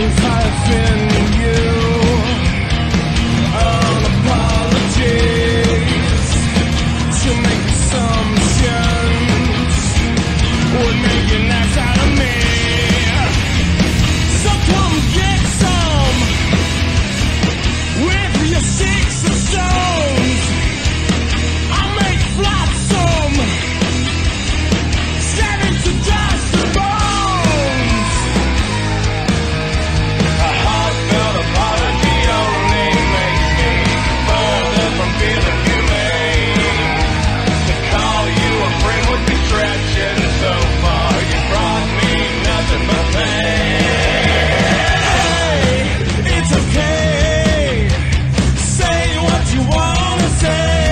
things hyphen you. Apologies to make assumptions would make an ass out of me. So come get some with your 6 of stones. I'll make flotsam, stabbing to dust and bones. A heartfelt apology only makes me further from feeling humane. To call you a friend would be stretching so far. You brought me nothing but pain. Hey, it's okay. Say what you wanna say.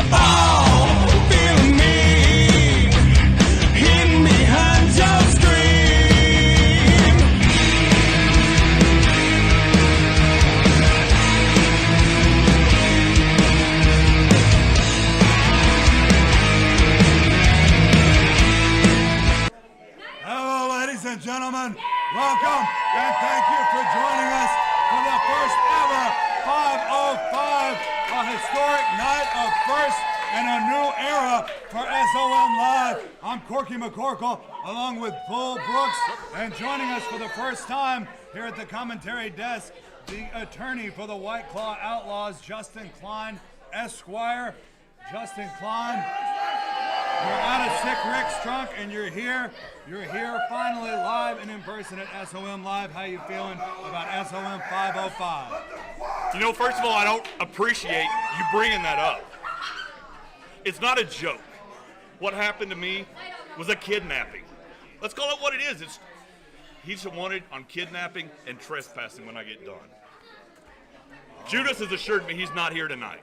Oh, feeling mean, hidden behind your screen. Hello, ladies and gentlemen. Welcome and thank you for joining us for the first ever 505, a historic night of first and a new era for SOM Live. I'm Corky McCorkle along with Bull Brooks, and joining us for the first time here at the commentary desk, the attorney for the White Claw Outlaws, Justin Klein, Esquire. Justin Klein, you're out of Sick Rick's trunk and you're here. You're here finally live and in person at SOM Live. How you feeling about SOM 505? You know, first of all, I don't appreciate you bringing that up. It's not a joke. What happened to me was a kidnapping. Let's call it what it is. He's wanted on kidnapping and trespassing when I get done. Judas has assured me he's not here tonight.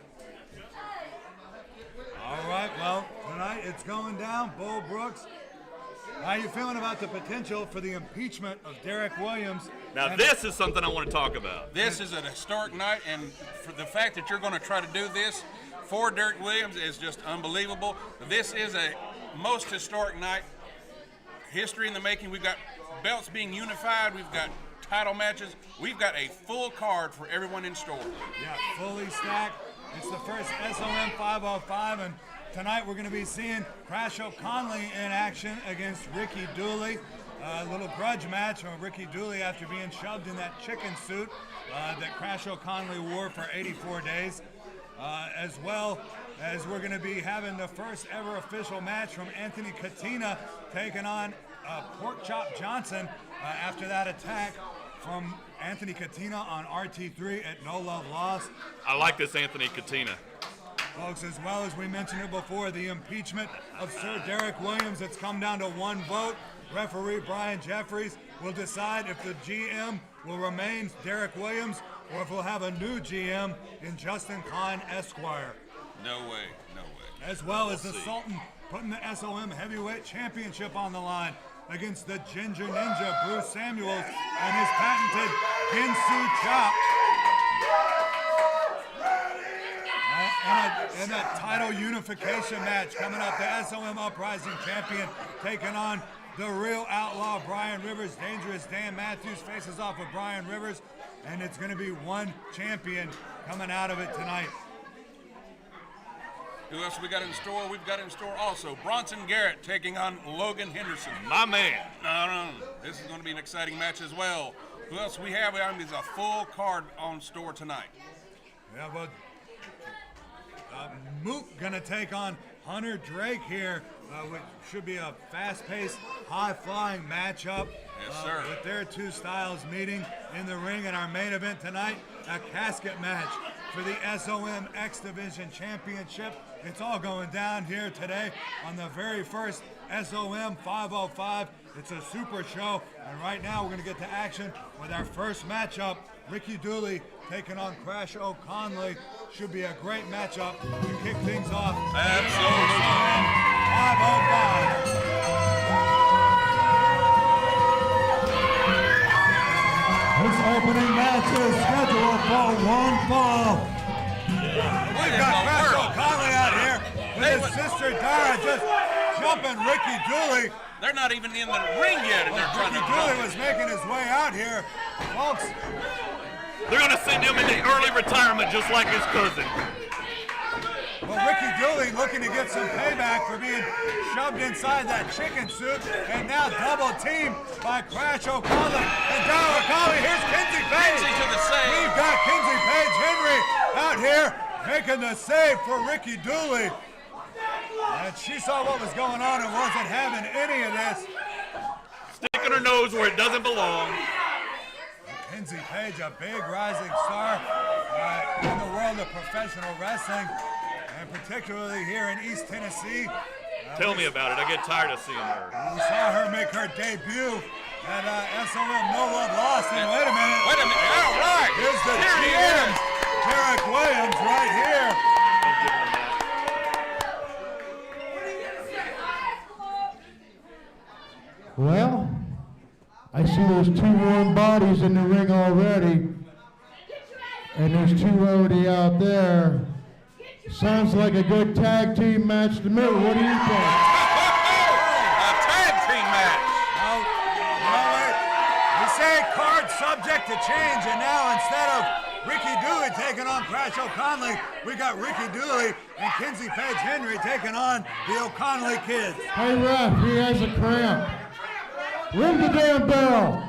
All right, well, tonight it's going down. Bull Brooks, how you feeling about the potential for the impeachment of Derek Williams? Now, this is something I want to talk about. This is an historic night, and for the fact that you're going to try to do this for Derek Williams is just unbelievable. This is a most historic night, history in the making. We've got belts being unified. We've got title matches. We've got a full card for everyone in store. Yeah, fully stacked. It's the first SOM 505, and tonight we're going to be seeing Crash O'Conley in action against Ricky Dooley. A little grudge match from Ricky Dooley after being shoved in that chicken suit that Crash O'Conley wore for 84 days. As well as we're going to be having the first ever official match from Anthony Katina taking on Pork Chop Johnson after that attack from Anthony Katina on RT3 at No Love Lost. I like this Anthony Katina. Folks, as well as we mentioned it before, the impeachment of Sir Derek Williams, it's come down to one vote. Referee Brian Jeffries will decide if the GM will remain Derek Williams or if we'll have a new GM in Justin Klein, Esquire. No way, no way. As well as the Sultan putting the SOM Heavyweight Championship on the line against the Ginger Ninja, Bruce Samuels, and his patented Ginsu Chop. And a title unification match coming up. The SOM Uprising champion taking on the real outlaw Brian Rivers. Dangerous Dan Matthews faces off with Brian Rivers, and it's going to be one champion coming out of it tonight. Who else we got in store? We've got in store also Bronson Garrett taking on Logan Henderson. My man. This is going to be an exciting match as well. Who else we have? Is a full card on store tonight. Yeah, but Mook gonna take on Hunter Drake here, which should be a fast-paced, high-flying matchup. Yes, sir. With their two styles meeting in the ring. In our main event tonight, a casket match for the SOM X Division Championship. It's all going down here today on the very first SOM 505. It's a super show, and right now we're going to get to action with our first matchup. Ricky Dooley taking on Crash O'Conley. Should be a great matchup to kick things off. Absolutely. 505. This opening match is scheduled for one fall. We've got Crash O'Conley out here with his sister Dara just jumping Ricky Dooley. They're not even in the ring yet, and they're trying to Ricky Dooley was making his way out here. Folks, They're going to send him into early retirement just like his cousin. well, Ricky Dooley looking to get some payback for being shoved inside that chicken soup, and now double teamed by Crash O'Connell and Darryl O'Connell. Here's Kinsey Page. Kinsey to the save. We've got Kinsey Page Henry out here making the save for Ricky Dooley. And she saw what was going on and wasn't having any of this. Sticking her nose where it doesn't belong. Kinsey Page, a big rising star in the world of professional wrestling, and particularly here in East Tennessee. Tell me about it. I get tired of seeing her. We saw her make her debut at SOM No Love Lost. And wait a minute. Wait a minute. All right. Here's the Here he GM, is. Derek Williams, right here. Don't give her that. Well, I see there's 2 warm bodies in the ring already, and there's 2 already out there. Sounds like a good tag team match to me. What do you think? A tag team match. We say card subject to change, and now instead of Ricky Dooley taking on Crash O'Connell, we got Ricky Dooley and Kinsey Page Henry taking on the O'Connell kids. Hey, ref, he has a cramp. Ring the damn bell.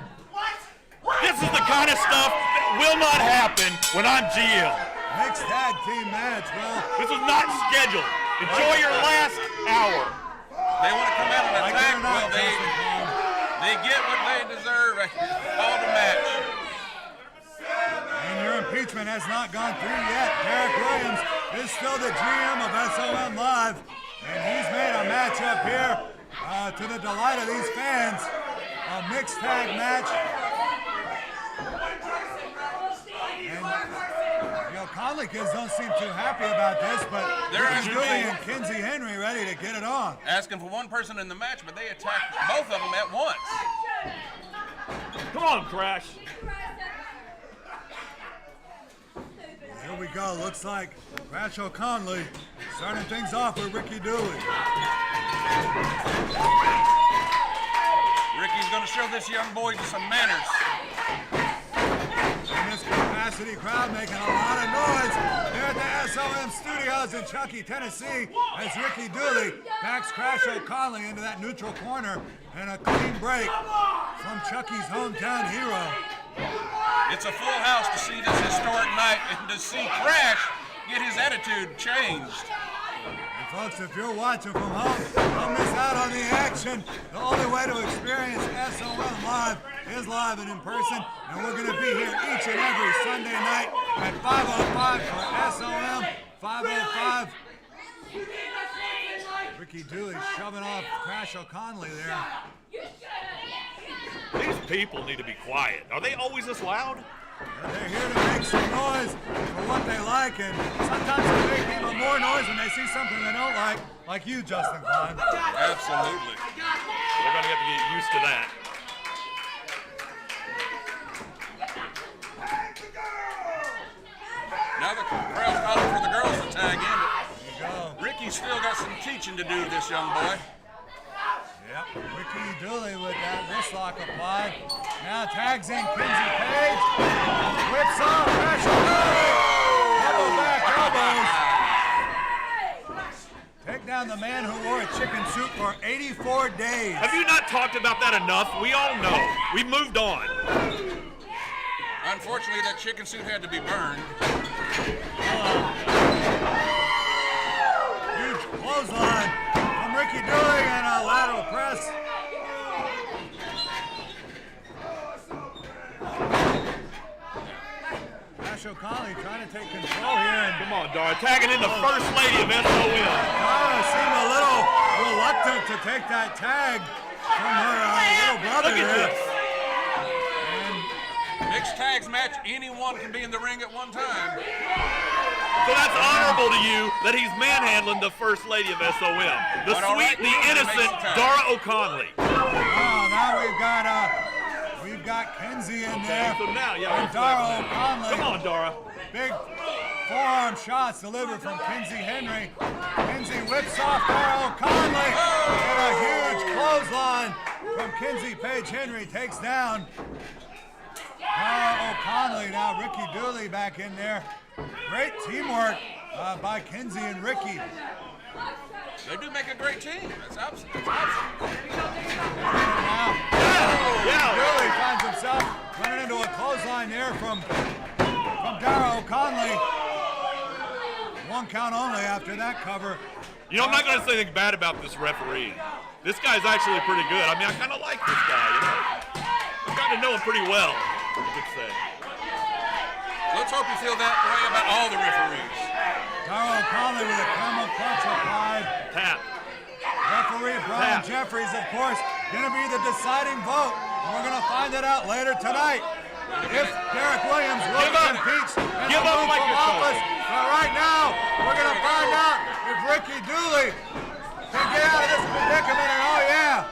This is the kind of stuff that will not happen when I'm GM. Mixed tag team match. Well, This was not scheduled. Enjoy your last hour. They want to come out and like it attack. or not, Well, Justin Palm, they get what they deserve. All the match. and your impeachment has not gone through yet. Derek Williams is still the GM of SOM Live, and he's made a match up here to the delight of these fans. A mixed tag match. And the O'Connell kids don't seem too happy about this, but They're Ricky Dooley actually- and Kinsey Henry ready to get it on. Asking for one person in the match, but they attacked both of them at once. Come on, Crash. Here we go. Looks like Crash O'Connell starting things off with Ricky Dooley. Ricky's going to show this young boy some manners. And this capacity crowd making a lot of noise here at the SOM Studios in Chuckey, Tennessee, as Ricky Dooley backs Crash O'Connell into that neutral corner and a clean break from Chucky's hometown hero. It's a full house to see this historic night and to see Crash get his attitude changed. And folks, if you're watching from home, don't miss out on the action. The only way to experience SOM Live is live and in person, and we're going to be here each and every Sunday night at 5:05 for SOM 5:05. Ricky Dooley shoving off Crash O'Connell there. These people need to be quiet. Are they always this loud? They're here to make some noise for what they like, and sometimes they make even more noise when they see something they don't like you, Justin Klein. Absolutely. They're going to have to get used to that. Now the crowd's calling for the girls to tag in. There you go. Ricky's still got some teaching to do, this young boy. Yep, Ricky Dooley with that wrist lock applied. Now tags in Kinsey Page. Whips off Crash O'Connell. Double back elbows. Take down the man who wore a chicken suit for 84 days. Have you not talked about that enough? We all know. We moved on. Unfortunately, that chicken suit had to be burned. Huge clothesline from Ricky Dooley and a lateral press. Crash O'Connell trying to take control here, and Come on, Dara. Tagging in the first lady of SOM. Dara seemed a little reluctant to take that tag from her little brother Look at here. this. Mixed tags match, anyone can be in the ring at one time. So that's honorable to you that he's manhandling the first lady of SOM. The But all sweet, right, the innocent makes the tag. Dara O'Connell. Oh, now we've got Kinsey in Okay, there. so now, yeah. And Dara O'Conley. Come on, Dara. Big forearm shots delivered from Kinsey Henry. Kinsey whips off Dara O'Conley. And a huge clothesline from Kinsey Page Henry takes down Dara O'Conley. Now Ricky Dooley back in there. Great teamwork by Kinsey and Ricky. They do make a great team. That's awesome. Now, Dooley finds himself running into a clothesline there from Dara O'Conley. One count only after that cover. You know, I'm not going to say anything bad about this referee. This guy's actually pretty good. I mean, I kind of like this guy, you know. I've gotten to know him pretty well, you could say. Let's hope you feel that way about all the referees. Dara O'Conley with a camel clutch applied. Tap. Referee Brian Tap. Jeffries, of course, going to be the deciding vote. We're going to find it out later tonight. If Derek Williams will be impeached and Give up removed like from you're office, but right now we're going to find out if Ricky Dooley can get out of this predicament. And oh yeah,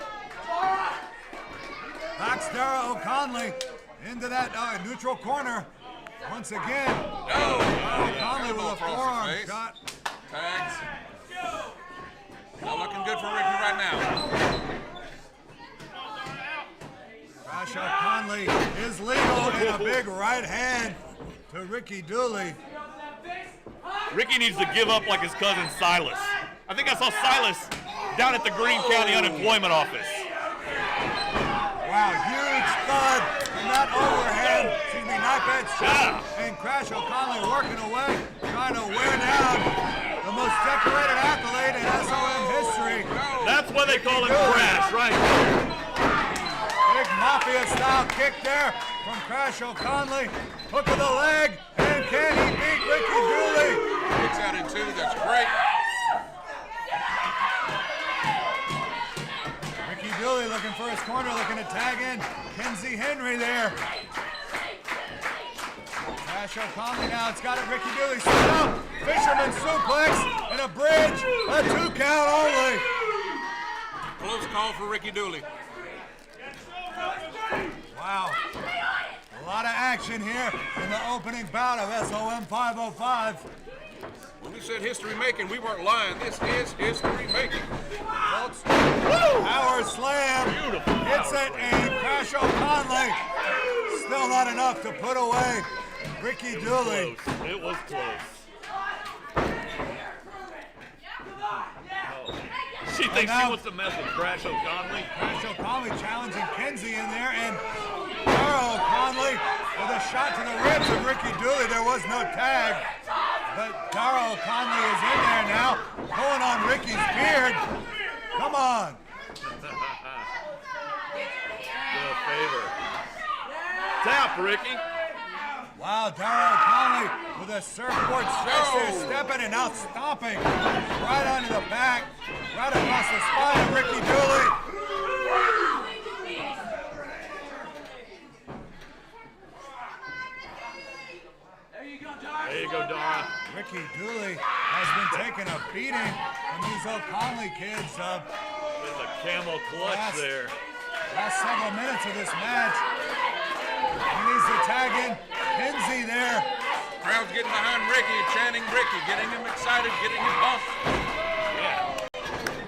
backs Dara O'Conley into that neutral corner once again. O'Conley with a forearm shot. Tags. Not looking good for Ricky right now. Crash O'Conley is legal in a big right hand to Ricky Dooley. Ricky needs to give up like his cousin Silas. I think I saw Silas down at the Greene County Unemployment Office. Wow, huge thud from that overhand, knife edge shot. And Crash O'Conley working away, trying to wear down the most decorated athlete in SOM history. That's why they call him Crash, right? Big Mafia-style kick there from Crash O'Conley. Hook of the leg, and can he beat Ricky Dooley? Kicks out in two, that's great. Ricky Dooley looking for his corner, looking to tag in Kinsey Henry there. Crash O'Conley now, it's got it, Ricky Dooley set up. Fisherman suplex and a bridge, a 2 count only. Close call for Ricky Dooley. Wow. A lot of action here in the opening bout of SOM 505. When we said history making, we weren't lying. This is history making. Folks, power slam. Beautiful. Hits it, and Crash O'Conley still not enough to put away Ricky Dooley. Close. It was close. She thinks she wants to mess with Crash O'Conley. Crash O'Conley challenging Kinsey in there, and Dara O'Conley with a shot to the ribs of Ricky Dooley. There was no tag, but Dara O'Conley is in there now, pulling on Ricky's beard. Come on. Do a favor. Tap, Ricky. Wow, Dara O'Conley with a surfboard stretch there, stepping and now stomping right onto the back, right across the spine of Ricky Dooley. There you go, Dara. Ricky Dooley has been taking a beating from these O'Conley kids. With a camel clutch there. Last several minutes of this match. He needs to tag in Kinsey there. Crowd's getting behind Ricky, chanting Ricky, getting him excited, getting him pumped. Yeah.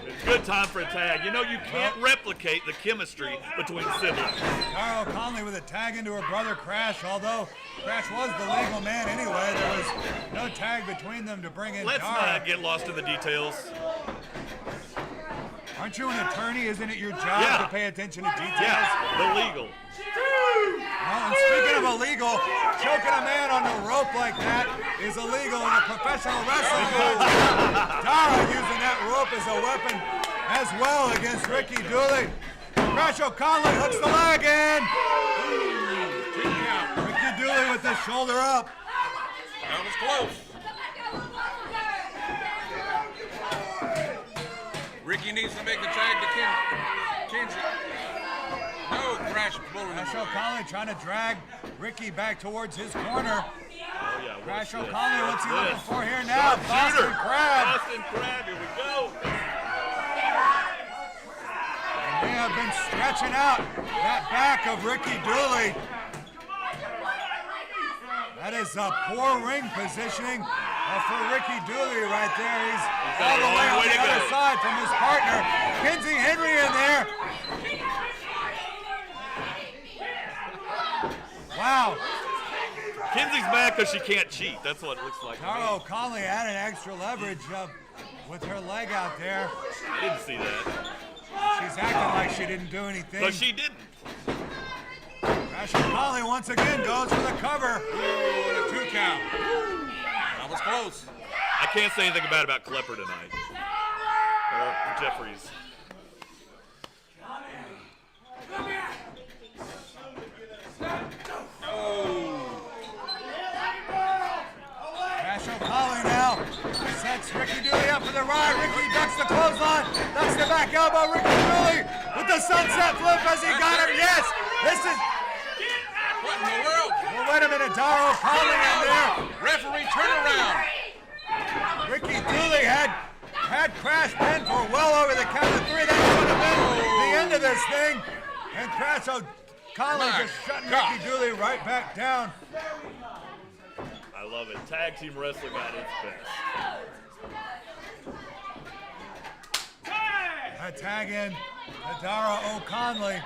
It's a good time for a tag. You know, you can't replicate the chemistry between siblings. Dara O'Conley with a tag into her brother Crash, although Crash was the legal man anyway. There was no tag between them to bring in Let's Dara. not get lost in the details. Aren't you an attorney? Isn't it your job to pay attention to details? Yeah, the legal. Well, and speaking of illegal, choking a man on the rope like that is illegal in a professional wrestling match. Dara using that rope as a weapon as well against Ricky Dooley. Crash O'Conley hooks the leg in. Ricky Dooley with the shoulder up. That was close. Ricky needs to make the tag to Kinsey. No, Crash pulling him. Crash O'Conley trying to drag Ricky back towards his corner. Oh, yeah. Crash What's O'Conley, this? what's he What's looking this? for here now? Boston Crab. Boston Crab, here we go. May have They've been stretching out that back of Ricky Dooley. That is a poor ring positioning for Ricky Dooley right there. He's all the way on the other side from his partner. Kinsey Henry in there. Wow. Kinsey's mad because she can't cheat. That's what it looks like. Tara O'Connell had an extra leverage with her leg out there. I didn't see that. She's acting like she didn't do anything. But she didn't. Ashley Conley once again goes for the cover. Ooh, the 2 count. That was close. I can't say anything bad about Klepper tonight. Or Jeffries. Ash O'Connell now sets Ricky Dooley up for the ride. Ricky ducks the clothesline, ducks the back elbow. Ricky Dooley with the sunset flip as he got her. Yes, this is. What in the world? Well, wait a minute, Tara O'Connell in there. Referee, turn around. Ricky Dooley had Crash pinned for well over the count of 3. That would have been the end of this thing. And Crash O'Connell just shutting Ricky Dooley right back down. I love it. Tag team wrestling at its best. A tag in to Tara O'Connell.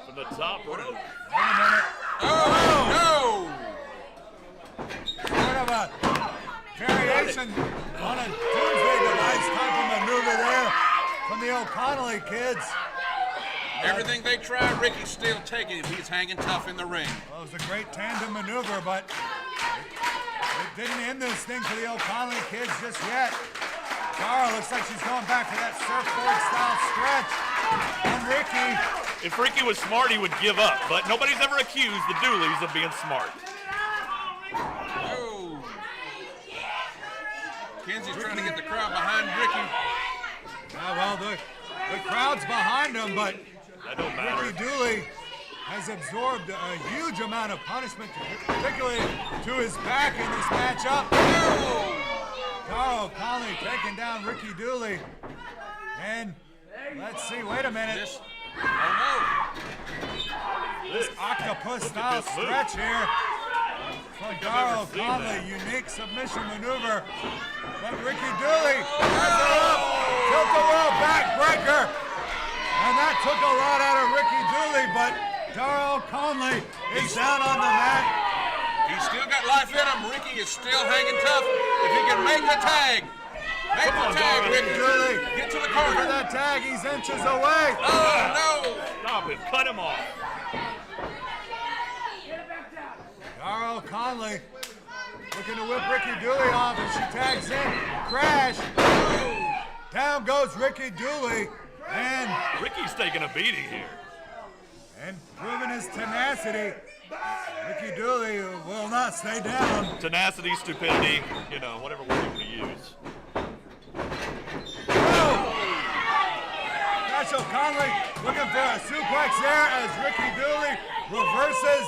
From the top rope. Wait a minute. Oh, Sort of a variation on a Doomsday device type of maneuver there from the O'Connell kids. no. Everything they try, Ricky's still taking it. He's hanging tough in the ring. Well, it was a great tandem maneuver, but it didn't end this thing for the O'Connell kids just yet. Tara looks like she's going back to that surfboard style stretch on Ricky. If Ricky was smart, he would give up. But nobody's ever accused the Dooleys of being smart. Oh. Kenzie's trying to get the crowd behind Ricky. Yeah, well, the crowd's behind him, but That don't matter. Ricky Dooley has absorbed a huge amount of punishment, particularly to his back in this matchup. Tara O'Connell taking down Ricky Dooley. And let's see, wait a minute. This octopus style stretch here from Tara O'Connell, unique submission maneuver. But Ricky Dooley has it up, tilt-a-whirl backbreaker. And that took a lot out of Ricky Dooley, but Tara O'Connell is down on the mat. He's still got life in him. Ricky is still hanging tough. If he can make the tag. Make the tag, Ricky. Dooley, Get to the for corner. that tag, he's inches away. Oh, no. Stop him. Cut him off. Tara O'Connell looking to whip Ricky Dooley off, and she tags in. Crash. Down goes Ricky Dooley, and Ricky's taking a beating here. proving his tenacity. Ricky Dooley will not stay down. Tenacity, stupidity, you know, whatever word you want to use. Crash O'Connell looking for a suplex there as Ricky Dooley reverses.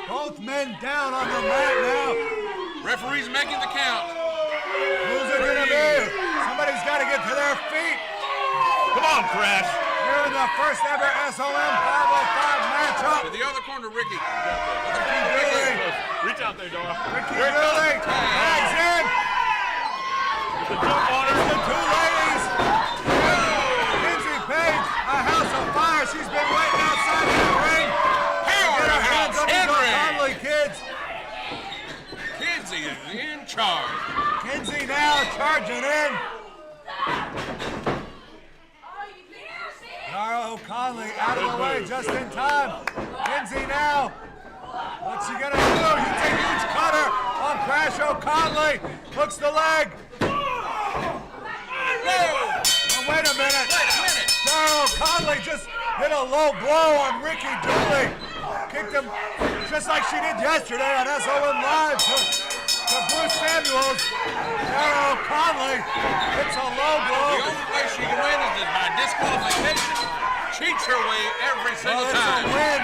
Both men down on the mat now. Referee's making the count. Who's it gonna be? Somebody's got to get to their feet. Come on, Crash. Here in the first ever SOM 505 matchup. To the other corner, Ricky. Ricky Dooley. Reach out there, Dora. Ricky Dooley tags in. The jump on her. The two ladies. Kinsey Page, a house of fire. She's been waiting outside the ring. Get her hands on these O'Connell kids. Kinsey is in charge. Kinsey now charging in. Tara O'Connell out of the way just in time. Kinsey now. What's she gonna do? Hits a huge cutter on Crash O'Connell. Hooks the leg. Oh, wait a minute. Tara O'Connell just hit a low blow on Ricky Dooley. Kicked him just like she did yesterday on SOM Live to Bruce Samuels. Tara O'Connell hits a low blow. The only way she can win is by disqualification. Cheats her way every single Well, it's time. a win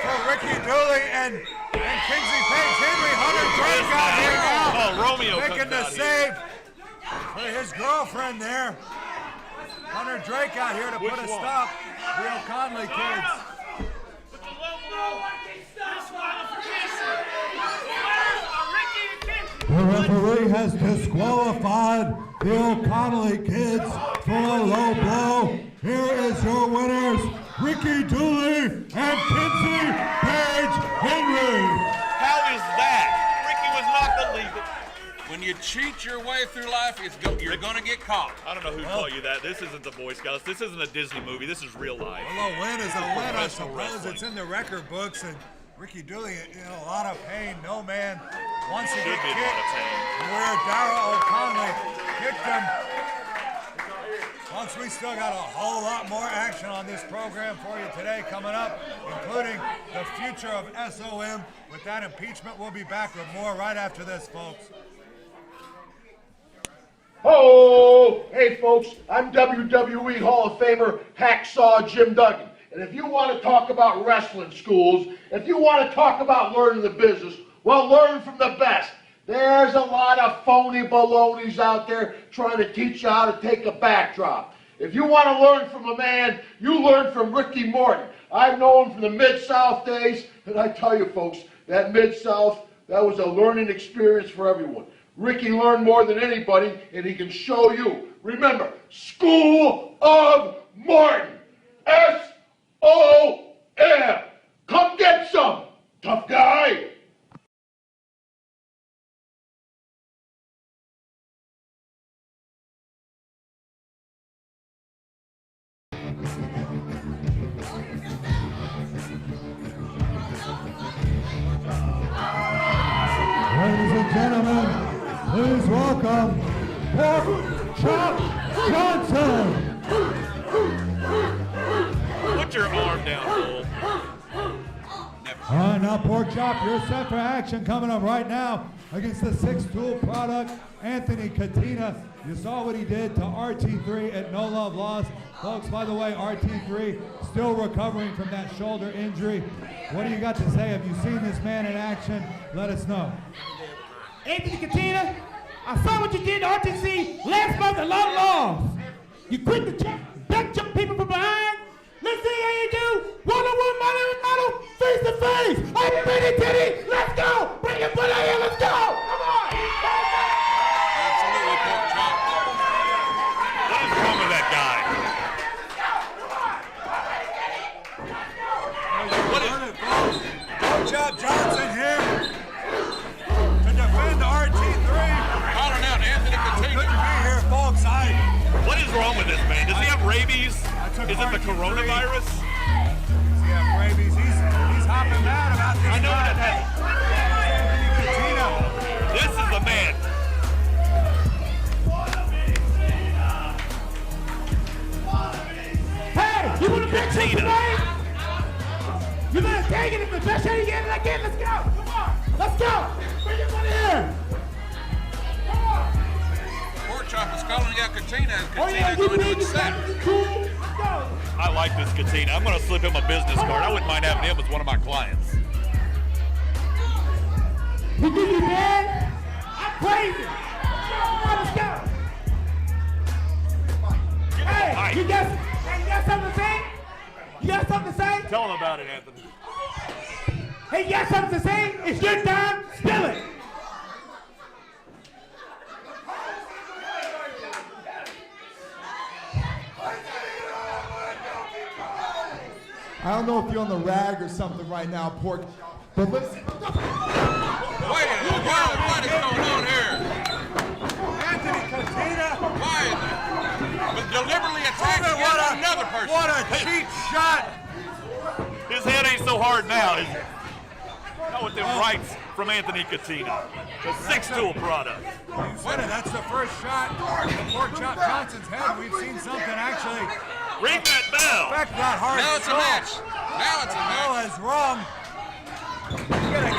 for Ricky Dooley and Kinsey Page. Henry Hunter Drake out here now. Oh, Romeo making comes the out here. save for his girlfriend there. Hunter Drake out here to Which put a one? stop. The O'Conley kids. The referee has disqualified the O'Connelly kids for a low blow. Here is your winners, Ricky Dooley and Kinsey Page Henry. How is that? Ricky was not the legal. When you cheat your way through life, you're going to get caught. I don't know who taught you that. This isn't the Boy Scouts. This isn't a Disney movie. This is real life. Well, a win is a win, I Professional suppose. wrestling. It's in the record books, and Ricky Dooley in a lot of pain. No man wants to Should get be in a lot of kicked. pain. Where Darrell O'Conley kicked him. Folks, we still got a whole lot more action on this program for you today coming up, including the future of SOM. With that impeachment, we'll be back with more right after this, folks. Oh, hey folks, I'm WWE Hall of Famer Hacksaw Jim Duggan. And if you want to talk about wrestling schools, if you want to talk about learning the business, well, learn from the best. There's a lot of phony balonies out there trying to teach you how to take a backdrop. If you want to learn from a man, you learn from Ricky Morton. I've known him from the Mid-South days, and I tell you folks, that Mid-South, that was a learning experience for everyone. Ricky learned more than anybody, and he can show you. Remember, School of Morton. S-O-M. Come get some, tough guy. Ladies and gentlemen, please welcome Pork Chop Johnson. Put your arm down, Bull. All right, now Pork Chop, you're set for action coming up right now against the six-tool product, Anthony Katina. You saw what he did to RT3 at No Love Lost. Folks, by the way, RT3 still recovering from that shoulder injury. What do you got to say? Have you seen this man in action? Let us know. Anthony Katina, I saw what you did to RTC last month at Love Lost. You quit the back jump people from behind. Let's see how you do. One-on-one, model, face to face. Are you ready, Teddy? Let's go. Bring your butt out here. Let's go. Come on. Absolutely, Pork Chop. What is wrong with that guy? Pork Chop Johnson here to defend RT3. Calling out Anthony Couldn't Katina. be here, folks. What is wrong with this man? Does he have rabies? took Is it the RT3. coronavirus? Does he have rabies? He's hopping mad about this. I know guy. that. Anthony Katina. This is the man. Hey, you want to pick Katina. tonight? You better take it. It's the best shot you get it again. Let's go. Come on. Let's go. Bring your money here. Come on. Pork Chop is calling out Katina as Oh, yeah, Katina you going to big, you accept. got it, you cool. Let's go. I like this Katina. I'm going to slip him a business card. I wouldn't mind having him as one of my clients. He give you bad? I'm crazy. Let's go. Hey, you got something to say? You got something to say? Tell him about it, Anthony. Hey, you got something to say? It's your time. Spill it. I don't know if you're on the rag or something right now, Pork, but listen. Wait a minute. What is going on here? Anthony Katina. Why is it? But deliberately attacking another person. What a cheap shot. His head ain't so hard now, is it? Not with them rights from Anthony Katina. The six-tool product. You said it. That's the first shot to Pork Chop Johnson's head. We've seen something actually Ring that bell. affect that hard Now it's a skull. match. Now it's a Bell match. is wrong. You gotta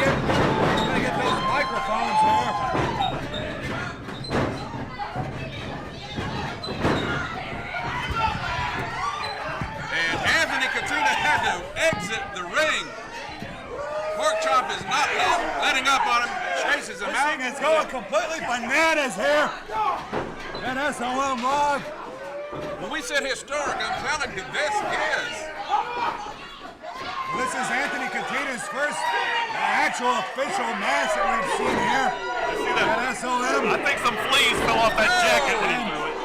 get those microphones there. And Anthony Katina had to exit the ring. Pork Chop is not letting up on him. Chases him This out. thing is going completely bananas here. That SOM log. When we said historic, I'm telling you, this is. This is Anthony Catina's first actual official match that we've seen here at SOM. I think some fleas fell off that jacket when he threw it.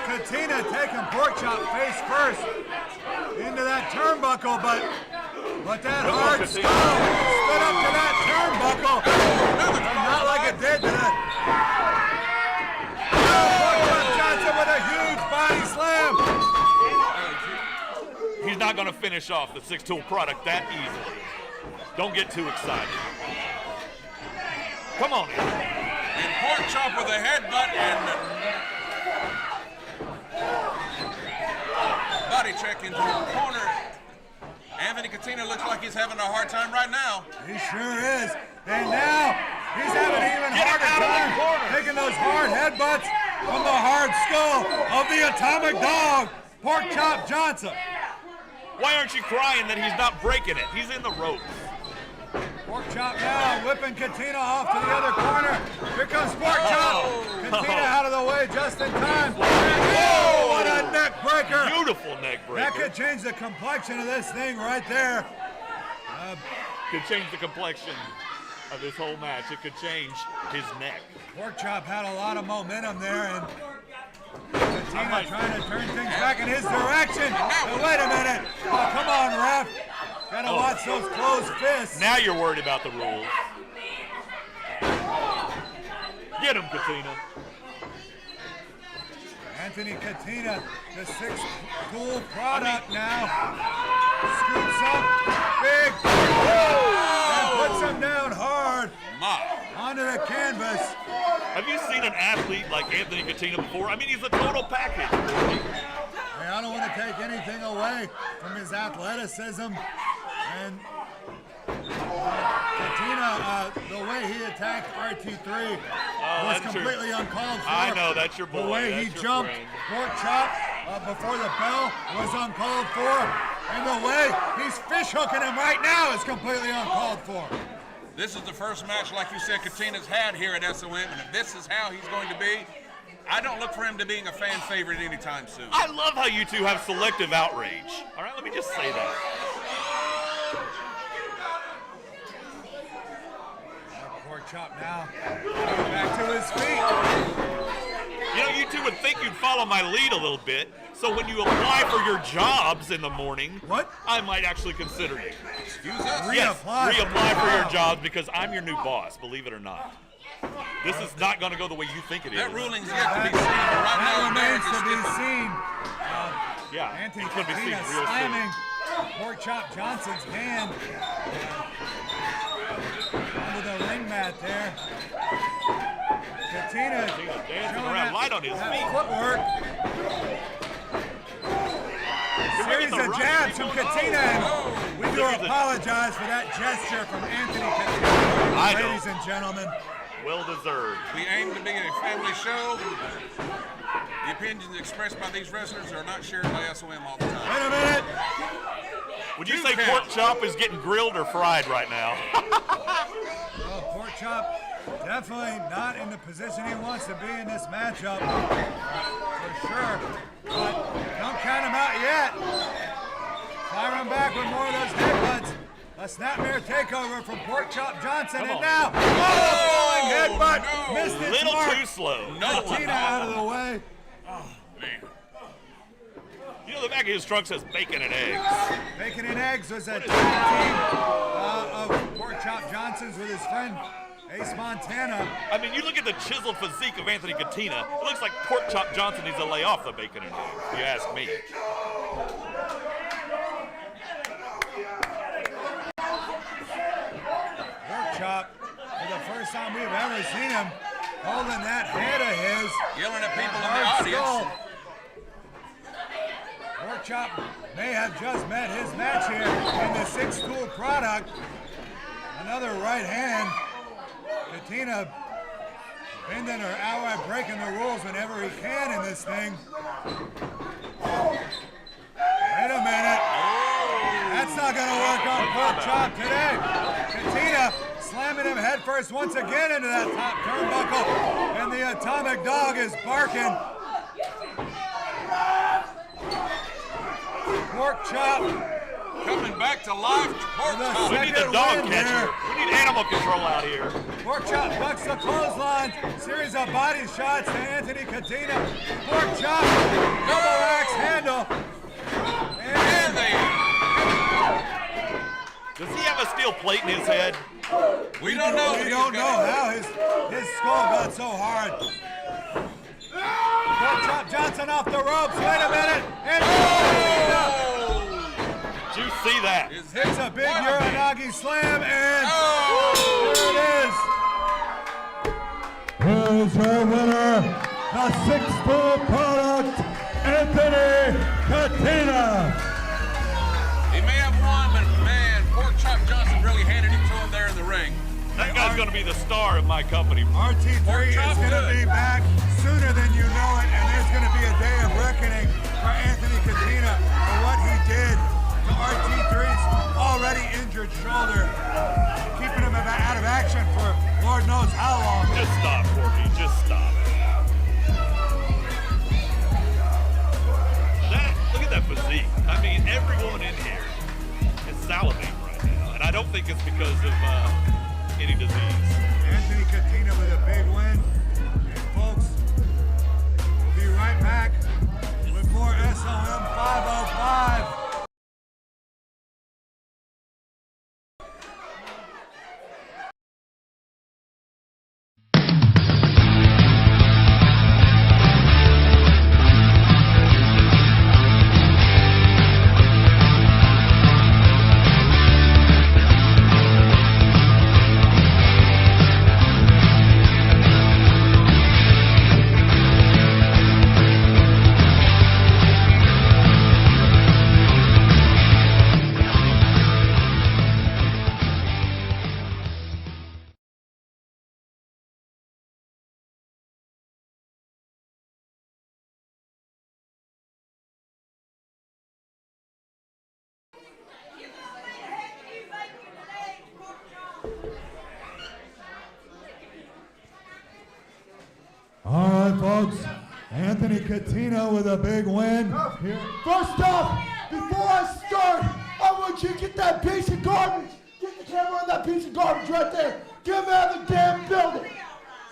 Catina taking pork chop face first into that turnbuckle, but that hard skull stood up to that turnbuckle, and not like it did to that. Pork chop Johnson with a huge body slam. He's not going to finish off the 6-tool product that easily. Don't get too excited. Come on. And pork chop with a headbutt and body check into the corner. Anthony Catina looks like he's having a hard time right now. He sure is. And now he's having an even harder time taking those hard headbutts from the hard skull of the Atomic Dog, Pork Chop Johnson. Why aren't you crying that he's not breaking it? He's in the ropes. Pork Chop now whipping Catina off to the other corner. Here comes Pork Chop. Catina out of the way just in time. Oh, what a neck breaker. Beautiful neck breaker. That could change the complexion of this thing right there. Could change the complexion of this whole match. It could change his neck. Pork Chop had a lot of momentum there, and Catina trying to turn things back in his direction. But wait a minute. Oh, come on, ref. Gotta watch those closed fists. Now you're worried about the rules. Get him, Catina. Anthony Catina, the 6-tool product now. Scoops up big. And puts him down hard onto the canvas. Have you seen an athlete like Anthony Catina before? I mean, he's a total package. Hey, I don't want to take anything away from his athleticism. And Catina, the way he attacked RT3 was completely uncalled for. I know, that's your boy. The way he jumped Pork Chop before the bell was uncalled for. And the way he's fish hooking him right now is completely uncalled for. This is the first match, like you said, Catina's had here at SOM, and if this is how he's going to be, I don't look for him to being a fan favorite anytime soon. I love how you two have selective outrage. All right, let me just say that. Pork Chop now back to his feet. You know, you two would think you'd follow my lead a little bit, so when you apply for your jobs in the morning, I might actually consider you. Excuse us? Yes, reapply for your jobs because I'm your new boss, believe it or not. This is not going to go the way you think it is. That ruling's yet to be seen. Right that now, remains to be seen. Yeah, Anthony it's going to be seen Catina real slamming soon. Pork Chop Johnson's hand onto the ring mat there. Catina dancing around light on his feet. Footwork. Series of jabs from Catina, and we do apologize for that gesture from Anthony Catina, ladies and gentlemen. Well deserved. We aim to be a family show. The opinions expressed by these wrestlers are not shared by SOM all the time. Wait a minute. Would you say Pork Chop is getting grilled or fried right now? Well, Pork Chop definitely not in the position he wants to be in this matchup, for sure. But don't count him out yet. Fire him back with more of those headbutts. A snapmare takeover from Pork Chop Johnson, and now falling headbutt missed its Little mark. too slow. Catina out of the way. Oh, man. You know, the back of his trunk says bacon and eggs. Bacon and Eggs was a tag team of Pork Chop Johnson's with his friend Ace Montana. I mean, you look at the chiseled physique of Anthony Catina, it looks like Pork Chop Johnson needs to lay off the bacon and eggs, if you ask me. Pork Chop, for the first time we've ever seen him, holding that head of his. Yelling at people in the hard audience. skull. Pork Chop may have just met his match here in the 6-tool product. Another right hand. Catina bending or outright breaking the rules whenever he can in this thing. Wait a minute. That's not going to work on Pork Chop today. Catina slamming him headfirst once again into that top turnbuckle. And the Atomic Dog is barking. Pork chop. Coming back to life. Pork The chop. We need the second dog win catcher. here. We need animal control out here. Pork chop ducks the clothesline. Series of body shots to Anthony Katina. Pork chop. Double axe handle. And they, Does he have a steel plate in his head? we don't know. We don't know how his skull got so hard. Pork chop Johnson off the ropes. Wait a minute. And Did you see that? it's a big Uranagi slam, and there it is. Here's your winner, the 6-4 product, Anthony Katina. He may have won, but man, Pork Chop Johnson really handed it to him there in the ring. That guy's going to be the star of my company. RT3 Pork is chop going to good. be back sooner than you know it, and there's going to be a day of reckoning for Anthony Katina for what he did to RT3's already injured shoulder, keeping him out of action for Lord knows how long. Just stop, Corky. Just stop. Look at that physique. I mean, everyone in here is salivating right now, and I don't think it's because of any disease. Anthony Katina with a big win. And folks, we'll be right back with more SOM 505. All right, folks. Anthony Katina with a big win. Here. First off, before I start, I want you to get that piece of garbage. Get the camera on that piece of garbage right there. Get him out of the damn building.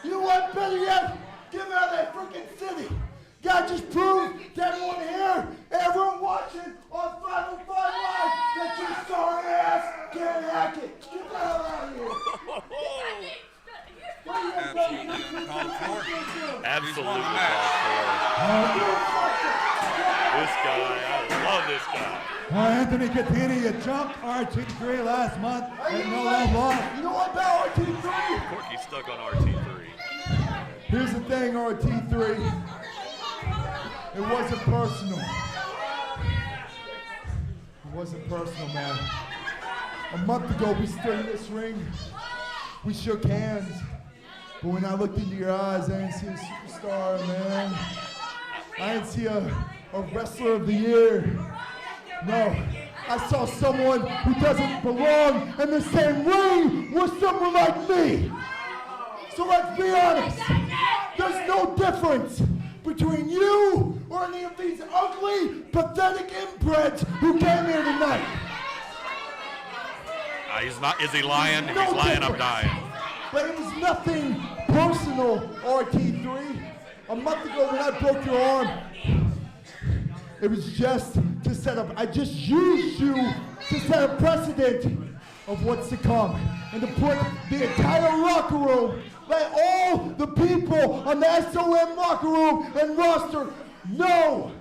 You know what, better yet? Get him out of that freaking city. Gotta just prove to everyone here, everyone watching on 505 Live, that your sorry ass can't hack it. Get the hell out of here. Absolutely uncalled for. Absolutely He's won called for. This guy, I love this guy. Anthony Katina, you jumped RT3 last month and no love lost. You know what about RT3? Corky's stuck on RT3. Here's the thing, RT3. It wasn't personal. It wasn't personal, man. A month ago, we stood in this ring. We shook hands. But when I looked into your eyes, I didn't see a superstar, man. I didn't see a wrestler of the year. No, I saw someone who doesn't belong in the same ring with someone like me. So let's be honest. There's no difference between you or any of these ugly, pathetic inbreds who came here tonight. He's not. Is he lying? If No he's lying, I'm difference. dying. But it was nothing personal, RT3. A month ago when I broke your arm, it was just to set up, I just used you to set a precedent of what's to come. And to put the entire locker room, let all the people on the SOM locker room and roster know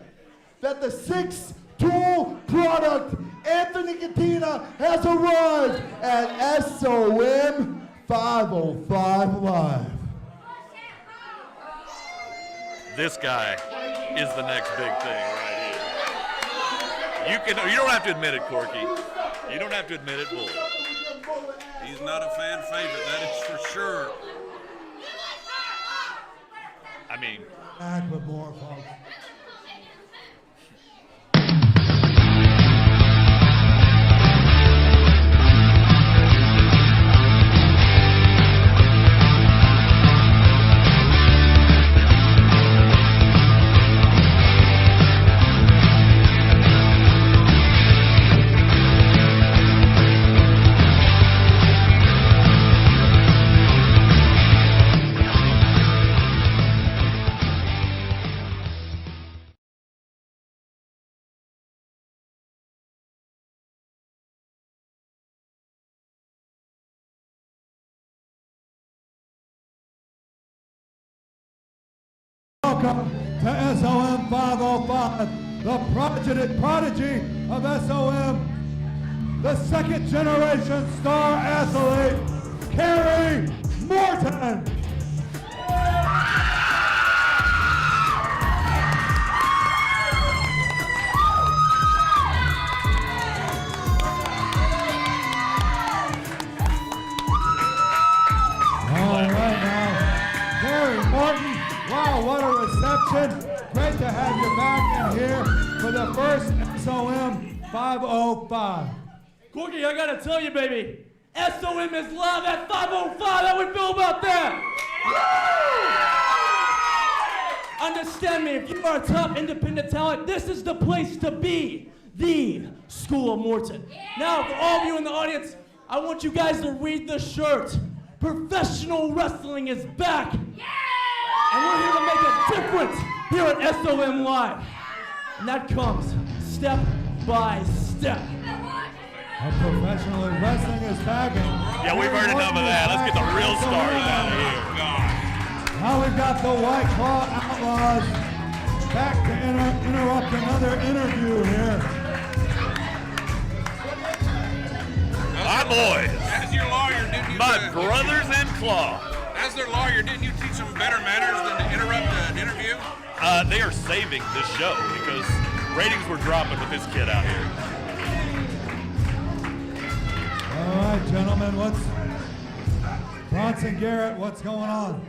that the 6-tool product, Anthony Katina, has arrived at SOM 505 Live. This guy is the next big thing right here. You don't have to admit it, Corky. You don't have to admit it, Bull. He's not a fan favorite, that is for sure. I mean, Back with more, folks. welcome to SOM 505, the prodigy of SOM, the second generation star athlete, Carrie Morton. All right now, Carrie Morton, wow, what a reception. Great to have you back in here for the first SOM 505. Corky, I gotta tell you, baby, SOM is live at 505. How we feel about that? Woo! Understand me, if you are a top independent talent, this is the place to be. The School of Morton. Now, for all of you in the audience, I want you guys to read the shirt. Professional wrestling is back. And we're here to make a difference here at SOM Live. And that comes step by step. Professional wrestling is back. Yeah, we've heard enough of that. Let's get the real stars out of here. God. Now we've got the White Claw Outlaws back to interrupt another interview here. My boys. As your lawyer, didn't you? My brothers in claw. As their lawyer, didn't you teach them better manners than to interrupt an interview? They are saving this show because ratings were dropping with this kid out here. All right, gentlemen, Bronson Garrett, what's going on?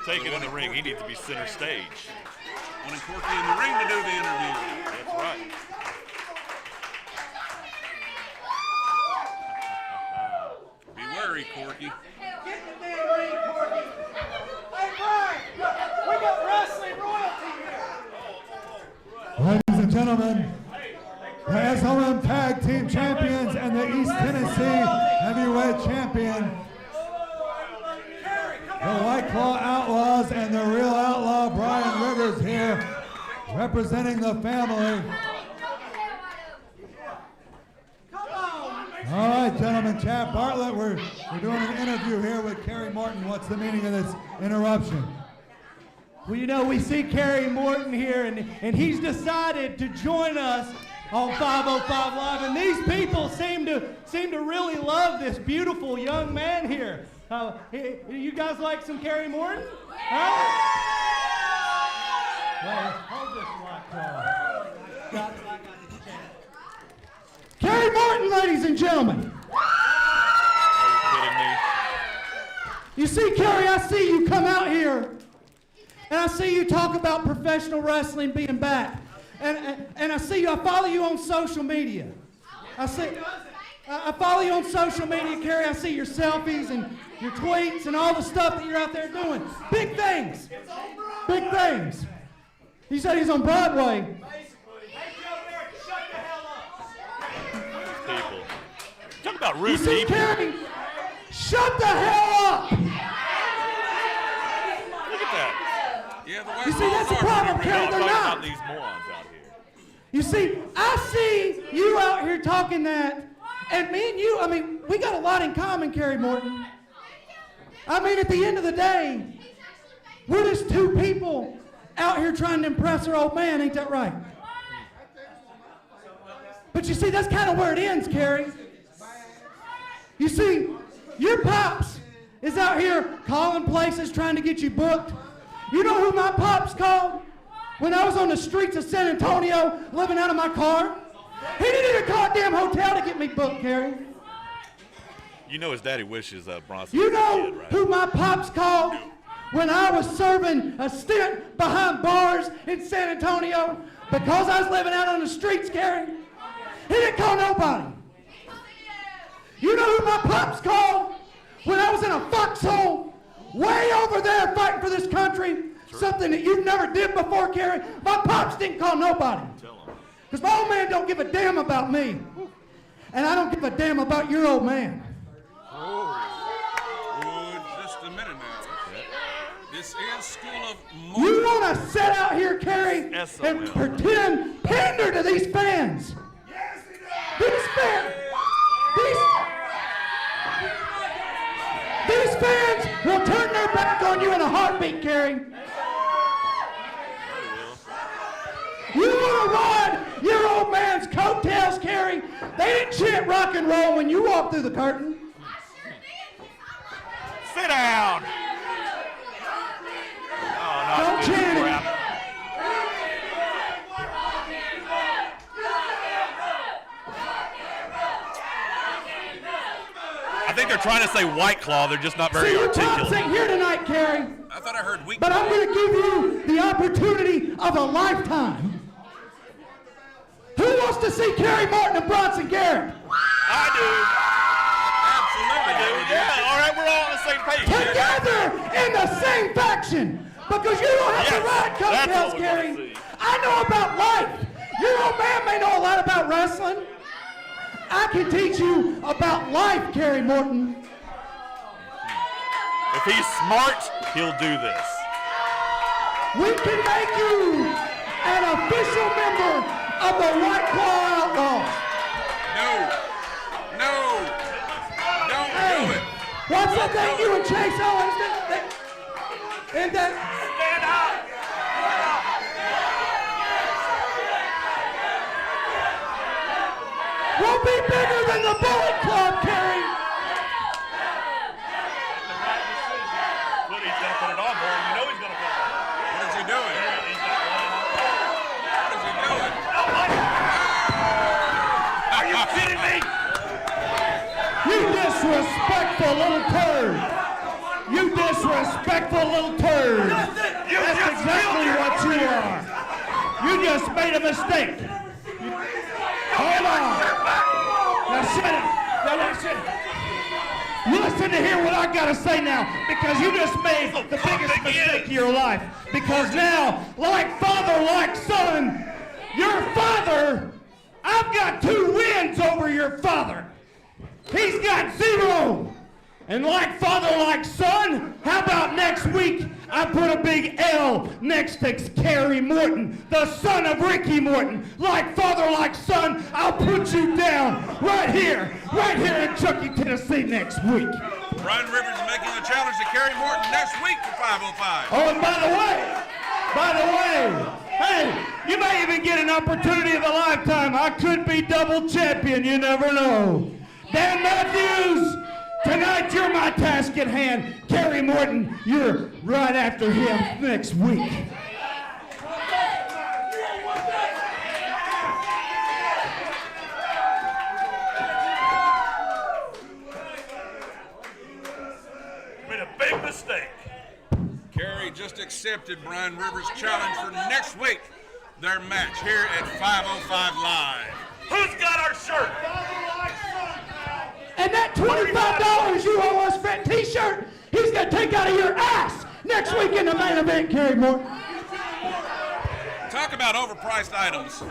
Take it in the ring. He needs to be center stage. Wanting Corky in the ring to do the interview. That's right. Be wary, Corky. Get in the damn ring, Corky. Hey, Brian, we got wrestling royalty here. Ladies and gentlemen, the SOM Tag Team Champions and the East Tennessee Heavyweight Champion, the White Claw Outlaws and the Real Outlaw Brian Rivers here, representing the family. All right, gentlemen, Chad Bartlett, we're doing an interview here with Carrie Morton. What's the meaning of this interruption? Well, you know, we see Carrie Morton here, and he's decided to join us on 505 Live, and these people seem to really love this beautiful young man here. You guys like some Carrie Morton? Huh? Well, hold this White Claw. Carrie Morton, ladies and gentlemen. Are you kidding me? You see, Carrie, I see you come out here, and I see you talk about professional wrestling being back. And I see you, I follow you on social media. I follow you on social media, Carrie. I see your selfies and your tweets and all the stuff that you're out there doing. Big things. Big things. He said he's on Broadway. People. Talk about You rude see, people. Carrie, shut the hell up. Look at that. Yeah, the way You see, that's the problem, Carrie. Y'all They're talking not. about these morons out here. You see, I see you out here talking that, and me and you, I mean, we got a lot in common, Carrie Morton. I mean, at the end of the day, we're just two people out here trying to impress our old man, ain't that right? But you see, that's kind of where it ends, Carrie. You see, your pops is out here calling places trying to get you booked. You know who my pops called when I was on the streets of San Antonio living out of my car? He didn't need a goddamn hotel to get me booked, Carrie. You know his daddy wishes Bronson You was a know kid, right? who my pops called when I was serving a stint behind bars in San Antonio because I was living out on the streets, Carrie? He didn't call nobody. You know who my pops called when I was in a foxhole way over there fighting for this country? Something that you never did before, Carrie. My pops didn't call nobody. Because my old man don't give a damn about me. And I don't give a damn about your old man. Oh, just a minute now. This is School of Morton. You want to sit out here, Carrie, SOM. and pretend, pander to these fans. These fans. her back on you in a heartbeat, Carrie. You want to ride your old man's coattails, Carrie? They didn't chant rock and roll when you walked through the curtain. Sit down. Oh, Don't not this chant it. crap. I think they're trying to say White Claw. They're just not very See, your articulate. pops ain't here tonight, Carrie. I thought I heard weak. But I'm going to give you the opportunity of a lifetime. Who wants to see Carrie Martin and Bronson Garrett? I do. Absolutely. Yeah, all right, we're all on the same page. Together in the same faction. Because you don't have to Yes, ride that's coattails, what we wanna Carrie. see. I know about life. Your old man may know a lot about wrestling. I can teach you about life, Carrie Morton. If he's smart, he'll do this. We can make you an official member of the White Claw Outlaws. No. Don't do it. What's that thing you and Chase Owens did? And that. Stand up. We'll be bigger than the Bullet Club, Carrie. But he's going to put it on, boy. You know he's going to put it on. What is he doing? What is he doing? Are you kidding me? You disrespectful little turd. You disrespectful little turd. That's exactly what you are. You just made a mistake. Hold on. Now shut it. Now listen. Listen to hear what I gotta say now, because you just made the biggest mistake of your life. Because now, like father, like son, your father, I've got 2 wins over your father. He's got 0. And like father, like son, how about next week I put a big L next to Carrie Morton, the son of Ricky Morton. Like father, like son, I'll put you down right here in Chucky, Tennessee next week. Brian Rivers is making a challenge to Carrie Morton next week for 505. Oh, and by the way, hey, you may even get an opportunity of a lifetime. I could be double champion, you never know. Dan Matthews, tonight you're my task at hand. Carrie Morton, you're right after him next week. Made a big mistake. Carrie just accepted Brian Rivers' challenge for next week. Their match here at 505 Live. Who's got our shirt? And that $25 you owe us for that t-shirt, he's going to take out of your ass next week in the main event, Carrie Morton. Talk about overpriced items.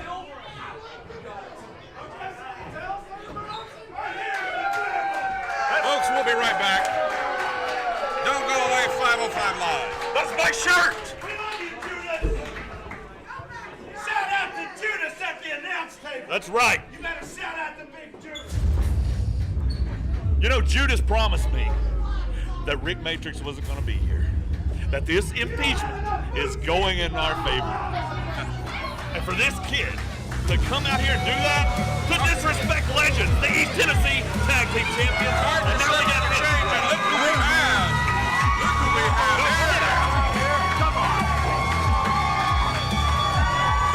Folks, we'll be right back. Don't go away, 505 Live. That's my shirt. Shout out to Judas at the announce table. That's right. You better shout out to Big Judas. You know, Judas promised me that Rick Matrix wasn't going to be here. That this impeachment is going in our favor. And for this kid to come out here and do that, to disrespect legends, the East Tennessee Tag Team Champions, and now we got Change, and look who we have. Look who we have here. Come on.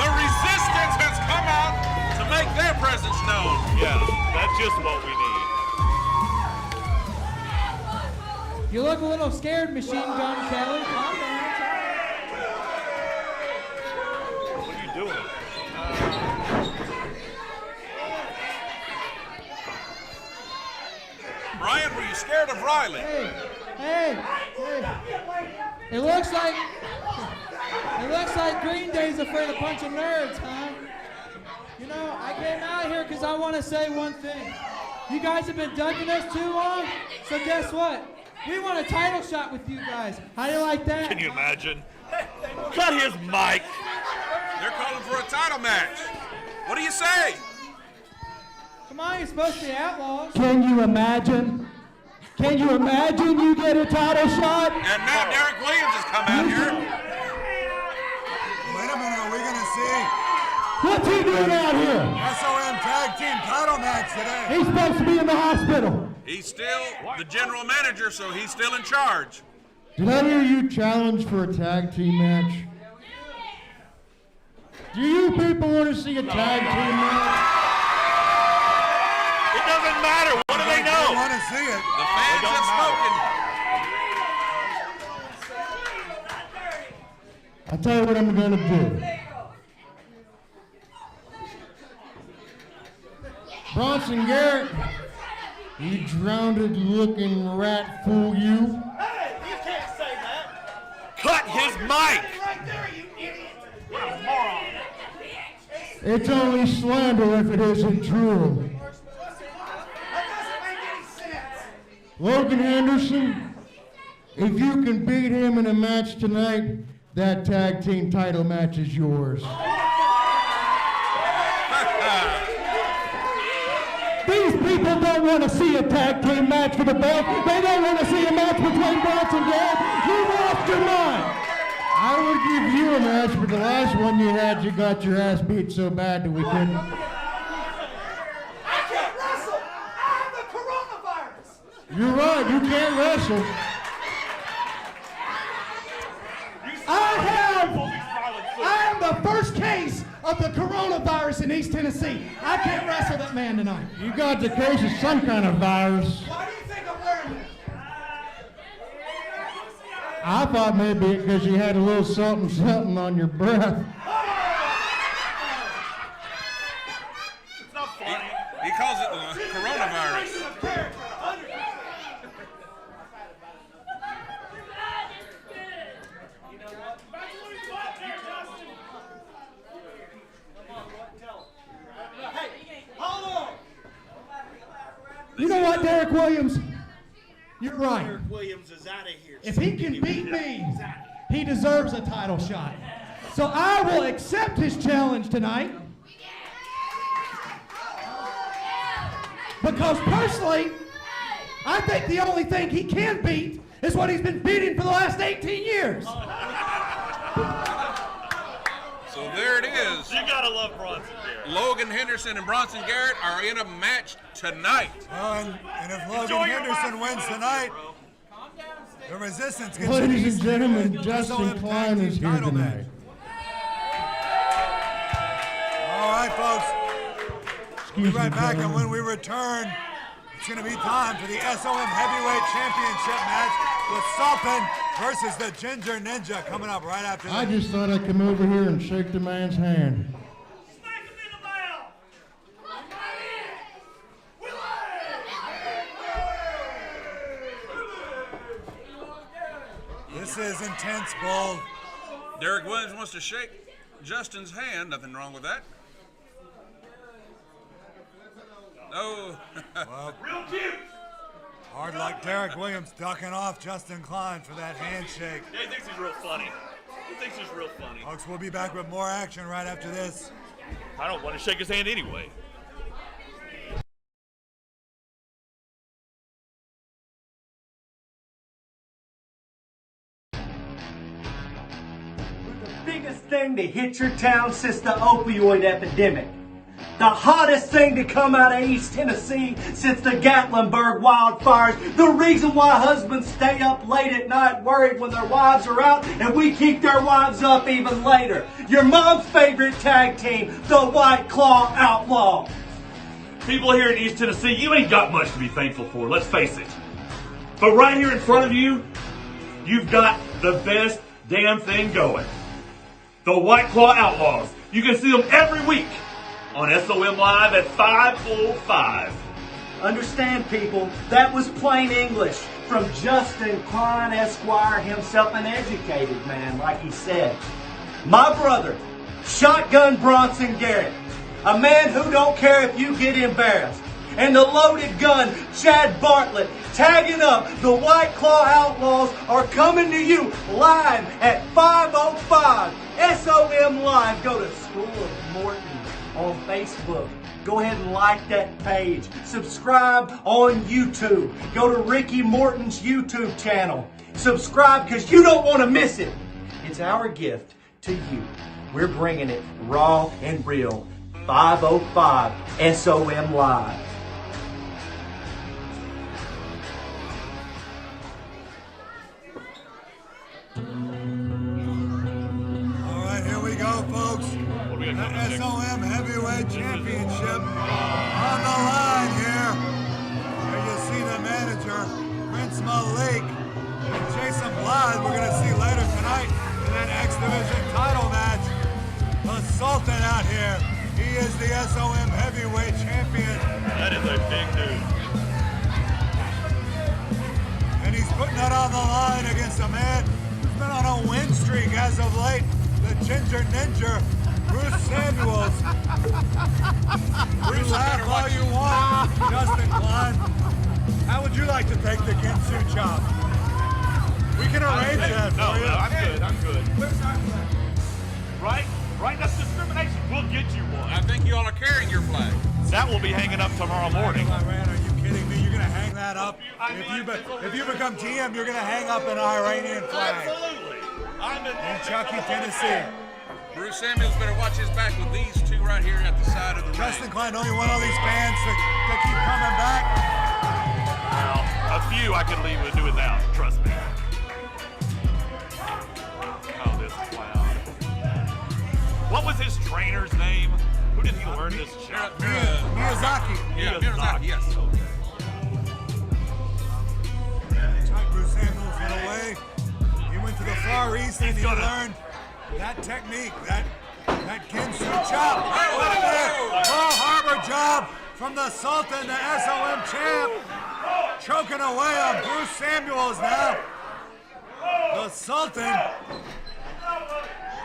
The resistance has come out to make their presence known. Yeah, that's just what we need. You look a little scared, Machine Gun Kelly. Calm down. What are you doing? Brian, were you scared of Riley? Hey. It looks like Green Day's afraid of punching nerds, huh? You know, I came out here because I want to say one thing. You guys have been ducking us too long, so guess what? We want a title shot with you guys. How do you like that? Can you imagine? Cut his mic. They're calling for a title match. What do you say? Come on, you're supposed to be outlaws. Can you imagine? Can you imagine you get a title shot? And now Derek Williams has come out here. Wait a minute, are we going to see What's he doing out here? SOM Tag Team title match today? He's supposed to be in the hospital. He's still the general manager, so he's still in charge. Did I hear you challenge for a tag team match? Do you people want to see a tag team match? It doesn't matter. What do they I know? want to see it. The fans have spoken. I'll tell you what I'm going to do. Bronson Garrett, you drowned-looking rat fool you. Hey, you can't say that. Cut his mic. Right there, you idiot. What a moron. It's only slander if it isn't true. That doesn't make any sense. Logan Henderson, if you can beat him in a match tonight, that tag team title match is yours. These people don't want to see a tag team match for the belt. They don't want to see a match between Bronson Garrett. You lost your mind. I would give you a match, but the last one you had, you got your ass beat so bad that we couldn't. I can't wrestle. I have the coronavirus. You're right, you can't wrestle. I am the first case of the coronavirus in East Tennessee. I can't wrestle that man tonight. You got the case of some kind of virus. Why do you think I'm wearing this? I thought maybe because you had a little something on your breath. It's not funny. He calls it the coronavirus. You know what, Derek Williams? You're right. Derek Williams is out of here. If he can beat me, he deserves a title shot. So I will accept his challenge tonight. Because personally, I think the only thing he can beat is what he's been beating for the last 18 years. So there it is. You gotta love Bronson Garrett. Logan Henderson and Bronson Garrett are in a match tonight. Well, and if Logan Henderson wins tonight, the Resistance gets Ladies and gentlemen, the Justin SOM Klein Tag is Team here title match. tonight. All right, folks. We'll Excuse be right me, back, and gentlemen. when we return, it's going to be time for the SOM Heavyweight Championship match with Sultan versus the Ginger Ninja coming up right after I this. just thought I'd come over here and shake the man's hand. This is intense, Bull. Derek Williams wants to shake Justin's hand. Nothing wrong with that. No. Well, hard luck, Derek Williams ducking off Justin Klein for that handshake. Yeah, he thinks he's real funny. He thinks he's real funny. Folks, we'll be back with more action right after this. I don't want to shake his hand anyway. The biggest thing to hit your town since the opioid epidemic. The hottest thing to come out of East Tennessee since the Gatlinburg wildfires. The reason why husbands stay up late at night worried when their wives are out, and we keep their wives up even later. Your mom's favorite tag team, the White Claw Outlaws. People here in East Tennessee, you ain't got much to be thankful for, let's face it. But right here in front of you, you've got the best damn thing going. The White Claw Outlaws. You can see them every week on SOM Live at 5:05. Understand, people, that was plain English from Justin Klein, Esquire, himself an educated man, like he said. My brother, Shotgun Bronson Garrett, a man who don't care if you get embarrassed. And the loaded gun, Chad Bartlett, tagging up the White Claw Outlaws are coming to you live at 5:05. SOM Live. Go to schoolofmorton.com. on Facebook. Go ahead and like that page. Subscribe on YouTube. Go to Ricky Morton's YouTube channel. Subscribe because you don't want to miss it. It's our gift to you. We're bringing it raw and real. 505 SOM Live. All right, here we go, folks. The SOM Heavyweight Championship on the line here. Here you see the manager, Prince Malik, and Jason Blood. We're going to see later tonight in that X Division title match. The Sultan out here. He is the SOM Heavyweight Champion. That is a big dude. And he's putting that on the line against a man who's been on a win streak as of late, the Ginger Ninja, Bruce Samuels. You laugh all you want, Justin Klein. How would you like to take the Ginsu chop? We can arrange that for you. I'm good. Right? Right? That's discrimination. We'll get you one. I think you all are carrying your flag. That will be hanging up tomorrow morning. Iran, are you kidding me? You're going to hang that up? If you become GM, you're going to hang up an Iranian flag. Absolutely. In Chucky, Tennessee. Bruce Samuels better watch his back with these two right here at the side of the Justin ring. Klein, don't you want all these fans to keep coming back? Well, a few I could leave with do without. Trust me. Oh, this clown. What was his trainer's name? Who did he learn this shot? Miyazaki. Yeah, Miyazaki, yes. Bruce Samuels went away. He went to the Far East and he learned that technique, that Ginsu chop. What a Pearl Harbor job from the Sultan, the SOM champ. Choking away on Bruce Samuels now. The Sultan.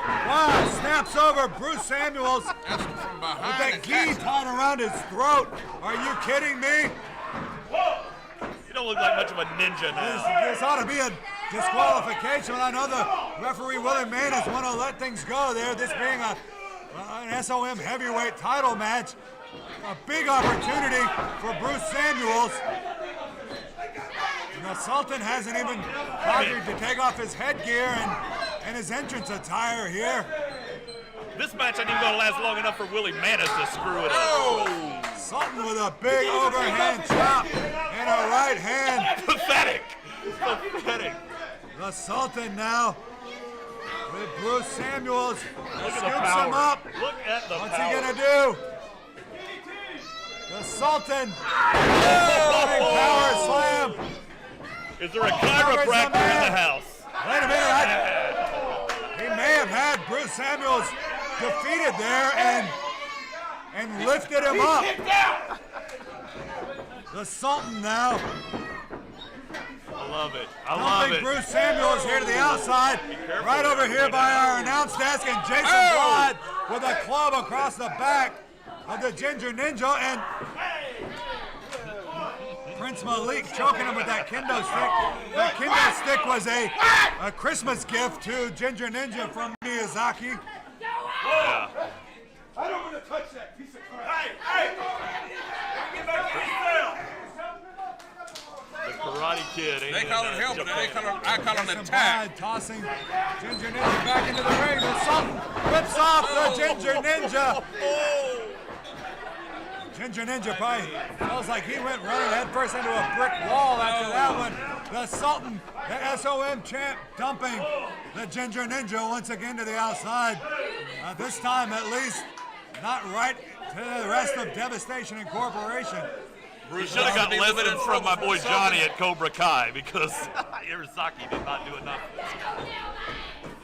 Wow, snaps over Bruce Samuels That's from behind. with that gi tied around his throat. Are you kidding me? You don't look like much of a ninja now. This ought to be a disqualification. I know the referee Willie Manus want to let things go there. This being an SOM heavyweight title match, a big opportunity for Bruce Samuels. And the Sultan hasn't even bothered to take off his headgear and his entrance attire here. This match ain't even going to last long enough for Willie Manus to screw it up. Sultan with a big overhand chop and a right hand. Pathetic. Pathetic. The Sultan now with Bruce Samuels. Look at the Scoops power. him up. Look at the What's power. he gonna do? The Sultan. Big power slam. Is there a chiropractor in the house? Wait a minute. He may have had Bruce Samuels defeated there and lifted him up. The Sultan now. I love it. I I love don't think it. Bruce Samuels here to the outside. careful Right over there. here by our announce desk, and Jason Blood with a club across the back of the Ginger Ninja, and Prince Malik choking him with that kendo stick. That kendo stick was a Christmas gift to Ginger Ninja from Miyazaki. Yeah. I don't want to touch that piece of crap. Get back in yourself. The Karate Kid. Ain't They call it help, but I call it an Jason attack. Blood tossing Ginger Ninja back into the ring. The Sultan whips off the Ginger Ninja. Ginger Ninja probably feels like he went running headfirst into a brick wall after that one. The Sultan, the SOM champ, dumping the Ginger Ninja once again to the outside. This time, at least, not right to the rest of Devastation Incorporation. You should have gotten lessons from my boy Johnny at Cobra Kai because Irizaki did not do enough.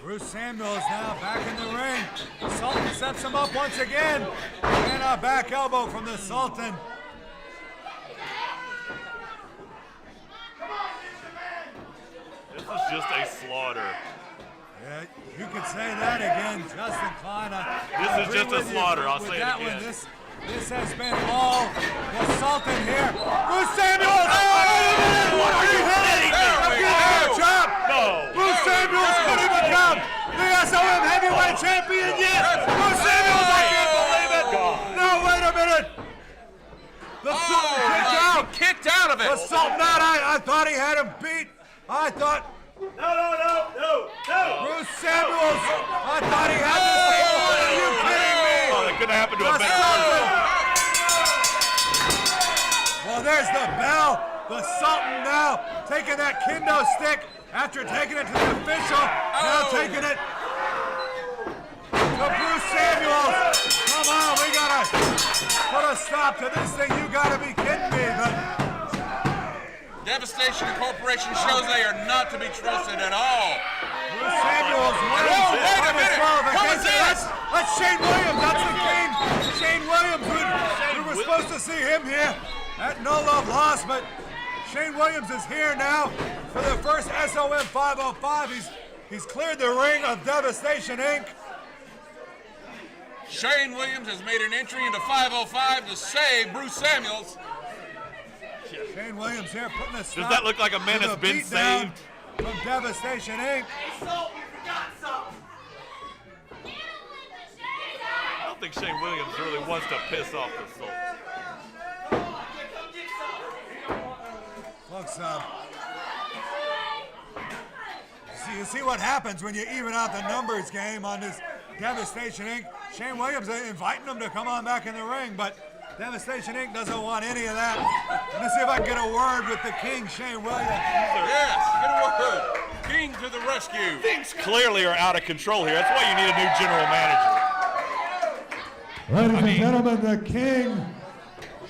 Bruce Samuels now back in the ring. Sultan sets him up once again. And a back elbow from the Sultan. This is just a slaughter. Yeah, you could say that again, Justin Klein. This is just a slaughter. I'll say it that again. One. This has been all the Sultan here. Bruce Samuels! What are you hitting? Chop! No. Bruce Samuels could he become the SOM heavyweight champion yet? Bruce Samuels, I can't believe it! it. Was Sultan out? I thought he had him beat. I thought. No. Bruce Samuels. I thought he had the same one. Are you kidding me? Oh, that couldn't happen to a The better Sultan. person. Well, there's the bell. The Sultan now taking that kendo stick after taking it to the official. Now taking it to Bruce Samuels. Come on, we gotta put a stop to this thing. You gotta be kidding me. But Devastation Corporation shows they are not to be trusted at all. Bruce Samuels wins. Whoa, wait a minute. What was this? That's Shane Williams. That's the king. Shane Williams. We were supposed to see him here at No Love Lost, but Shane Williams is here now for the first SOM 505. He's cleared the ring of Devastation Inc. Shane Williams has made an entry into 505 to save Bruce Samuels. Shane Williams here putting a stop. Does that look like a man to has the been beatdown saved? from Devastation Inc. I don't think Shane Williams really wants to piss off the Sultan. Folks, you see what happens when you even out the numbers game on this Devastation Inc. Shane Williams inviting them to come on back in the ring, but Devastation Inc. doesn't want any of that. Let me see if I can get a word with the king, Shane Williams. Yes, get a word. King to the rescue. Things clearly are out of control here. That's why you need a new general manager. Ladies and gentlemen, the king,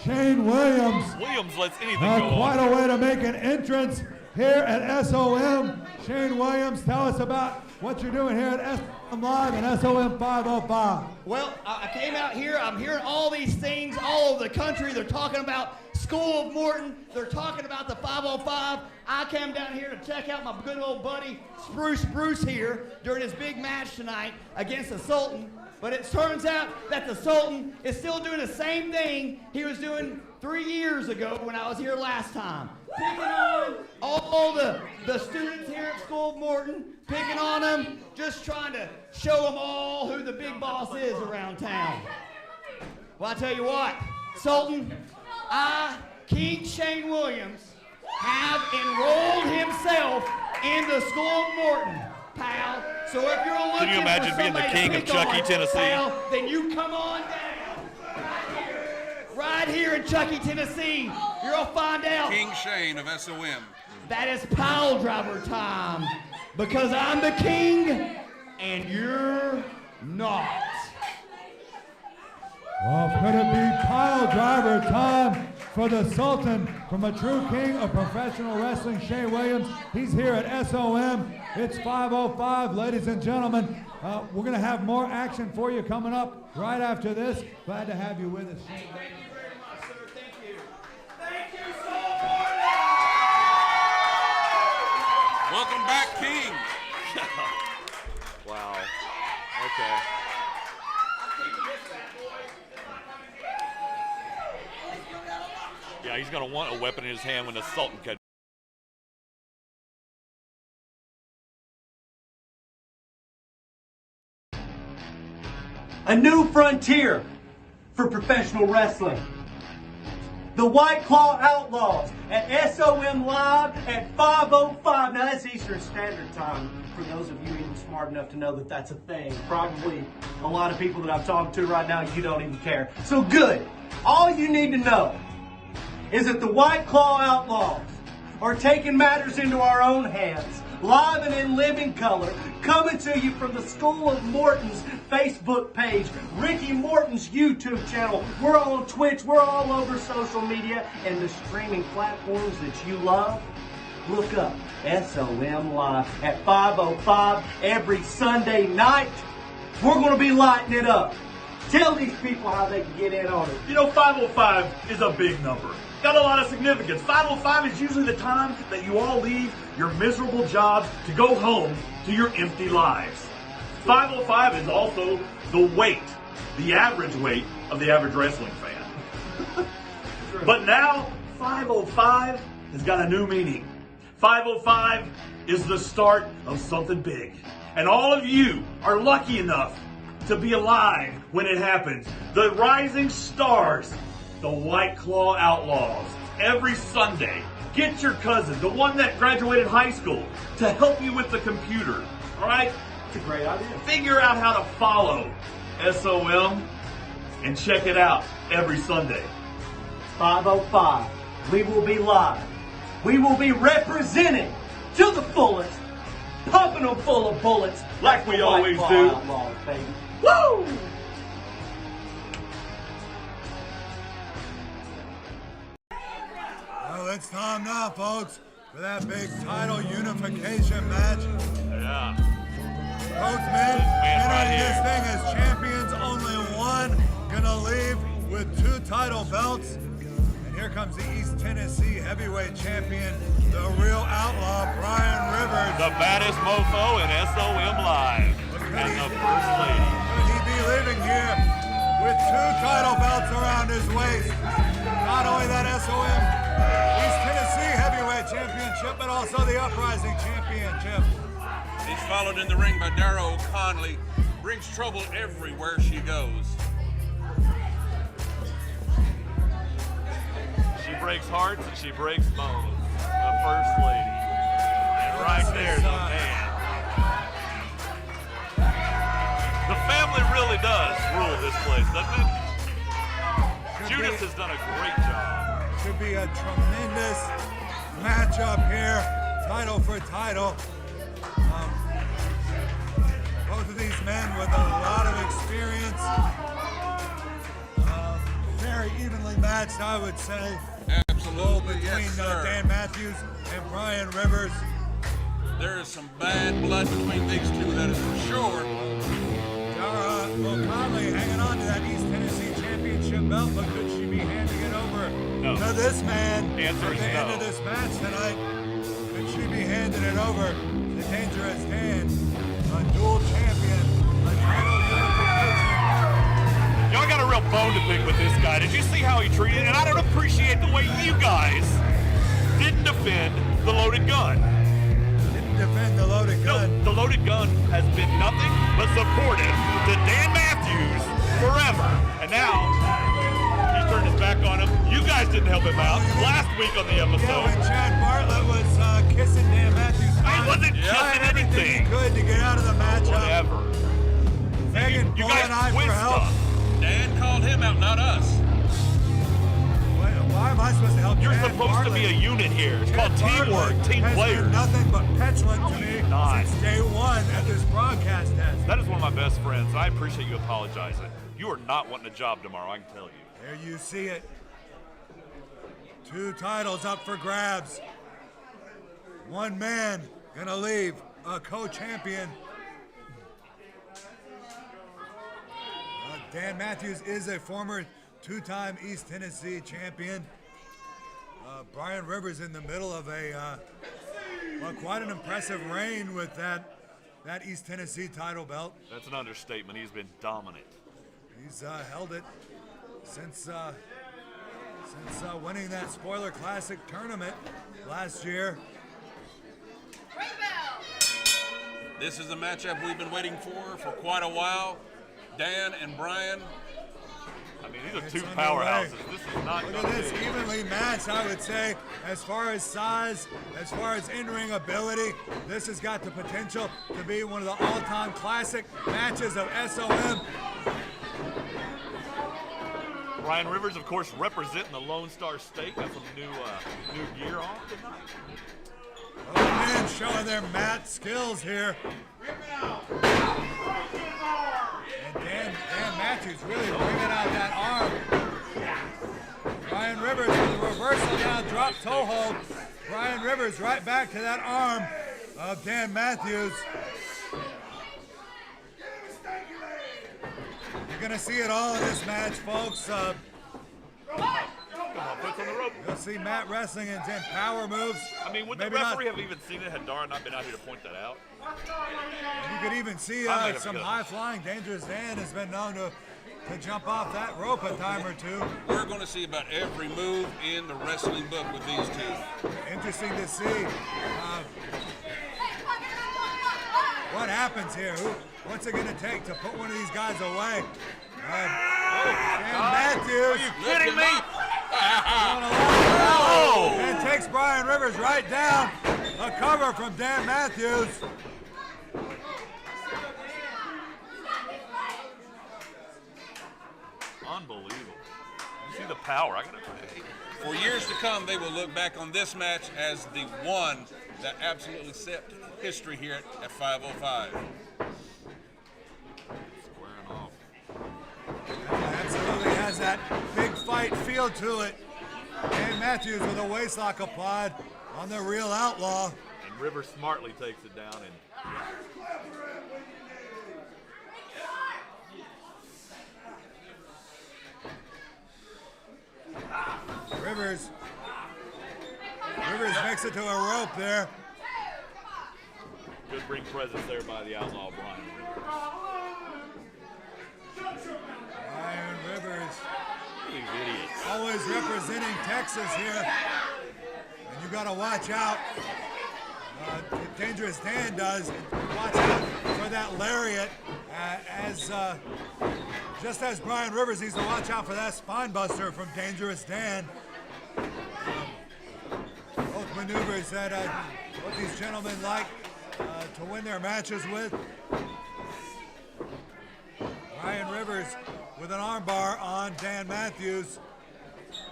Shane Williams. Williams lets anything go Quite on. a way to make an entrance here at SOM. Shane Williams, tell us about what you're doing here at SOM Live and SOM 505. Well, I came out here. I'm hearing all these things all over the country. They're talking about School of Morton. They're talking about the 505. I came down here to check out my good old buddy Spruce Bruce here during his big match tonight against the Sultan. But it turns out that the Sultan is still doing the same thing he was doing 3 years ago when I was here last time. Picking on all the students here at School of Morton, picking on them, just trying to show them all who the big boss is around town. Well, I tell you what, Sultan, King Shane Williams, have enrolled himself in the School of Morton, pal. So if you're looking Can you imagine for being the somebody king to of pick Chuckey, on, Tennessee? pal, then you come on down. Right here in Chuckey, Tennessee. You're gonna find out. King Shane of SOM. That is pile driver time. Because I'm the king and you're not. Well, could it be pile driver time for the Sultan from a true king of professional wrestling, Shane Williams? He's here at SOM. It's 5:05, ladies and gentlemen. We're going to have more action for you coming up right after this. Glad to have you with us. Thank you very much, sir. Thank you. Thank you so much. Welcome back, King. Wow. Okay. Yeah, he's going to want a weapon in his hand when the Sultan comes. A new frontier for professional wrestling. The White Claw Outlaws at SOM Live at 5:05. Now that's Eastern Standard Time. For those of you even smart enough to know that that's a thing. Probably a lot of people that I've talked to right now, you don't even care. So good. All you need to know is that the White Claw Outlaws are taking matters into our own hands. Live and in living color, coming to you from the School of Morton's Facebook page, Ricky Morton's YouTube channel. We're on Twitch, we're all over social media, and the streaming platforms that you love. Look up SOM Live at 5:05 every Sunday night. We're going to be lighting it up. Tell these people how they can get in on it. You know, 505 is a big number. Got a lot of significance. 505 is usually the time that you all leave your miserable jobs to go home to your empty lives. 505 is also the weight, the average weight of the average wrestling fan. But now, 505 has got a new meaning. 505 is the start of something big. And all of you are lucky enough to be alive when it happens. The rising stars, the White Claw Outlaws. every Sunday. Get your cousin, the one that graduated high school, to help you with the computer. All right? It's a great idea. Figure out how to follow SOM and check it out every Sunday. 5:05. We will be live. We will be representing to the fullest, pumping them full of bullets Like we the always White do. Claw Outlaws, baby. Woo! Well, it's time now, folks, for that big title unification match. Yeah. Both men man right entering this here. thing as champions. Only one gonna leave with 2 title belts. And here comes the East Tennessee heavyweight champion, the real outlaw, Brian Rivers. The baddest mofo in SOM Live. And the first lady. Could he be leaving here with 2 title belts around his waist? Not only that SOM East Tennessee heavyweight championship, but also the Uprising championship. He's followed in the ring by Dara O'Conley. Brings trouble everywhere she goes. She breaks hearts and she breaks bones. The first lady. And right there's a man. The family really does rule this place, doesn't it? Judas has done a great job. Should be a tremendous matchup here, title for title. Both of these men with a lot of experience. Very evenly matched, I would say. Absolutely, Between yes, sir. Dan Matthews and Brian Rivers. There is some bad blood between these two, that is for sure. Dara O'Conley hanging on to that East Tennessee championship belt, but could she be handing it over to this man Answer at is the end no. of this match tonight? Could she be handing it over to Dangerous Dan, a dual champion, a title unification? Y'all got a real bone to pick with this guy. Did you see how he treated? And I don't appreciate the way you guys didn't defend the loaded gun. Didn't defend the loaded gun. No, the loaded gun has been nothing but supportive to Dan Matthews forever. And now he's turned his back on him. You guys didn't help him out last week on the Yeah, episode. when Chad Bartlett was kissing Dan Matthews, I wasn't trying kissing everything he anything. could to get out of the matchup. Whatever. Begging You Bull guys and I for twist help. stuff. Dan called him out, not us. Why am I supposed to help You're Chad supposed to be a Bartlett? unit here. It's Chad called teamwork, Bartlett team has players. been nothing but petulant to me Not. since day one at this broadcast desk. That is one of my best friends, and I appreciate you apologizing. You are not wanting a job tomorrow, I can tell you. There you see it. 2 titles up for grabs. One man gonna leave a co-champion. Dan Matthews is a former 2-time East Tennessee champion. Brian Rivers in the middle of a quite an impressive reign with that East Tennessee title belt. That's an understatement. He's been dominant. He's held it since winning that Spoiler Classic tournament last year. This is a matchup we've been waiting for quite a while. Dan and Brian. I mean, these are It's two underway. powerhouses. This is not Look going at to this, be. evenly matched, I would say. As far as size, as far as in-ring ability, this has got the potential to be one of the all-time classic matches of SOM. Ryan Rivers, of course, representing the Lone Star State. Got some new gear on tonight. Oh man, showing their mat skills here. And Dan Matthews really bringing out that arm. Brian Rivers with a reversal now, drop toe hold. Brian Rivers right back to that arm of Dan Matthews. You're gonna see it all in this match, folks. Puts on the rope. You'll see Matt wrestling and then power moves. I mean, would Maybe the not- referee have even seen it had Dara not been out here to point that out? You could even see I might have some to go. high-flying, dangerous Dan has been known to jump off that rope a time or two. We're going to see about every move in the wrestling book with these two. Interesting to see what happens here. What's it going to take to put one of these guys away? Dan Matthews. Are you kidding me? Going a lot of power. takes Brian Rivers right down. A cover from Dan Matthews. Unbelievable. You see the power. I gotta say. For years to come, they will look back on this match as the one that absolutely set history here at 505. Squaring off. Absolutely has that big fight feel to it. Dan Matthews with a waistlock applied on the Real Outlaw. And Rivers smartly takes it down and Rivers makes it to a rope there. good ring presence there by the Outlaw Brian Rivers. Brian Rivers. These idiots. Always representing Texas here. And you got to watch out. Dangerous Dan does. Watch out for that lariat just as Brian Rivers needs to watch out for that spine buster from Dangerous Dan. Both maneuvers that what these gentlemen like to win their matches with. Brian Rivers with an armbar on Dan Matthews.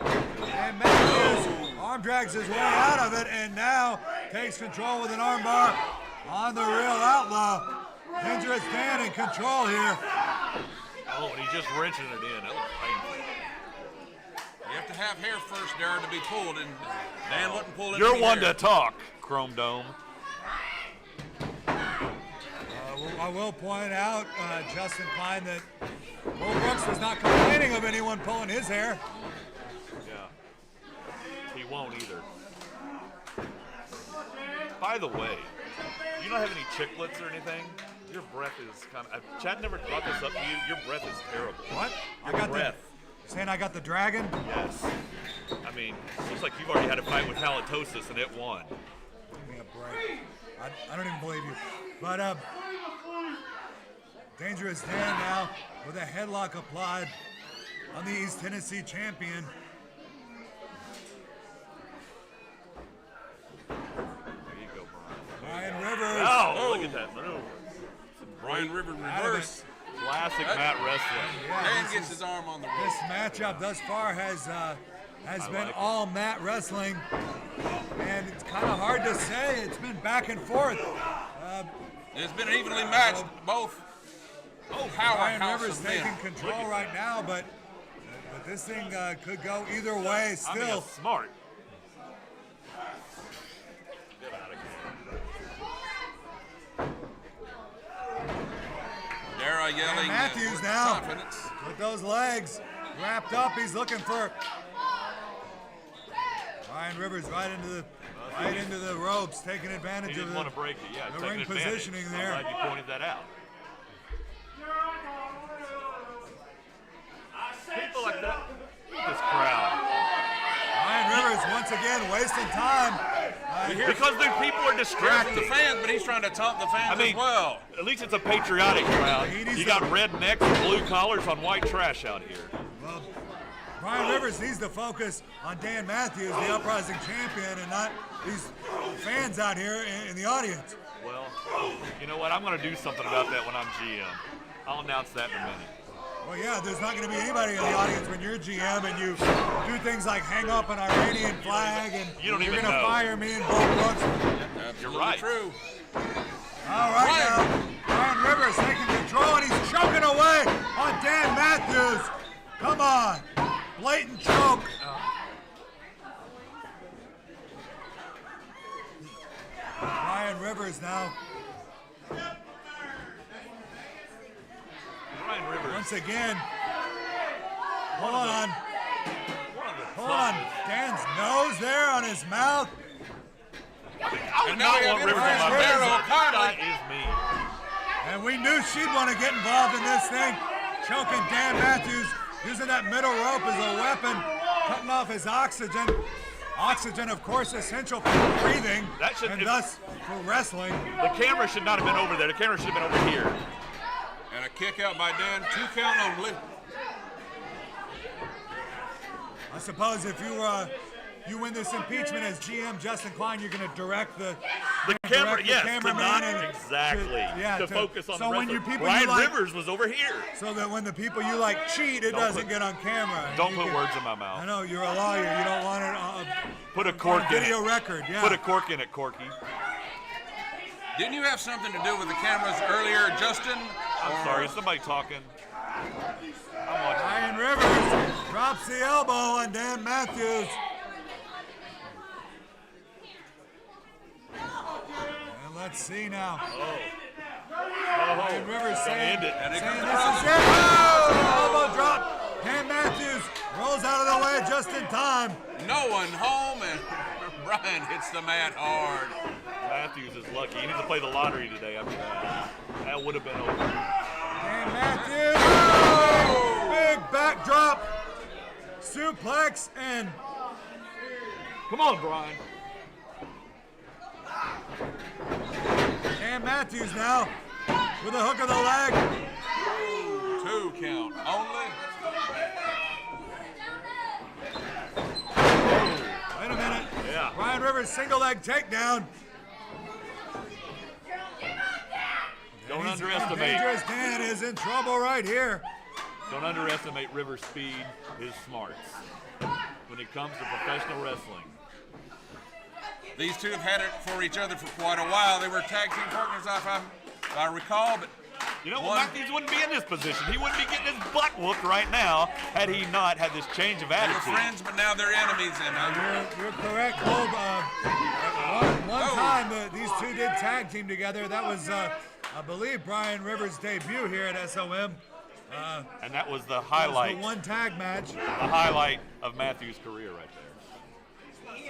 And Matthews arm drags his way out of it and now takes control with an armbar on the Real Outlaw. Dangerous Dan in control here. Oh, and he's just wrenching it in. That was painful. You have to have hair first, Darren, to be pulled, and Dan wouldn't pull any You're one hair. to talk, Chrome Dome. I will point out, Justin Klein, that Will Brooks was not complaining of anyone pulling his hair. Yeah. He won't either. By the way, you don't have any chiclets or anything? Your breath is kind of... Chad never brought this up to you. Your breath is terrible. What? Your breath. Saying I got the dragon? Yes. I mean, looks like you've already had a fight with halitosis and it won. Give me a break. I don't even believe you. But Dangerous Dan now with a headlock applied on the East Tennessee champion. There you go, Brian. Brian Rivers. Oh, look at that move. Brian Rivers reverse. Classic mat wrestling. Yeah, Dan gets his arm on the This rope. matchup thus far has been like all mat wrestling, and it's kind of hard to say. It's been back and forth. It's been evenly matched, both. Brian Powerhouse Rivers of men. taking control right now, but this thing could go either way still. I mean, it's smart. Get out of here. Dara yelling And Matthews with now confidence. with those legs wrapped up. He's looking for Brian Rivers right into the ropes, taking advantage He of didn't want to break it. Yeah, the taking ring advantage. positioning there. I'm glad you pointed that out. People like that. Look at this crowd. Brian Rivers once again wasting time. Because the people are From distracted. the fans, but he's trying to taunt the fans as well. At least it's a patriotic crowd. You got rednecks and blue collars on white trash out here. Well, Brian Rivers needs to focus on Dan Matthews, the uprising champion, and not these fans out here in the audience. Well, you know what? I'm going to do something about that when I'm GM. I'll announce that in a minute. Well, yeah, there's not going to be anybody in the audience when you're GM and you do things like hang up an Iranian flag and You don't you're even going to know. fire me and Bo Brooks. Absolutely right. true. All right, now, Brian Rivers taking control and he's choking away on Dan Matthews. Come on, blatant choke. Brian Rivers now. Brian Rivers. Once again, hold on. Hold on. Dan's nose there on his mouth. I would And now not we have want Rivers on my Rivers back. O'Connor. That is me. And we knew she'd want to get involved in this thing. Choking Dan Matthews, using that middle rope as a weapon, cutting off his oxygen. Oxygen, of course, essential for breathing and thus for wrestling. The camera should not have been over there. The camera should have been over here. And a kick out by Dan, 2 count only. I suppose if you win this impeachment as GM Justin Klein, you're going to direct the camera, yes, cameraman exactly. To focus on so the when wrestler. people Brian you like, Rivers was over here. So that when the people you like cheat, it doesn't get on camera. Don't put words in my mouth. I know, you're a lawyer. You don't want it put a cork in it. Video record, yeah. Put a cork in it, Corky. Didn't you have something to do with the cameras earlier, Justin? I'm sorry, is somebody talking? Brian Rivers drops the elbow on Dan Matthews. And let's see now. Brian Rivers saying this is it. Elbow drop. Dan Matthews rolls out of the way just in time. No one home, and Brian hits the mat hard. Matthews is lucky. He needs to play the lottery today after that. That would have been over. Dan Matthews. Big backdrop. Suplex and. Come on, Brian. Dan Matthews now with a hook of the leg. 2 count only. Wait a minute. Yeah. Brian Rivers single leg takedown. Don't underestimate. Dangerous Dan is in trouble right here. Don't underestimate Rivers' speed, his smarts. When it comes to professional wrestling. These two have had it for each other for quite a while. They were tag team partners, if I recall, but you know, Matthews wouldn't be in this position. He wouldn't be getting his butt whooped right now had he not had this change of attitude. They're friends, but now they're enemies. And you're correct, Bob. One time these two did tag team together. That was, I believe, Brian Rivers' debut here at SOM. And that was the highlight. The one tag match. The highlight of Matthews' career right there.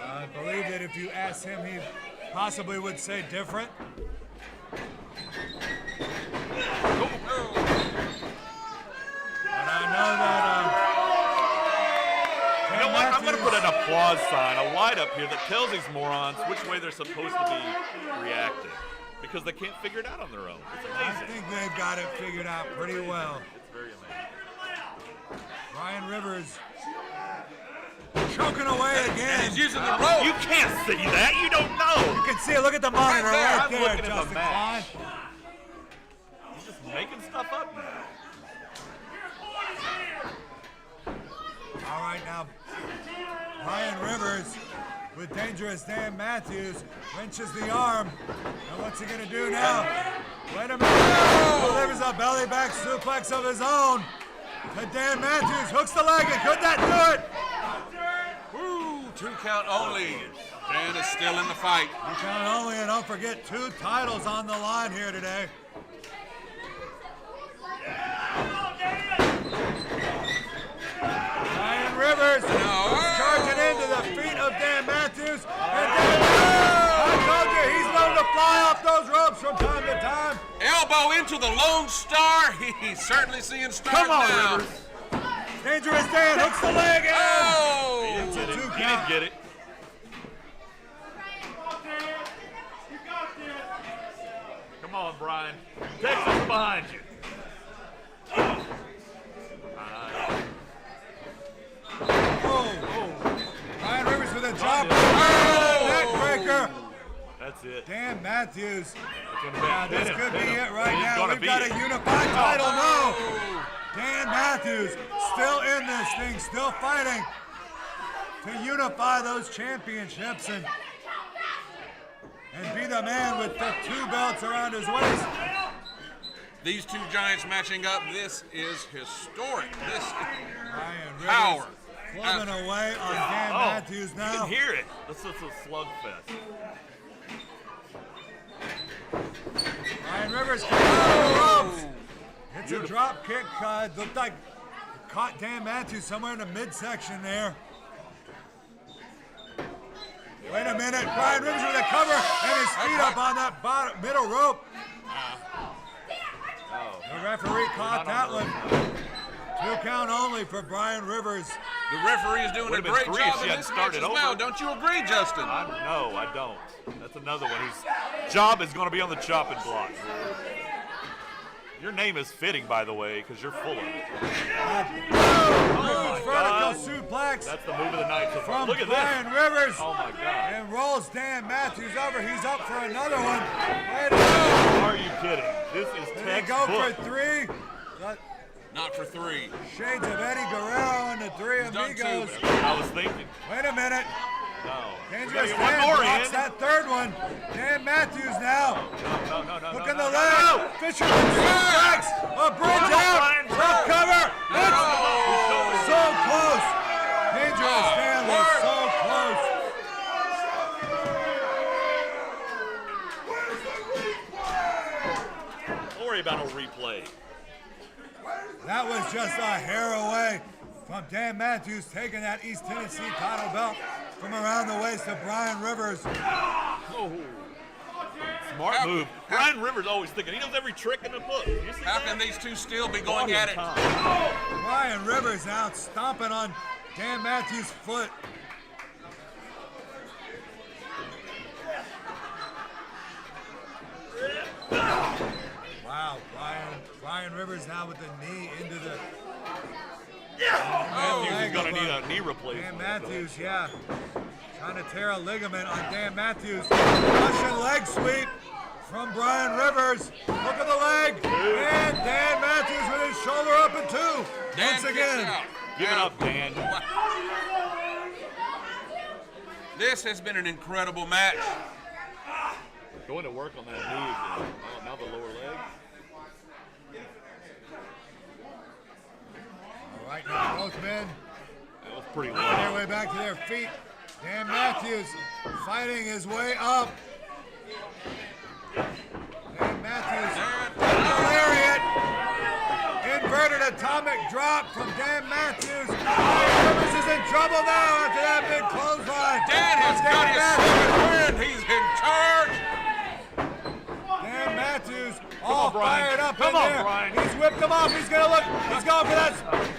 I believe that if you asked him, he possibly would say different. But I know that. You know what? I'm going to put an applause sign, a light up here that tells these morons which way they're supposed to be reacting. Because they can't figure it out on their own. It's amazing. I think they've got it figured out pretty well. It's very amazing. Brian Rivers choking away again. And he's using the rope. You can't see that. You don't know. You can see it. Look at the monitor right I'm there, looking at Justin the match. Klein. He's just making stuff up now. All right, now Brian Rivers with Dangerous Dan Matthews wrenches the arm. And what's he going to do now? Wait a minute. Delivers a belly back suplex of his own. To Dan Matthews, hooks the leg, and could that do it? Woo, 2 count only. Dan is still in the fight. 2 count only, and don't forget 2 titles on the line here today. Brian Rivers charging into the feet of Dan Matthews. And I told you, he's known to fly off those ropes from time to time. Elbow into the Lone Star. He's certainly seeing stars Come on, now. Rivers. Dangerous Dan hooks the leg in. Oh! He didn't get it. Come on, Brian. Texas behind you. Brian Rivers with a drop. Neckbreaker. That's it. Dan Matthews. Yeah, this could be it right now. We've got a unified title. No. Dan Matthews still in this thing, still fighting to unify those championships and be the man with the 2 belts around his waist. These 2 giants matching up. This is historic. This is Brian Rivers power. clubbing away on Dan Matthews now. You can hear it. This is a slugfest. Brian Rivers comes out of the ropes. It's a drop kick. Looked like it caught Dan Matthews somewhere in the midsection there. Wait a minute. Brian Rivers with a cover and his feet up on that middle rope. The referee caught that one. 2 count only for Brian Rivers. The referee is doing a great job in this match as well. Don't you agree, Justin? No, I don't. That's another one whose job is going to be on the chopping block. Your name is fitting, by the way, because you're full of it. Huge vertical suplex. suplex. That's the move of the night so far. From Look at Brian this. Rivers. Oh my God. And rolls Dan Matthews over. He's up for another one. Way to go. Are you kidding? This is Did he go textbook. for three? Not for three. Shades of Eddie Guerrero and the three done two, amigos. but- I was thinking. Wait a minute. No. Dangerous We gotta Dan get one more blocks in. that third one. Dan Matthews now. No. Looking the no, leg. no. Fisherman suplex. A bridge out. Brian. Top cover. It's so close. Dangerous Oh, Dan was Lord. so close. Don't worry about no replay. That was just a hair away from Dan Matthews taking that East Tennessee title belt from around the waist of Brian Rivers. Oh. Smart move. Brian Rivers always thinking. He knows every trick in the book. You see How that? can these two still be going at it? Brian Rivers out stomping on Dan Matthews' foot. Wow, Brian Rivers now with the knee into the Matthews is going to leg need of a knee replacement. Dan Matthews, yeah. Trying to tear a ligament on Dan Matthews. Russian leg sweep from Brian Rivers. Look at the leg. And Dan Matthews with his shoulder up in two. Dan Once kicks again. out. Give it up, Dan. This has been an incredible match. Going to work on that move. Now the lower leg. All right, now both men That was pretty on their low. way back to their feet. Dan Matthews fighting his way up. Dan Matthews, lariat. Inverted atomic drop from Dan Matthews. Rivers is in trouble now after that big clothesline. Dan has got his second win. He's in charge. Dan Matthews all Brian. fired up Come in on, there. Brian. He's whipped him off. He's gonna look. He's going for that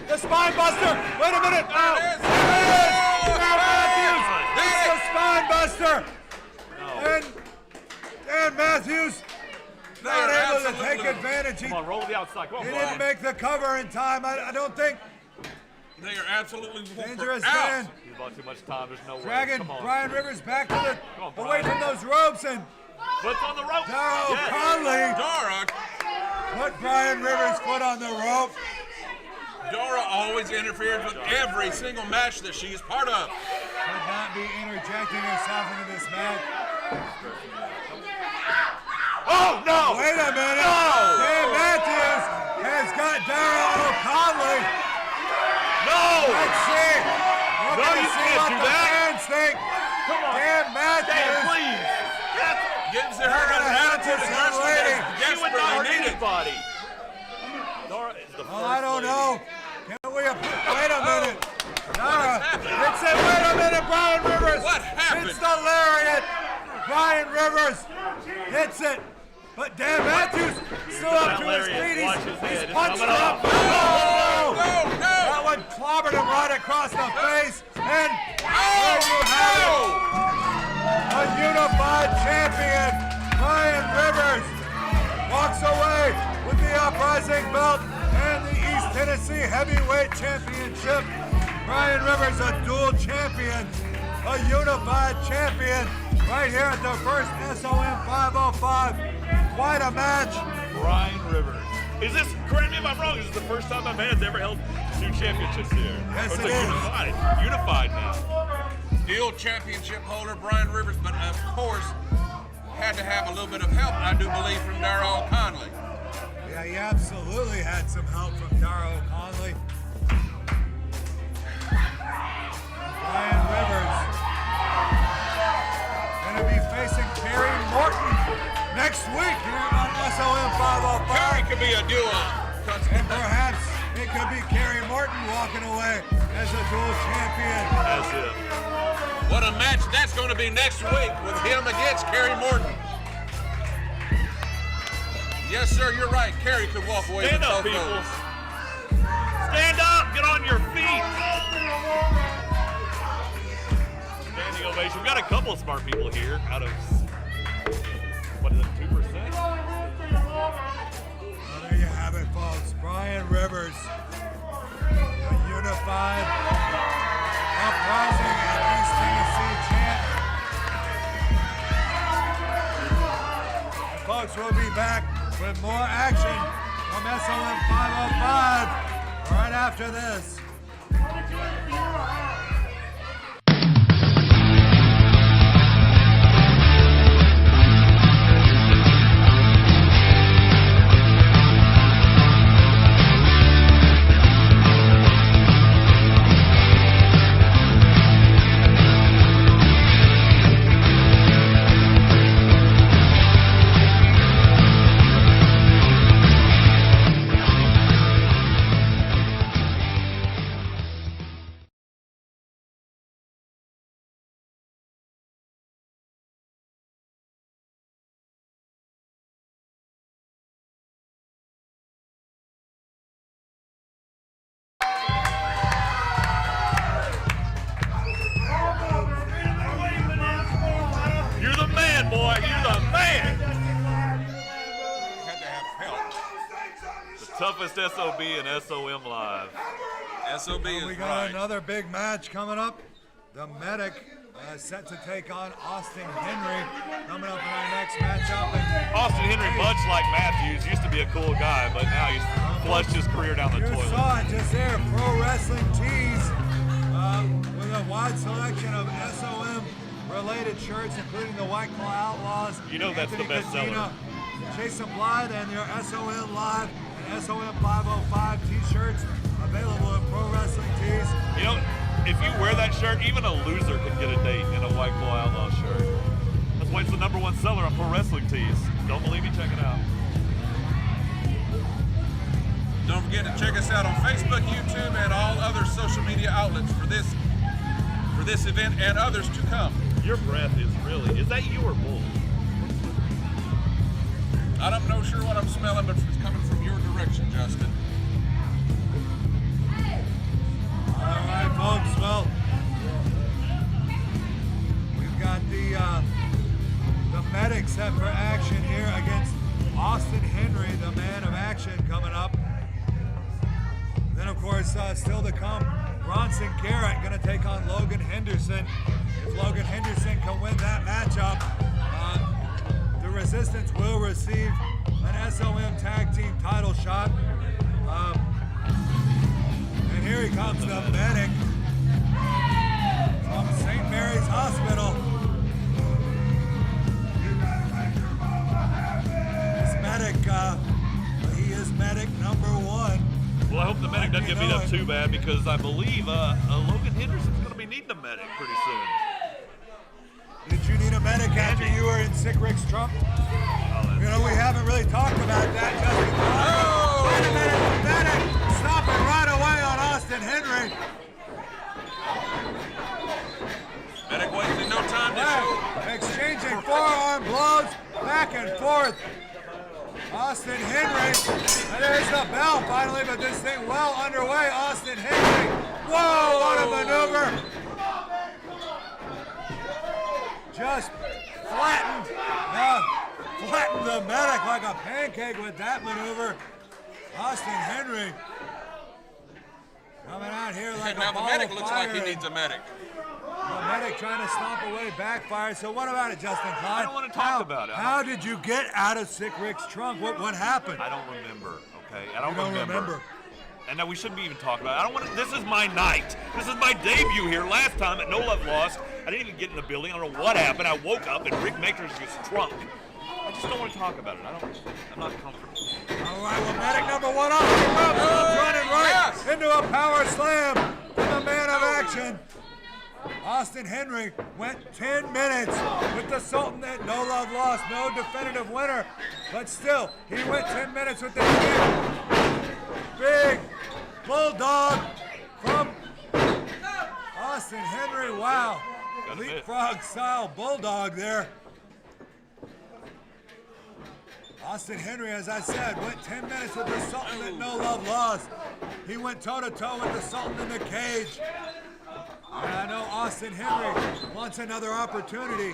the spine buster. Wait a minute. There it is. There it is. Dan Matthews. There It's it the spine buster. No. And Dan Matthews not They're able to absolutely- take advantage. Come on, roll to the outside. Come on, He Brian. didn't make the cover in time. I don't think. They are absolutely Dangerous out. Dan He's about too much time. There's no way. dragging Come on. Brian Rivers back to the Come on, away Brian. from those ropes and Foot's on the rope. Darryl Yes. Conley Dora put Brian Rivers' foot on the rope. always interferes with every single match that she's part of. Should not be interjecting herself into this match. Oh, no. Wait a minute. No. Dan Matthews has got Darryl Conley. No. Let's see. We're No, gonna you see can't what do the that. fans think. Come on. Dan Dan, Matthews. please. That's, Gives her We're gonna an have attitude this that young Gershwin lady. she would not hurt desperately needed. anybody. Dora is the Well, first I don't lady. know. Can we? Wait a minute. Dara, it said, wait a minute, Brian Rivers. What happened? It's the lariat. Brian Rivers hits it. But Dan Matthews still up to his feet. Watch his head. He's It's punched coming up. up. Oh! No, no. That one clobbered him right across the face. And there you have it. A unified champion, Brian Rivers, walks away with the Uprising belt and the East Tennessee Heavyweight Championship. Brian Rivers, a dual champion, a unified champion, right here at the first SOM 505. Quite a match. Brian Rivers. Is this, correct me if I'm wrong, is this the first time a man's ever held two championships here? Yes, Or it it's is. unified now. Dual championship holder Brian Rivers, but of course had to have a little bit of help, I do believe, from Darryl Conley. Yeah, he absolutely had some help from Darryl Conley. Brian Rivers going to be facing Kerry Morton next week here on SOM 505. Kerry could be a duo. And perhaps it could be Kerry Morton walking away as a dual champion. As if. What a match that's going to be next week with him against Kerry Morton. Yes, sir, you're right. Kerry could walk away Stand with up, both people. those. Stand up. Get on your feet. Standing ovation. We've got a couple of smart people here out of, what is it, 2%? Well, there you have it, folks. Brian Rivers, a unified we'll be back with more action from SOM 505 right after this. You're the man, boy. You're the man. Had to have help. The toughest SOB in SOM Live. SOB is We got right. another big match coming up. The Medic set to take on Austin Henry coming up in our next matchup. And Austin Henry, much like Matthews, used to be a cool guy, but now he's flushed his career down the you toilet. saw it just there, Pro Wrestling Tees with a wide selection of SOM related shirts, including the White Claw Outlaws. You know that's the best seller. Jason Blythe and your SOM Live and SOM 505 t-shirts available at Pro Wrestling Tees. You know, if you wear that shirt, even a loser could get a date in a White Claw Outlaw shirt. That's why it's the #1 seller on Pro Wrestling Tees. Don't believe me? Check it out. Don't forget to check us out on Facebook, YouTube, and all other social media outlets for this event and others to come. Your breath is that you or bull? I don't know sure what I'm smelling, but it's coming from your direction, Justin. All right, folks. Well, we've got the Medic set for action here against Austin Henry, the man of action, coming up. Then, of course, still to come, Bronson Garrett going to take on Logan Henderson. If Logan Henderson can win that matchup, the Resistance will receive an SOM Tag Team title shot. And here he comes, the Medic from St. Mary's Hospital. This Medic, he is Medic #1. Well, I hope the Medic doesn't get beat up too bad, because I believe Logan Henderson's going to be needing a medic pretty soon. Did you need a medic after you were in Sick Rick's trunk? You know, we haven't really talked about that, Justin. Oh! Wait a minute, the medic stopping right away on Austin Henry. Medic wasting no time to show. Exchanging forearm blows back and forth. Austin Henry, and there's the bell finally, but this thing well underway. Austin Henry, whoa, what a maneuver. Just flattened the Medic like a pancake with that maneuver. Austin Henry coming out here like now a the ball Medic of looks fire. like he needs a medic. The Medic trying to stomp away backfire. So what about it, Justin Klein? I don't want to talk about it. How did you get out of Sick Rick's trunk? What happened? I don't remember, okay? I don't, You don't remember. And now we shouldn't be even talking about it. I don't want to, this is my night. This is my debut here. Last time at No Love Lost, I didn't even get in the building. I don't know what happened. I woke up and Rick Maker's just drunk. I just don't want to talk about it. I'm not comfortable. All right, well, Medic #1 off the ropes, running right into a power slam from the man of action. Austin Henry went 10 minutes with the Sultan at No Love Lost, no definitive winner, but still, he went 10 minutes with the big bulldog from Austin Henry. Wow, leapfrog style bulldog there. Austin Henry, as I said, went 10 minutes with the Sultan at No Love Lost. He went toe-to-toe with the Sultan in the cage. And I know Austin Henry wants another opportunity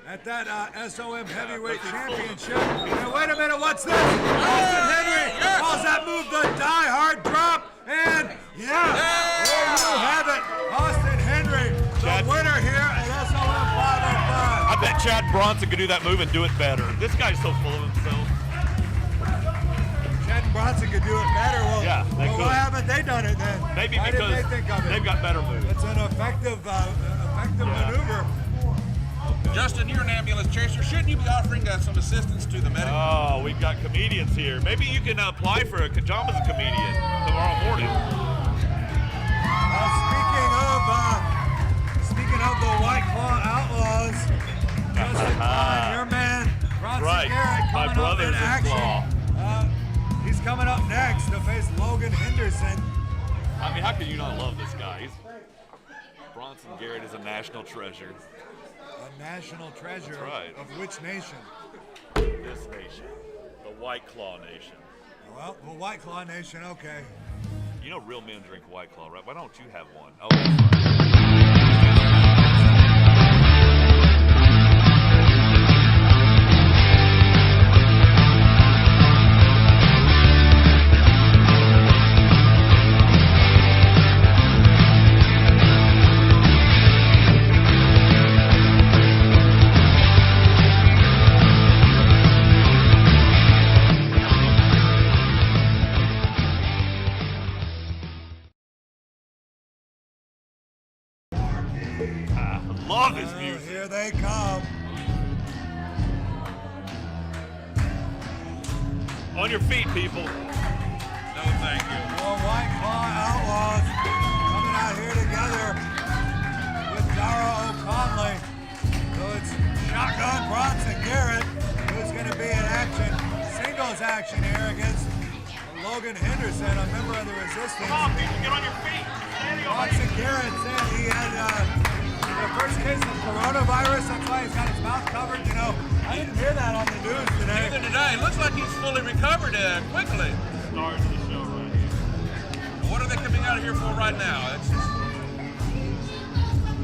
at that SOM Heavyweight Championship. And wait a minute, what's this? Austin Henry calls that move the Die Hard Drop. And there you have it. Austin Henry, the winner here at SOM 505. I bet bet Chad Bronson could do that move and do it better. This guy's so full of himself. Chad and Bronson could do it better. Well, Yeah, they well could. why haven't they done it then? Maybe Why because didn't they think of it? they've got better moves. It's an effective maneuver. Justin, you're an ambulance chaser. Shouldn't you be offering some assistance to the medic? Oh, we've got comedians here. Maybe you can apply for a job as a comedian tomorrow morning. Speaking of the White Claw Outlaws, Justin Klein, your man, Bronson Right. Garrett, My coming brother's up in in action. Claw. He's coming up next to face Logan Henderson. I mean, how can you not love this guy? Bronson Garrett is a national treasure. A national treasure. That's right. Of which nation? This nation. The White Claw Nation. Well, the White Claw Nation, okay. You know real men drink White Claw, right? Why don't you have one? Oh, that's right. Love his music. Here they come. On your feet, people. No, thank you. The White Claw Outlaws coming out here together with Dara O'Conley. So it's Shotgun Bronson Garrett who's going to be in action, singles action here against Logan Henderson, a member of the Resistance. Come on, people, get on your feet. Bronson Garrett said he had the first case of coronavirus. That's why he's got his mouth covered. You know, I didn't hear that on the news today. Neither did I. It looks like he's fully recovered quickly. Stars of the show right here. What are they coming out of here for right now? It's just...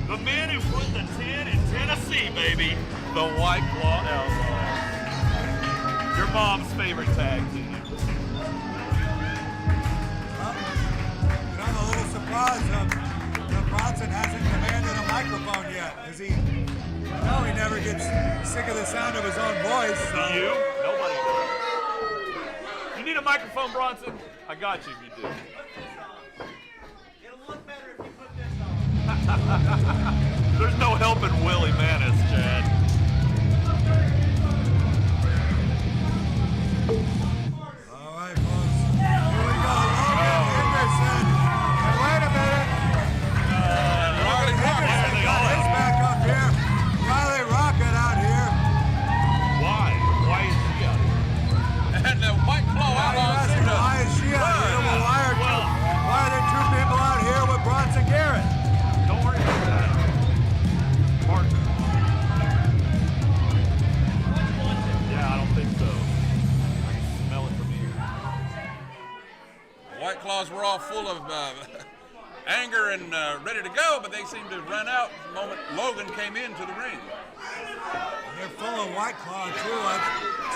The man who put the 10 in Tennessee, baby. The White Claw Outlaws. Your mom's favorite tag team. Well, I'm a little surprised that Bronson hasn't commanded a microphone yet. Is he? No, he never gets sick of the sound of his own voice. Do you? Nobody does. You need a microphone, Bronson? I got you if you do. It'll look better if you put this on. There's no helping Willie Manis, Chad. All right, folks. Here we go. Logan Henderson. And wait a minute. Logan Henderson got his back up here. Riley Rocket out here. Why? Why is he out here? And the White Claw Outlaws seem to Why is she out here? Well, why are there two people out here with Bronson Garrett? Don't worry about that. Mark. Yeah, I don't think so. I can smell it from here. The White Claws were all full of anger and ready to go, but they seemed to run out the moment Logan came into the ring. They're full of White Claw, too. I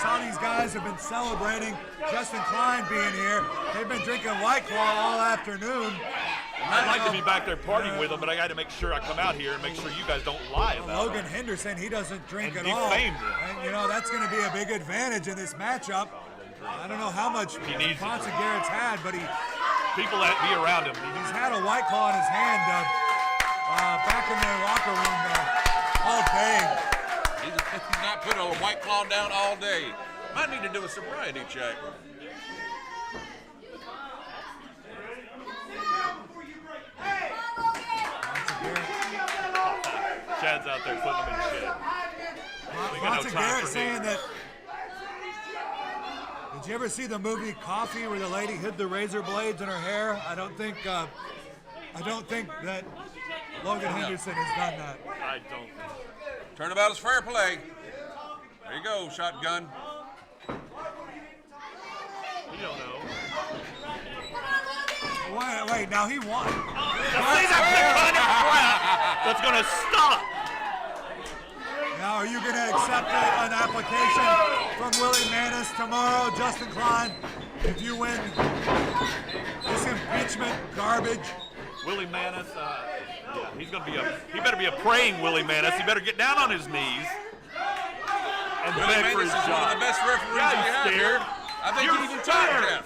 saw these guys have been celebrating Justin Klein being here. They've been drinking White Claw all afternoon. I'd like to be back there partying with them, but I got to make sure I come out here and make sure you guys don't lie about Logan it. Henderson, he doesn't drink And at all. defamed him. And, you know, that's going to be a big advantage in this matchup. I don't know how much He needs Bronson Garrett's had, but People that be around him. he's had a White Claw in his hand back in the locker room all day. He's not put a White Claw down all day. Might need to do a sobriety check. Chad's out there putting them in shit. We got no Bronson time Garrett for saying him. that. Did you ever see the movie Coffee, where the lady hid the razor blades in her hair? I don't think that Logan Henderson has done that. I don't. Turnabout is fair play. There you go, Shotgun. You don't know. Wait, now he won. See, that's the kind of crap that's going to stop. Now, are you going to accept an application from Willie Manis tomorrow, Justin Klein, if you win this impeachment garbage? Willie Manis, yeah, he's going to be he better be a praying Willie Manis. He better get down on his knees and Willie beg for Manis his is one job. of the best referees Yeah, we he's have here. scared. I think You're he even taught scared. Jeff.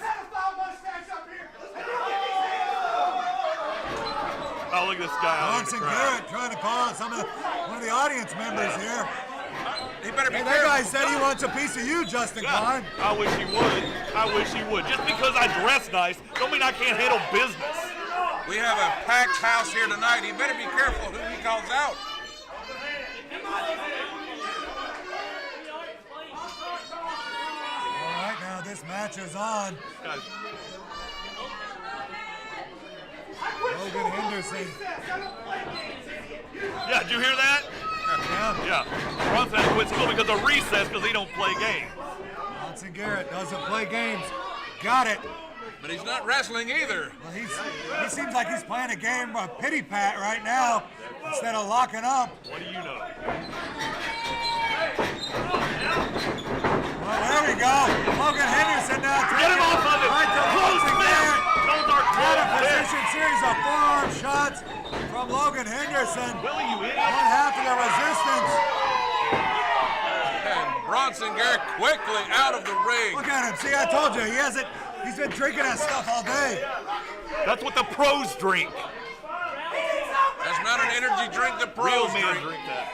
Oh, look at this guy out in Bronson the crowd. Garrett trying to call out one of the audience members here. He better be Hey, careful. that guy said he wants a piece of you, Justin Yeah, Klein. I wish he would. I wish he would. Just because I dress nice, don't mean I can't handle business. We have a packed house here tonight. He better be careful who he calls out. All right, now this match is on. Guys, Logan Henderson. yeah, did you hear that? Yeah. Yeah. Bronson had to quit school because of recess because he don't play games. Bronson Garrett doesn't play games. Got it. But he's not wrestling either. Well, he seems like he's playing a game of pity pat right now instead of locking up. What do you know? Well, there we go. Logan Henderson now taking Get him off of it. right to Close Bronson fist. Garrett. Those are Out of close fists. position series of forearm shots from Logan Henderson. Willie, you idiot. One half of the resistance. And Bronson Garrett quickly out of the ring. Look at him. See, I told you, he's been drinking that stuff all day. That's what the pros drink. That's not an energy drink the Real pros men drink. drink that.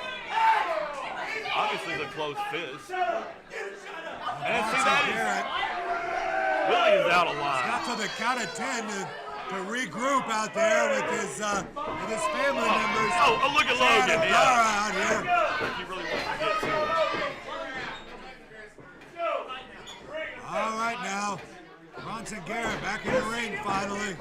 Obviously, the close fist. And see, that Garrett is Willie is out of line. got to the count of 10 to regroup out there with his family members. Oh, look at Chad Logan. and Yeah. Dara out here. He really wants to get to it. All right now, Bronson Garrett back in the ring finally. And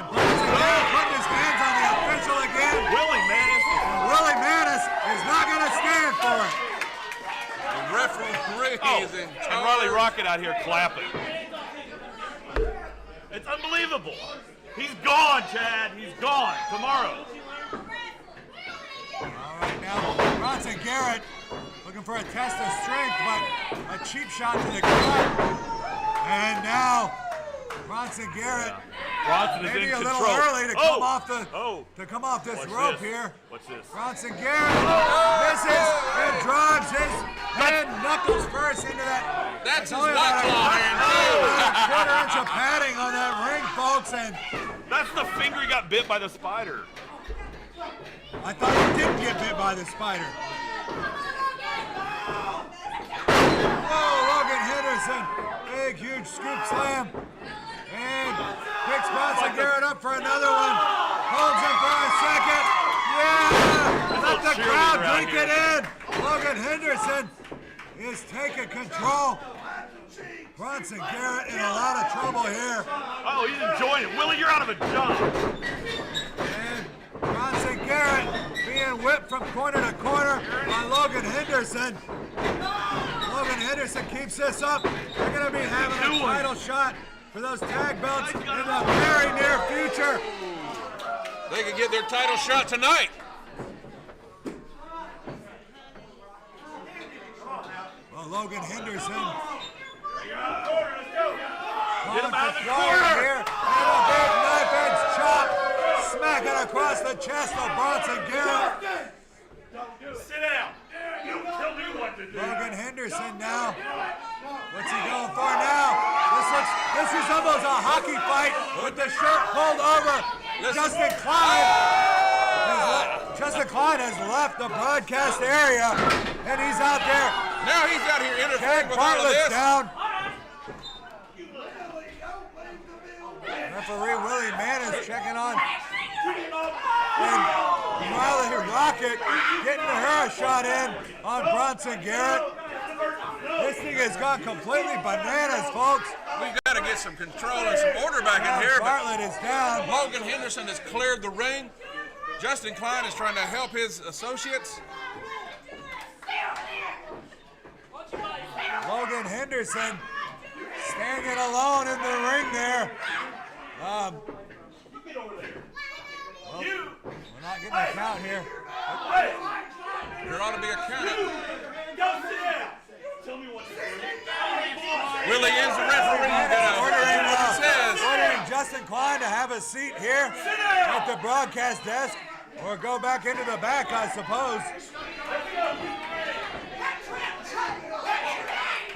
Bronson Garrett putting his hands on the official again. Willie Manis. And Willie Manis is not going to stand for it. The referee Oh, is in and Riley charge. Rocket out here clapping. It's unbelievable. He's gone, Chad. He's gone tomorrow. All right now, Bronson Garrett looking for a test of strength, but a cheap shot to the gut. And now, Bronson Garrett Bronson is maybe in a control. little early to come off this What's rope this? here. What's this? Bronson Garrett misses and drives his hand knuckles first into that. That's his only white about claw hand, a quarter inch of padding on that ring, folks, and That's the finger he got bit by the spider. I thought he didn't get bit by the spider. Oh, Logan Henderson, big, huge scoop slam. And picks Bronson Garrett up for another one. Holds him for a second. Yeah! Let the crowd drink it in. Logan Henderson is taking control. Bronson Garrett in a lot of trouble here. Oh, he's enjoying it. Willie, you're out of a job. And Bronson Garrett being whipped from corner to corner by Logan Henderson. Logan Henderson keeps this up. They're going to be having a title shot for those tag belts in the very near future. They could get their title shot tonight. Well, Logan Henderson. Get him out of the Here, corner. and a big knife edge chop smacking across the chest of Bronson Garrett. Sit down. You tell me what to do. Logan Henderson now. What's he going for now? This resembles a hockey fight with the shirt pulled over. Justin Klein has left the broadcast area, and he's out there. Now he's out here interfering Ken with all of Bartlett's this. down. Referee Willie Manis checking on. And Riley Rocket getting her shot in on Bronson Garrett. This thing has gone completely bananas, folks. We've got to get some control and some order back in here. But Bartlett is down. Logan Henderson has cleared the ring. Justin Klein is trying to help his associates. Logan Henderson standing alone in the ring there. Well, we're not getting a count here. There ought to be a count. Go sit down. Tell me what to do. Willie is the referee. Ordering Justin Klein to have a seat here at the broadcast desk or go back into the back, I suppose.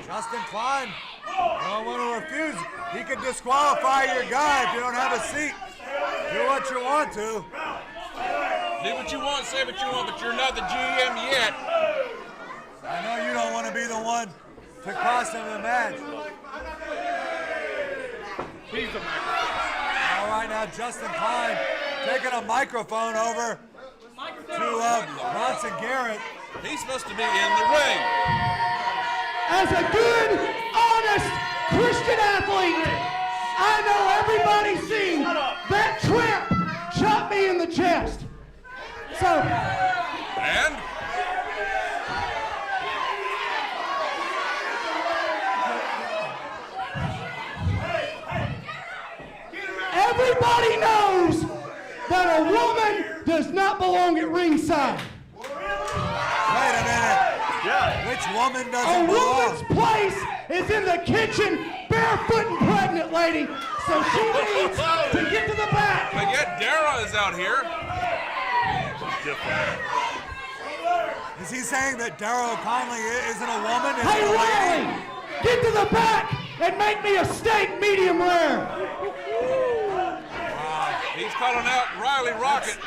Justin Klein, you don't want to refuse. He can disqualify your guy if you don't have a seat. Do what you want to. Do what you want, say what you want, but you're not the GM yet. I know you don't want to be the one to cost him the match. He's a microphone. All right, now Justin Klein taking a microphone over to Bronson Garrett. He's supposed to be in the ring. As a good, honest Christian athlete, I know everybody's seen that tramp chop me in the chest. So, And? everybody knows that a woman does not belong at ringside. Wait a minute. Yeah. Which woman A doesn't woman's belong? place is in the kitchen, barefoot and pregnant, lady. So she needs to get to the back. But yet Dara is out here. Is he saying that Darrell Conley isn't a woman? Hey, Isn't a lady? Riley, get to the back and make me a steak medium rare. He's calling out Riley Rocket.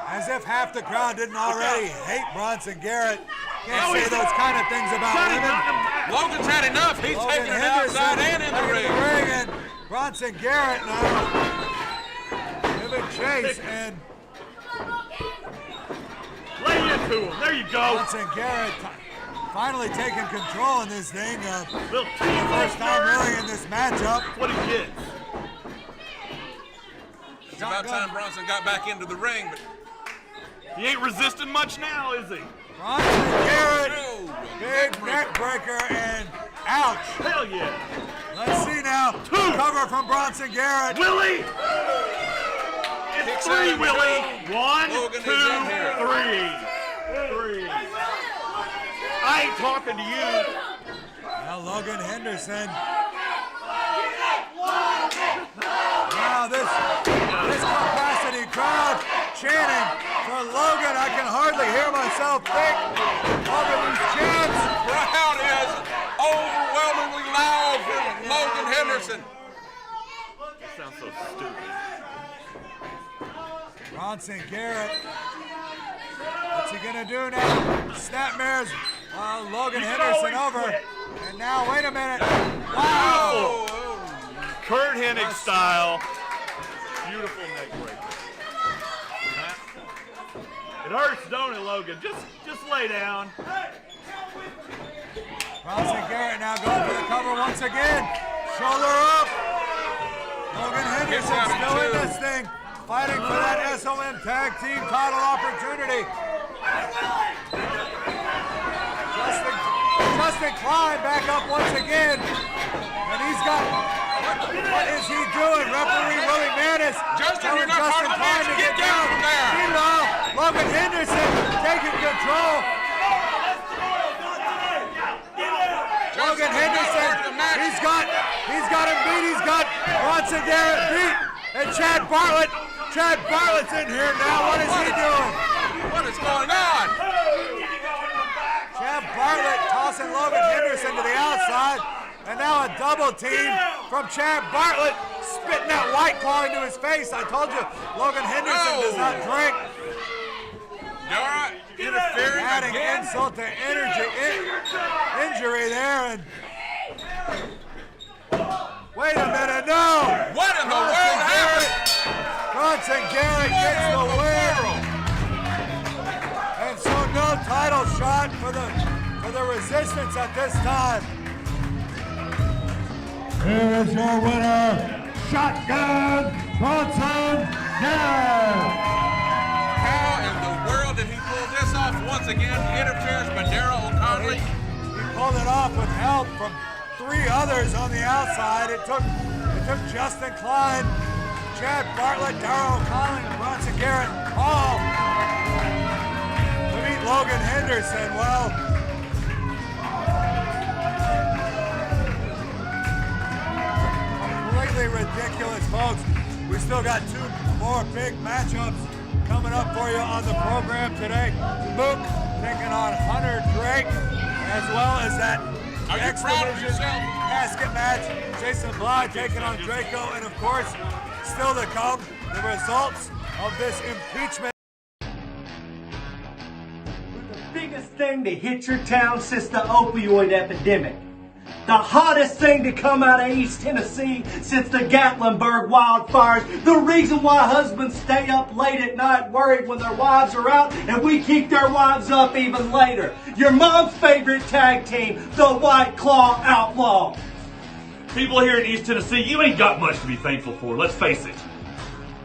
As if half the crowd didn't already hate Bronson Garrett. Can't Oh, say he's- those kind of things about women. Logan's had enough. He's Logan taking it Henderson outside and in the back ring. And Bronson Garrett now giving chase, and Lay into him. There you go. Bronson Garrett finally taking control in this thing. Little First time really in this matchup. What he gets. It's about time Bronson got back into the ring, but He ain't resisting much now, is he? Bronson Garrett, no, big neck breaker, and ouch. Hell yeah. Let's see now. Cover from Bronson Garrett. Willie! It's Kicks three, out of the Willie. ring. 1, Logan is 2, in here. 3. I ain't talking to you. Now Logan Henderson. Now this capacity crowd chanting for Logan. I can hardly hear myself think over these chants. crowd is overwhelmingly loud for Logan Henderson. That sounds so stupid. Bronson Garrett. What's he gonna do now? Snapmares Logan Henderson over. quit. And now, wait a minute. Wow! Kurt Hennig style. Beautiful neck breaker. It hurts, don't it, Logan? Just lay down. Bronson Garrett now going for the cover once again. Shoulder up. Logan Henderson still in this thing, fighting for that SOM Tag Team title opportunity. Justin Klein back up once again. And he's got, what is he doing? Referee Willie Manis Justin, you're telling not part Justin of the Klein match. to Get down from there. Meanwhile, Logan Henderson taking control. Logan Henderson, he's got him beat. He's got Bronson Garrett beat. And Chad Bartlett's in here now. What is he doing? What is going on? Chad Bartlett tossing Logan Henderson to the outside. And now a double team from Chad Bartlett, spitting that White Claw into his face. I told you, Logan Henderson does not drink. Dara interfering Adding again. insult to injury there. And wait a minute, no! What in the world happened? Bronson Garrett gets the win. And so no title shot for the Resistance at this time. Here is your winner, Shotgun Bronson Garrett. How in the world did he pull this off once again? Interference by Darrell O'Conley. He pulled it off with help from 3 others on the outside. It took Justin Klein, Chad Bartlett, Darrell O'Conley, and Bronson Garrett all to beat Logan Henderson. Well, completely ridiculous, folks. We still got 2 more big matchups coming up for you on the program today. Mook taking on Hunter Drake, as well as that Are you X proud of Division yourself? casket match. Jason Bly taking on Draco, and of course, still to come, the results of this impeachment. The biggest thing to hit your town since the opioid epidemic. The hottest thing to come out of East Tennessee since the Gatlinburg wildfires. The reason why husbands stay up late at night worried when their wives are out, and we keep their wives up even later. Your mom's favorite tag team, the White Claw Outlaws. People here in East Tennessee, you ain't got much to be thankful for, let's face it.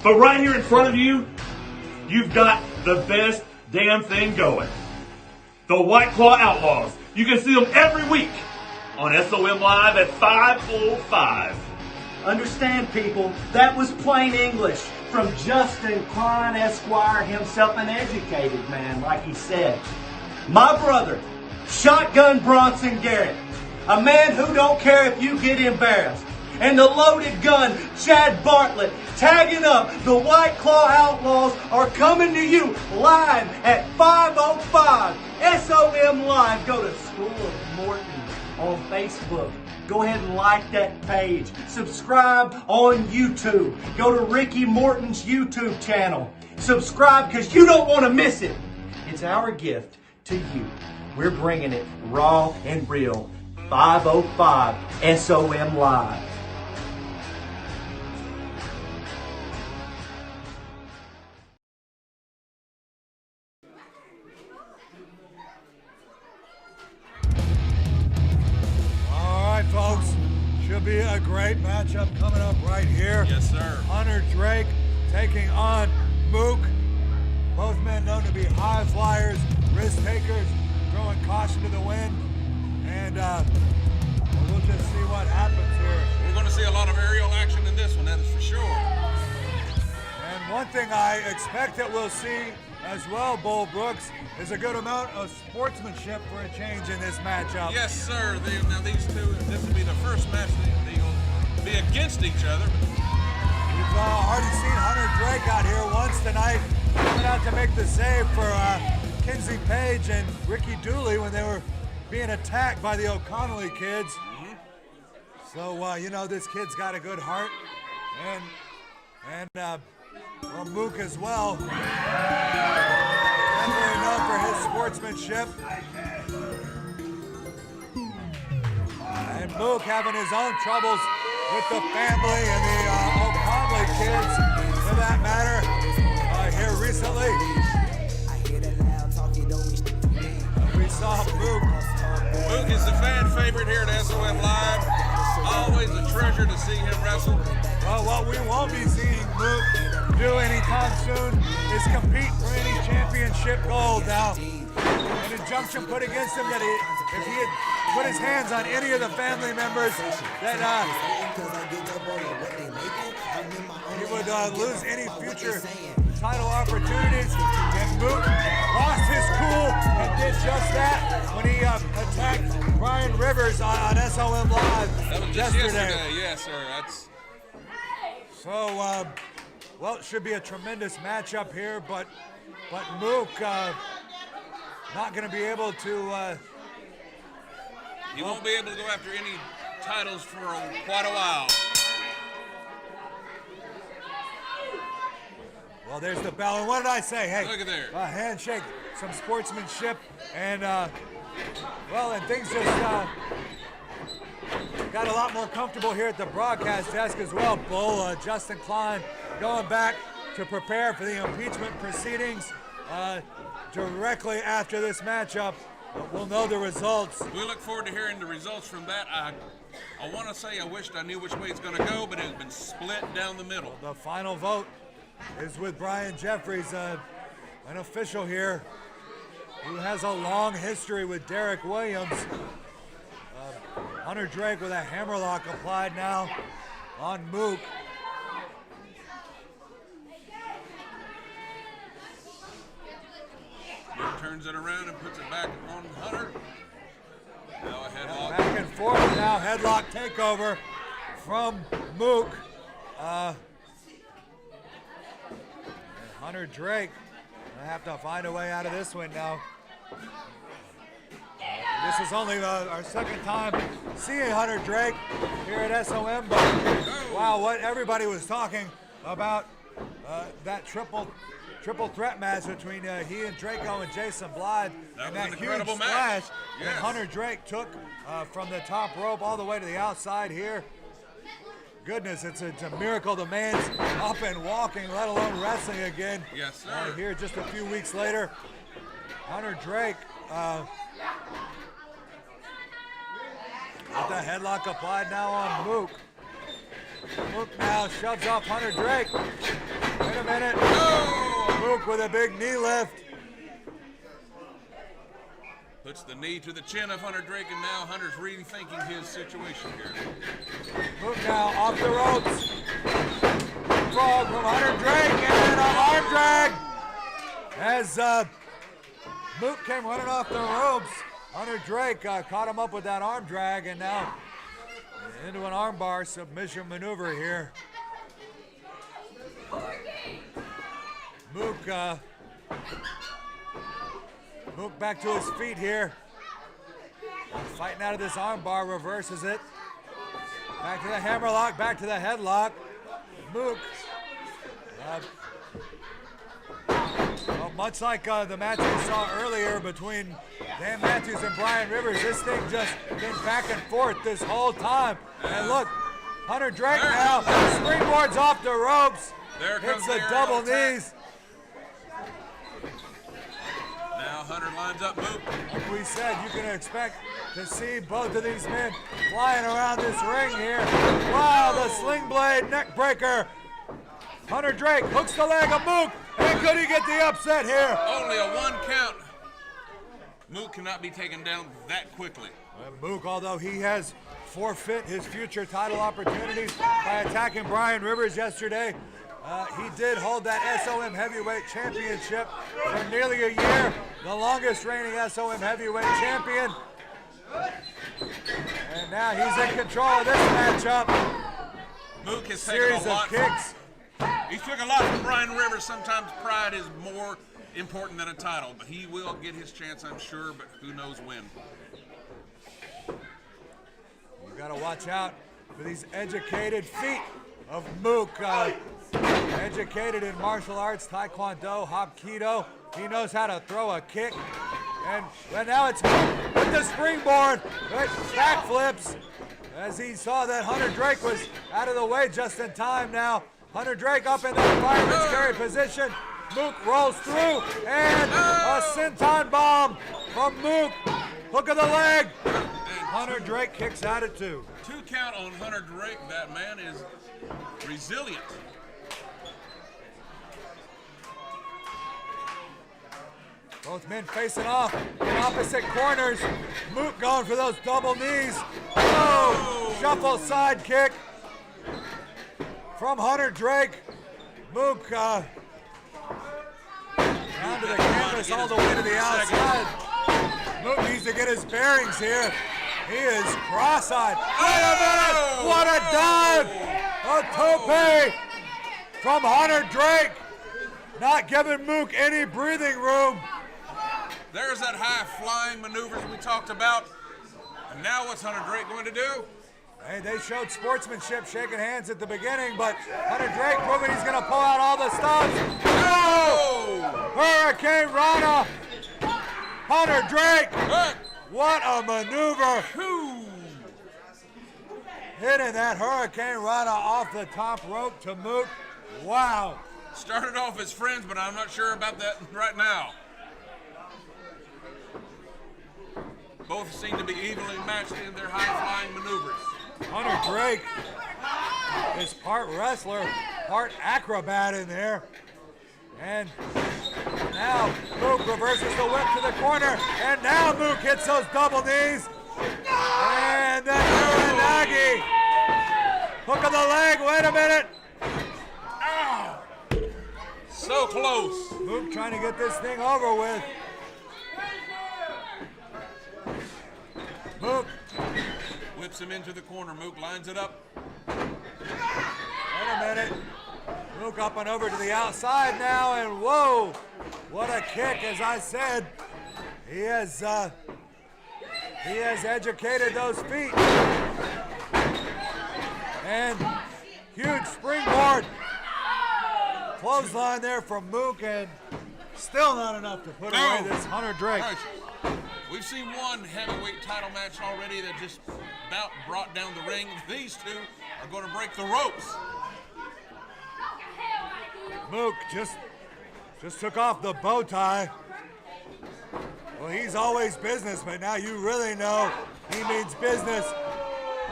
But right here in front of you, you've got the best damn thing going. The White Claw Outlaws. You can see them every week on SOM Live at 5:05. Understand, people, that was plain English from Justin Klein, Esquire, himself an educated man, like he said. My brother, Shotgun Bronson Garrett, a man who don't care if you get embarrassed. And the loaded gun, Chad Bartlett, tagging up the White Claw Outlaws, are coming to you live at 5:05. SOM Live. Go to School of Morton on Facebook. Go ahead and like that page. Subscribe on YouTube. Go to Ricky Morton's YouTube channel. Subscribe because you don't want to miss it. It's our gift to you. We're bringing it raw and real. 5:05 SOM Live. Folks, should be a great matchup coming up right here. Yes, sir. Hunter Drake taking on Mook. Both men known to be high flyers, risk takers, throwing caution to the wind. And we'll just see what happens here. We're going to see a lot of aerial action in this one, that is for sure. And one thing I expect that we'll see as well, Bull Brooks, is a good amount of sportsmanship for a change in this matchup. Yes, sir. Now these two, this will be the first match they'll be against each other. We've already seen Hunter Drake out here once tonight, coming out to make the save for Kinsey Page and Ricky Dooley when they were being attacked by the O'Connelly kids. So, you know, this kid's got a good heart. And well, Mook as well. Definitely known for his sportsmanship. And Mook having his own troubles with the family and the O'Connelly kids, for that matter, here recently. We saw Mook. Mook is the fan favorite here at SOM Live. Always a treasure to see him wrestle. Well, what we won't be seeing Mook do anytime soon is compete for any championship gold. Now, an injunction put against him that if he had put his hands on any of the family members, that he would lose any future title opportunities. And Mook lost his cool and did just that when he attacked Brian Rivers on SOM Live That was just yesterday. Yes, sir. So, well, it should be a tremendous matchup here, but Mook not going to be able to. He won't be able to go after any titles for quite a while. Well, there's the bell, and what did I say? Hey, look at there. A handshake, some sportsmanship, and well, and things just got a lot more comfortable here at the broadcast desk as well. Bull, Justin Klein going back to prepare for the impeachment proceedings directly after this matchup. We'll know the results. We look forward to hearing the results from that. I want to say I wished I knew which way it's going to go, but it's been split down the middle. The final vote is with Brian Jeffries, an official here who has a long history with Derek Williams. Hunter Drake with a hammerlock applied now on Mook. Mook turns it around and puts it back on Hunter. Now a headlock. Back and forth now, headlock takeover from Mook. Hunter Drake gonna have to find a way out of this one now. This is only our second time seeing Hunter Drake here at SOM, but wow, what everybody was talking about that triple threat match between he and Draco and Jason Blythe, and that huge splash that Hunter Drake took from the top rope all the way to the outside here. Goodness, it's a miracle the man's up and walking, let alone wrestling again. Yes, sir. Here just a few weeks later, Hunter Drake with the headlock applied now on Mook. Mook now shoves off Hunter Drake. Wait a minute. Mook with a big knee lift. Puts the knee to the chin of Hunter Drake, and now Hunter's rethinking his situation here. Mook now off the ropes. Frog from Hunter Drake, and an arm drag. As Mook came running off the ropes, Hunter Drake caught him up with that arm drag, and now into an armbar submission maneuver here. Mook back to his feet here. Fighting out of this armbar, reverses it. Back to the hammerlock, back to the headlock. Mook. Much like the match we saw earlier between Dan Matthews and Brian Rivers, this thing just been back and forth this whole time. And look, Hunter Drake now springboards off the ropes. Hits the double knees. Now Hunter lines up Mook. Like we said, you can expect to see both of these men flying around this ring here. Wow, the sling blade neck breaker. Hunter Drake hooks the leg of Mook, and could he get the upset here? Only a 1 count. Mook cannot be taken down that quickly. Mook, although he has forfeit his future title opportunities by attacking Brian Rivers yesterday, he did hold that SOM Heavyweight Championship for nearly a year, the longest reigning SOM Heavyweight Champion. And now he's in control of this matchup. Mook has taken a lot. Kicks. He took a lot from Brian Rivers. Sometimes pride is more important than a title, but he will get his chance, I'm sure, but who knows when. You got to watch out for these educated feet of Mook. Educated in martial arts, taekwondo, hapkido. He knows how to throw a kick. And now it's Mook with the springboard, with backflips. As he saw that Hunter Drake was out of the way just in time now. Hunter Drake up in that fireman's carry position. Mook rolls through, and a senton bomb from Mook. Hook of the leg. Hunter Drake kicks out at 2. 2 count on Hunter Drake. That man is resilient. Both men facing off in opposite corners. Mook going for those double knees. Oh, shuffle side kick from Hunter Drake. Mook down to the canvas all the way to the outside. Mook needs to get his bearings here. He is cross-eyed. Wait a minute! What a dive! A tope from Hunter Drake. Not giving Mook any breathing room. There's that high-flying maneuvers we talked about. And now what's Hunter Drake going to do? Hey, they showed sportsmanship, shaking hands at the beginning, but Hunter Drake proving he's going to pull out all the stops. No! Hurricane Rana! Hunter Drake! What a maneuver! Hitting that Hurricane Rana off the top rope to Mook. Wow! Started off as friends, but I'm not sure about that right now. Both seem to be evenly matched in their high-flying maneuvers. Hunter Drake is part wrestler, part acrobat in there. And now Mook reverses the whip to the corner. And now Mook hits those double knees. And then Uranagi. Hook of the leg, wait a minute. So close. Mook trying to get this thing over with. Mook whips him into the corner. Mook lines it up. Wait a minute. Mook up and over to the outside now, and whoa, what a kick. As I said, he has He has educated those feet. And huge springboard. Clothesline there from Mook, and still not enough to put away this Hunter Drake. Right. We've seen one heavyweight title match already that just about brought down the ring. These two are going to break the ropes. Mook just took off the bow tie. Well, he's always business, but now you really know he means business.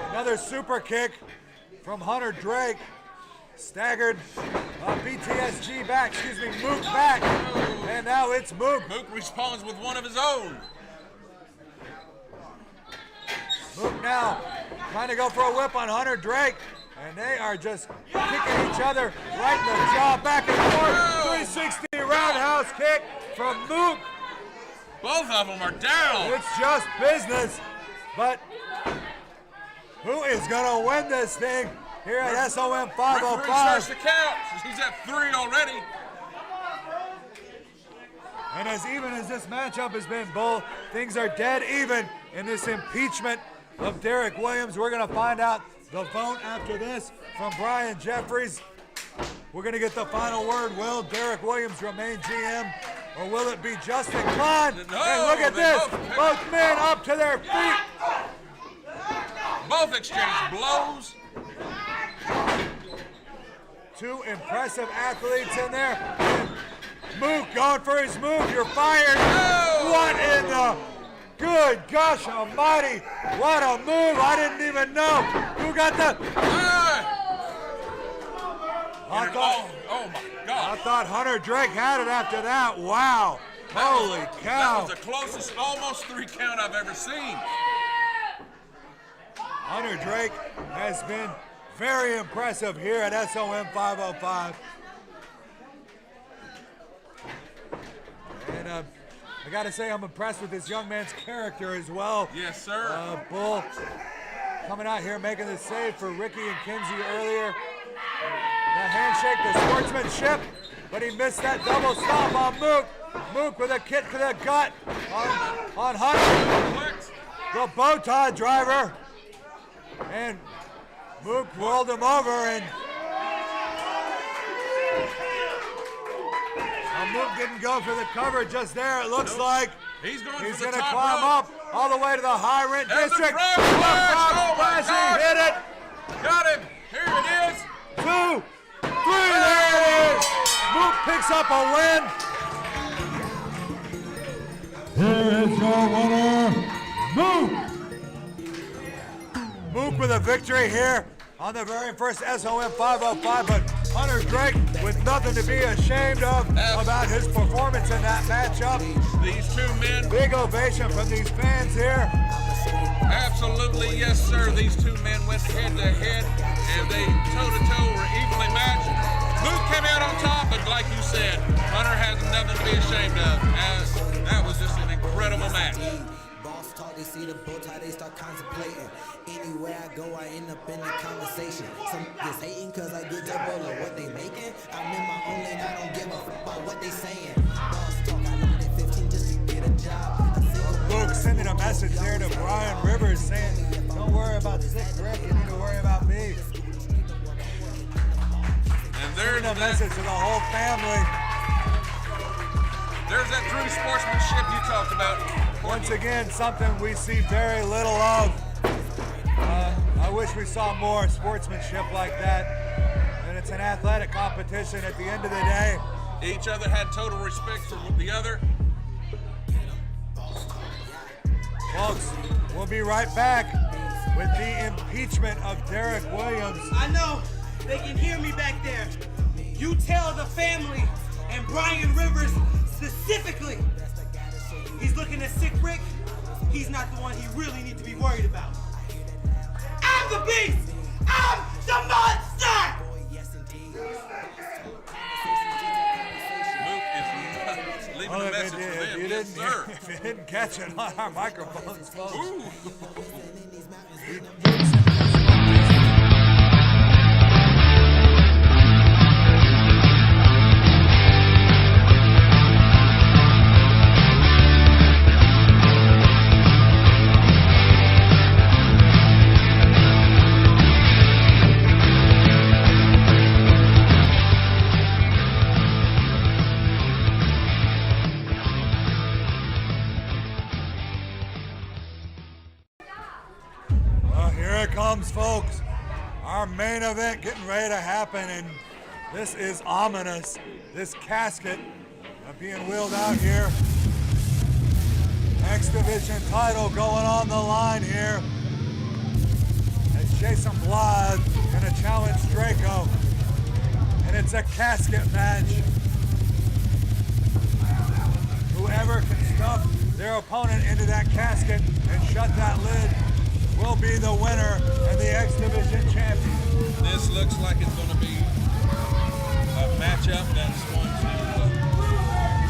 Another super kick from Hunter Drake. Staggered BTSG back, Mook back. And now it's Mook. Mook responds with one of his own. Mook now trying to go for a whip on Hunter Drake. And they are just kicking each other right in the jaw, back and forth. 360 roundhouse kick from Mook. Both of them are down. It's just business. But who is going to win this thing here at SOM 505? Referee starts to count. He's at 3 already. And as even as this matchup has been, Bull, things are dead even in this impeachment of Derek Williams. We're going to find out the vote after this from Brian Jeffries. We're going to get the final word. Will Derek Williams remain GM, or will it be Justin Klein? And look at this. Both men up to their feet. Both exchange blows. Two impressive athletes in there. Mook going for his move. You're fired. What in the... Good gosh almighty. What a move. I didn't even know. Who got the... Oh my God. I thought Hunter Drake had it after that. Wow. Holy cow. That was the closest, almost 3 count I've ever seen. Hunter Drake has been very impressive here at SOM 505. And I got to say, I'm impressed with this young man's character as well. Yes, sir. Bull coming out here making the save for Ricky and Kinsey earlier. The handshake, the sportsmanship, but he missed that double stomp on Mook. Mook with a kick to the gut on Hunter. The bow tie driver. And Mook rolled him over, and Mook didn't go for the cover just there. It looks like he's going to climb up all the way to the high rent district. He hit it. Got him. Here it is. 2, 3, there it is. Mook picks up a win. Here is your winner, Mook. Mook with a victory here on the very first SOM 505, but Hunter Drake with nothing to be ashamed of about his performance in that matchup. These two men. Big ovation from these fans here. Absolutely, yes, sir. These two men went head to head, and they toe-to-toe were evenly matched. Mook came out on top, but like you said, Hunter has nothing to be ashamed of. That was just an incredible match. Boss talk, they see the bow tie, they start contemplating. Anywhere I go, I end up in the conversation. Some just hating cause I get double of what they making. I'm in my own lane, I don't give a fuck about what they saying. Boss talk, I loaded 15 just to get a job. Mook sending a message there to Brian Rivers saying, don't worry about Sick Rick, you need to worry about me. And there's a message to the whole family. There's that true sportsmanship you talked about. Once again, something we see very little of. I wish we saw more sportsmanship like that. And it's an athletic competition at the end of the day. Each other had total respect for the other. Folks, we'll be right back with the impeachment of Derek Williams. I know they can hear me back there. You tell the family and Brian Rivers specifically, he's looking at Sick Rick. He's not the one he really needs to be worried about. I'm the beast! I'm the monster! Luke is leaving a message for them. Yes, sir. If you didn't catch it on our microphones, folks. comes, folks. Our main event getting ready to happen, and this is ominous. This casket being wheeled out here. X Division title going on the line here. As Jason Blythe gonna challenge Draco. And it's a casket match. Whoever can stuff their opponent into that casket and shut that lid will be the winner and the X Division champion. This looks like it's going to be a matchup that's going to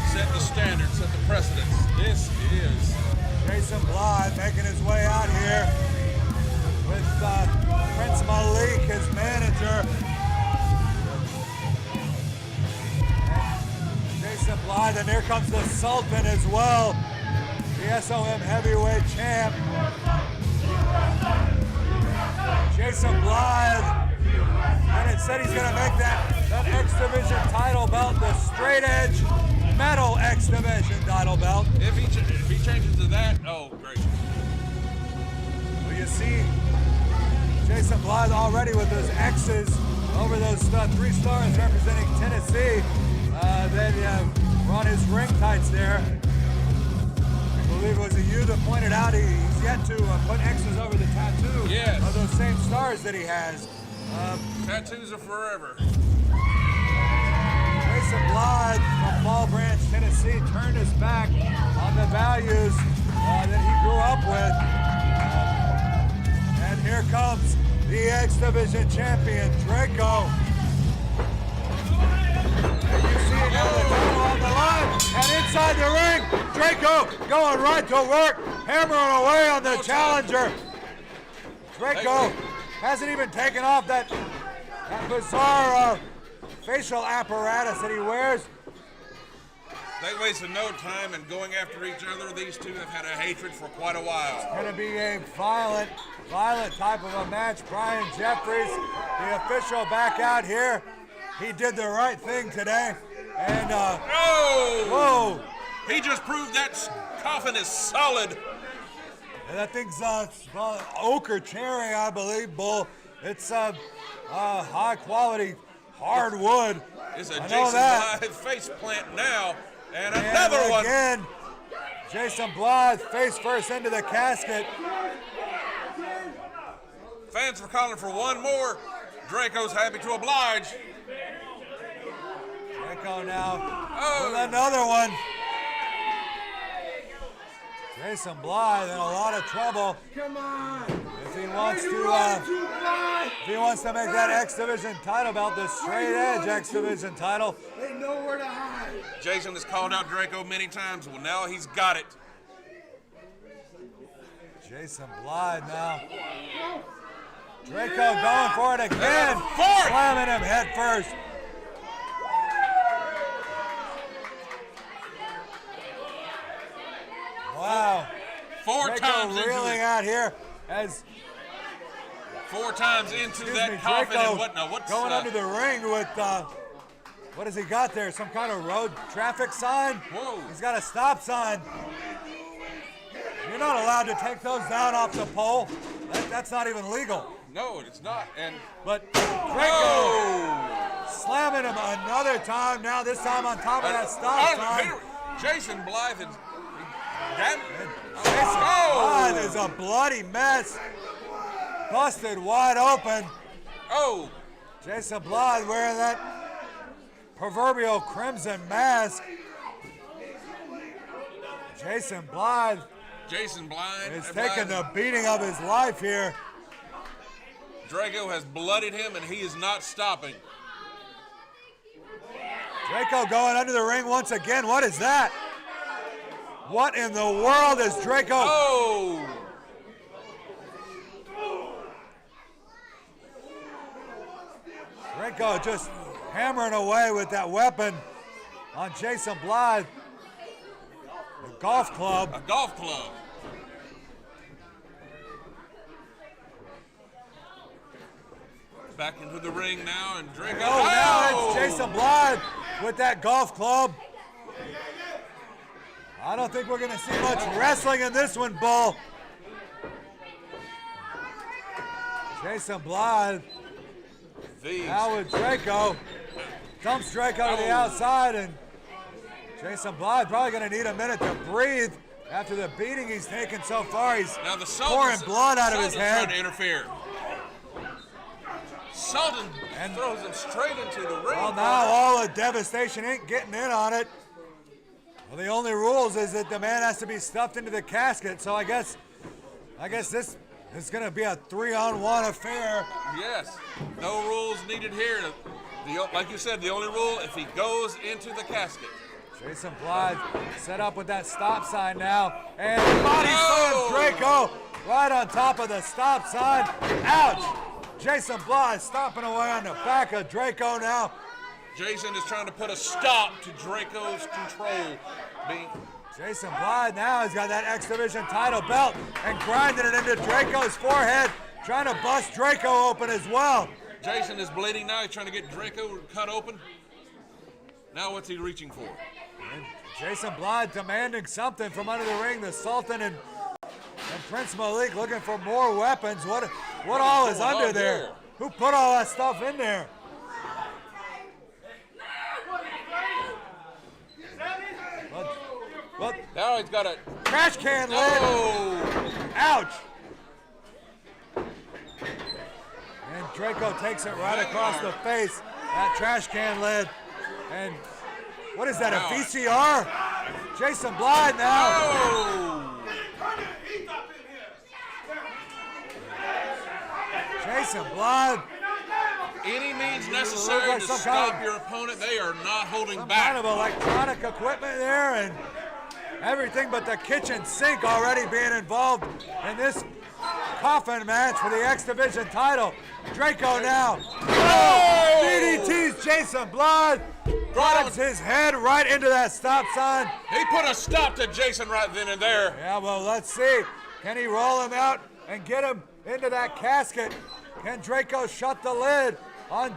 set the standard, set the precedence. This is Jason Blythe making his way out here with Prince Malik, his manager. Jason Blythe, and here comes the Sultan as well, the SOM heavyweight champ. Jason Blythe, and it said he's going to make that X Division title belt the straight edge metal X Division title belt. If he changes to that, oh, great. Well, you see Jason Blythe already with those X's over those 3 stars representing Tennessee. Then were on his ring tights there. I believe it was you that pointed out he's yet to put X's over the tattoo of those same stars that he has. Tattoos are forever. Jason Blythe from Fall Branch, Tennessee, turned his back on the values that he grew up with. And here comes the X Division champion, Draco. And you see it now, the title on the line, and inside the ring, Draco going right to work, hammering away on the challenger. Draco hasn't even taken off that bizarre facial apparatus that he wears. They wasted no time in going after each other. These two have had a hatred for quite a while. It's going to be a violent type of a match. Brian Jeffries, the official, back out here. He did the right thing today. And, whoa! He just proved that coffin is solid. And that thing's ochre cherry, I believe, Bull. It's high quality hardwood. It's a Jason Blythe face plant now. And another one. Again, Jason Blythe face first into the casket. Fans were calling for one more. Draco's happy to oblige. Draco now with another one. Jason Blythe in a lot of trouble. Come on. If he wants to make that X Division title belt the straight edge X Division title. They know where to hide. Jason has called out Draco many times. Well, now he's got it. Jason Blythe now. Draco going for it again. Fourth. Slamming him head first. Wow. Four Draco times into reeling it. out here as 4 times into that coffin. Draco And what's going under the ring with what has he got there? Some kind of road traffic sign? Whoa. He's got a stop sign. You're not allowed to take those down off the pole. That's not even legal. No, it's not. But Draco slamming him another time. Now this time on top of that stop sign. Jason Blythe is Jason Blythe is a bloody mess. Busted wide open. Oh. Jason Blythe wearing that proverbial crimson mask. Jason Blythe is taking the beating of his life here. Draco has bloodied him, and he is not stopping. Draco going under the ring once again. What is that? What in the world is Draco? Oh! Draco just hammering away with that weapon on Jason Blythe. A golf club. A golf club. Back into the ring now, and Draco. Now it's Jason Blythe with that golf club. I don't think we're going to see much wrestling in this one, Bull. Jason Blythe. Now with Draco. Dumps Draco to the outside, and Jason Blythe probably going to need a minute to breathe after the beating he's taken so far. He's now the pouring blood out of his head. Trying to interfere. Sultan throws him straight into the ring. Well, now all the devastation ain't getting in on it. Well, the only rules is that the man has to be stuffed into the casket. So I guess this is going to be a 3-on-1 affair. Yes, no rules needed here. Like you said, the only rule if he goes into the casket. Jason Blythe set up with that stop sign now, and body slams Draco right on top of the stop sign. Ouch! Jason Blythe stomping away on the back of Draco now. Jason is trying to put a stop to Draco's control. Jason Blythe now has got that X Division title belt and grinding it into Draco's forehead, trying to bust Draco open as well. Jason is bleeding now. He's trying to get Draco cut open. Now what's he reaching for? And Jason Blythe demanding something from under the ring. The Sultan and Prince Malik looking for more weapons. What all is under there? Who put all that stuff in there? But now he's got a trash can lid. Ouch. And Draco takes it right across the face. That trash can lid. And what is that, a VCR? Jason Blythe now. Jason Blythe. Any means necessary to stop your opponent. They are not holding back. Kind of electronic equipment there, and everything but the kitchen sink already being involved in this coffin match for the X Division title. Draco now. DDT's Jason Blythe. Drives his head right into that stop sign. He put a stop to Jason right then and there. Yeah, well, let's see. Can he roll him out and get him into that casket? Can Draco shut the lid on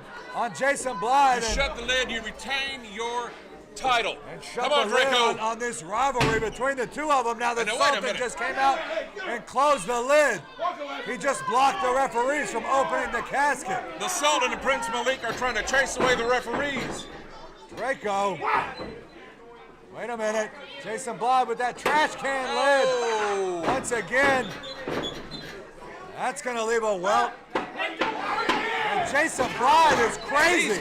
Jason Blythe? You shut the lid, you retain your title. And shut Come on, the lid Draco. on this rivalry between the two of them. Now the Now, wait a Sultan minute. just came out and closed the lid. He just blocked the referees from opening the casket. The Sultan and Prince Malik are trying to chase away the referees. Draco. Wait a minute. Jason Blythe with that trash can lid. Once again. That's going to leave a welt. And Jason Blythe is crazy.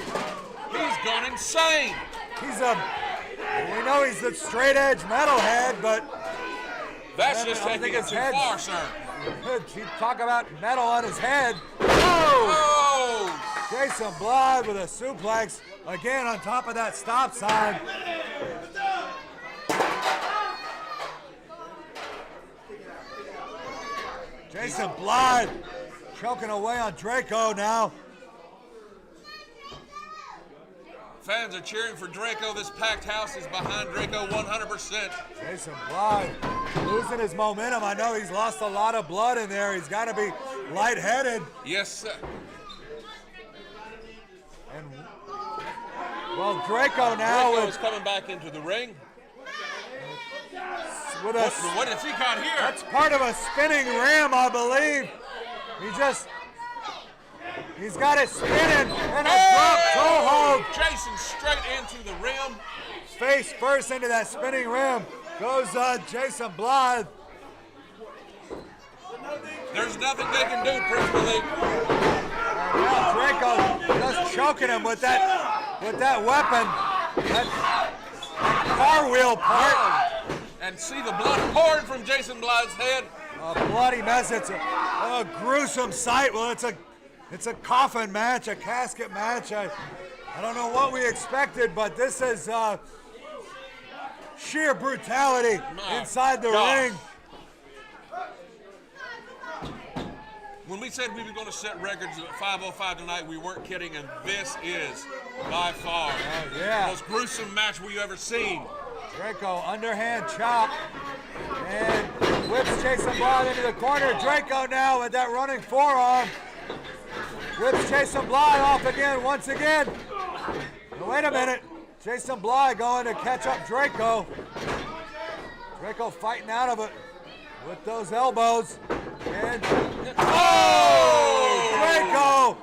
He's gone insane. We know he's the straight edge metalhead, but that's just taking it too far, sir. You talk about metal on his head. Oh! Jason Blythe with a suplex again on top of that stop sign. Jason Blythe choking away on Draco now. Fans are cheering for Draco. This packed house is behind Draco 100%. Jason Blythe losing his momentum. I know he's lost a lot of blood in there. He's got to be lightheaded. Yes, sir. And well, Draco now is coming back into the ring. With what has he got here? That's part of a spinning ram, I believe. He's got it spinning and a drop toe hold. Jason straight into the rim. Face first into that spinning rim goes Jason Blythe. There's nothing they can do, Prince Malik. Now Draco just choking him with that weapon, that car wheel part. And see the blood pouring from Jason Blythe's head. A bloody mess. It's a gruesome sight. Well, it's a coffin match, a casket match. I don't know what we expected, but this is sheer brutality inside the ring. When we said we were going to set records at 505 tonight, we weren't kidding, and this is by far the most gruesome match we've ever seen. Draco underhand chop and whips Jason Blythe into the corner. Draco now with that running forearm. Whips Jason Blythe off again, once again. But wait a minute. Jason Blythe going to catch up Draco. Draco fighting out of it with those elbows. And Draco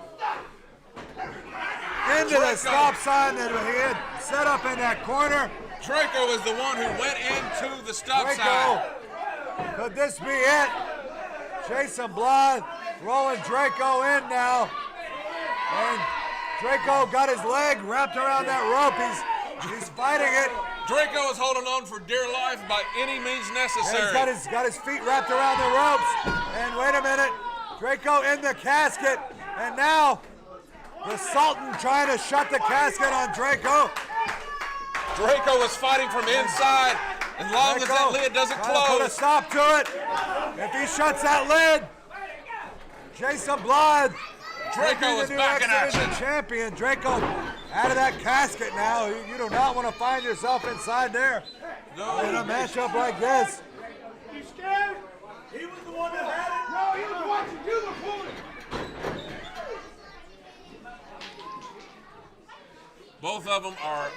into the stop sign that he had set up in that corner. Draco is the one who went into the stop Draco, sign. could this be it? Jason Blood rolling Draco in now. And Draco got his leg wrapped around that rope. He's fighting it. Draco is holding on for dear life by any means necessary. And he's got his feet wrapped around the ropes. And wait a minute, Draco in the casket. And now the Sultan trying to shut the casket on Draco. Draco is fighting from inside. As long as that lid doesn't close. Put a stop to it. If he shuts that lid, Jason Blood. Draco is back in action. Champion. Draco out of that casket now. You do not want to find yourself inside there in a matchup like this. You scared? He was the one that had it. No, he was watching you before. Both of them are,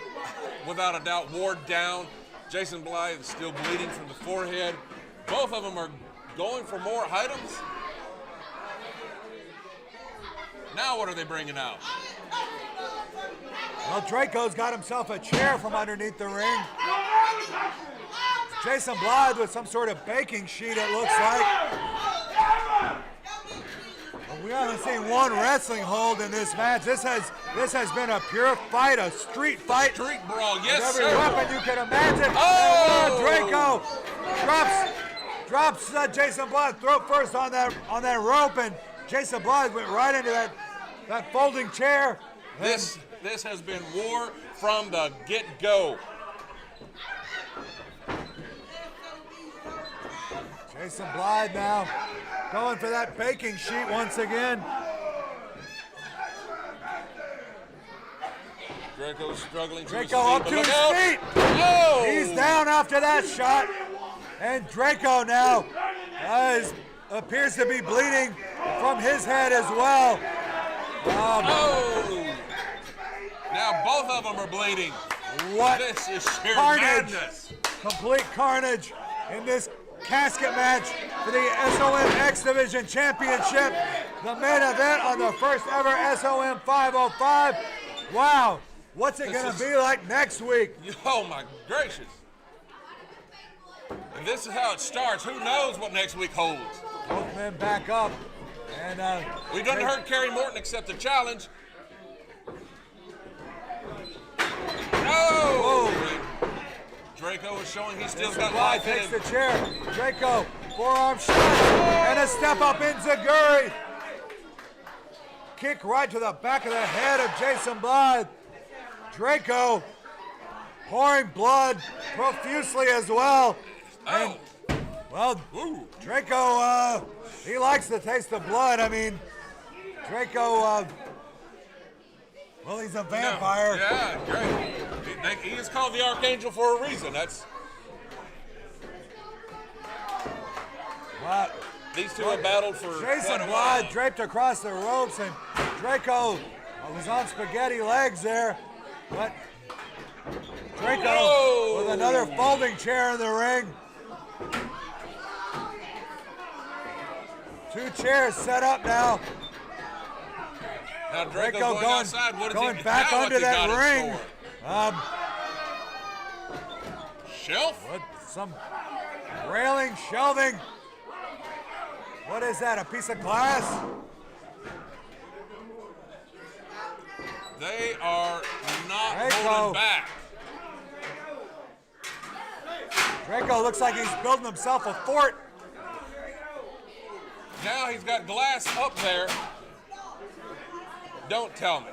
without a doubt, wore down. Jason Blythe is still bleeding from the forehead. Both of them are going for more items. Now what are they bringing out? Well, Draco's got himself a chair from underneath the ring. Jason Blythe with some sort of baking sheet, it looks like. We haven't seen one wrestling hold in this match. This has been a pure fight, a street fight. Street brawl, yes, with every sir. weapon you can imagine. Oh! Draco drops Jason Blythe throat first on that rope, and Jason Blythe went right into that folding chair. This has been war from the get-go. Jason Blythe now going for that baking sheet once again. Draco's struggling to Draco up to his feet. Oh! He's down after that shot. And Draco now appears to be bleeding from his head as well. Oh! Now both of them are bleeding. What This is sheer carnage. madness. Complete carnage in this casket match for the SOM X Division Championship. The main event on the first ever SOM 505. Wow, what's it going to be like next week? Oh my gracious. If this is how it starts, who knows what next week holds? Both men back up. And we didn't hurt Kerry Morton except the challenge. No! Whoa. Draco is showing he's still got life in takes him. the chair. Draco, forearm shot, and a step up in Zaguri. Kick right to the back of the head of Jason Blythe. Draco pouring blood profusely as well. And, well, Draco, he likes the taste of blood. I mean, Draco, well, he's a vampire. No. Yeah, great. He is called the Archangel for a reason. That's. Wow. These two have battled for Jason quite a Blythe while. draped across the ropes, and Draco was on spaghetti legs there. But Draco with another folding chair in the ring. Two chairs set up now. Now Draco Draco going outside. What is going he, back now under what's he that got in ring. store? Shelf? What, some railing, shelving. What is that, a piece of glass? They are not Draco. holding back. Draco looks like he's building himself a fort. Now he's got glass up there. Don't tell me.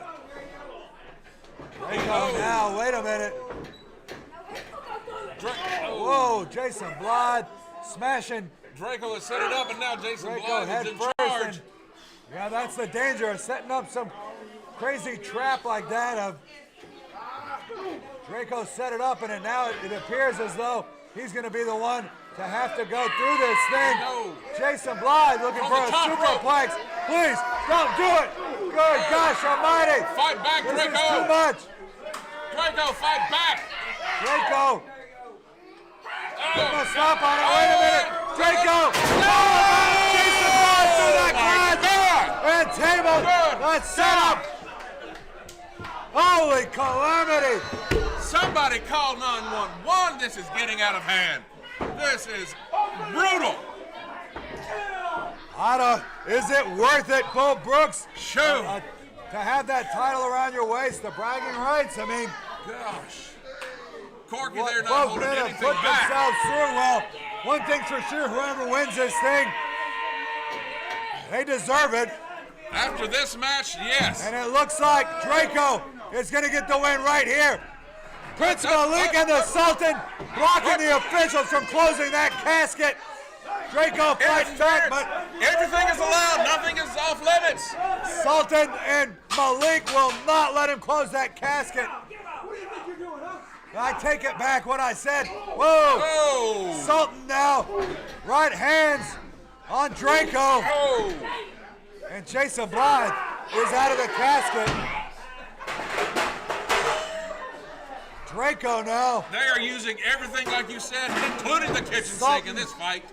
Draco now, wait a minute. Whoa, Jason Blythe smashing. Draco has set it up, and now Jason Draco Blythe head is in first. charge. And, yeah, that's the danger of setting up some crazy trap like that. Draco set it up, and now it appears as though he's going to be the one to have to go through this thing. No. Jason Blythe looking for a superplex. Please, don't do it. Good gosh almighty. Fight back, this Draco. Is too much. Draco, fight back. Draco. Put a stop on it. Wait a minute. Draco. Jason Blythe through that glass. And table. Good Let's set up. Holy calamity. Somebody call 911. This is getting out of hand. This is brutal. Is it worth it, Bo Brooks? Sure. To have that title around your waist, the bragging rights, I mean. Gosh. Corky, they're not Both holding men have anything put back. themselves through. Well, one thing's for sure, whoever wins this thing, they deserve it. After this match, yes. And it looks like Draco is going to get the win right here. Prince Malik and the Sultan blocking the officials from closing that casket. Draco fighting back, but everything is allowed. Nothing is off limits. Sultan and Malik will not let him close that casket. I take it back what I said. Whoa! Oh. Sultan now, right hands on Draco. Oh. And Jason Blythe is out of the casket. Draco now. They are using everything like you said, including the kitchen sink in this fight.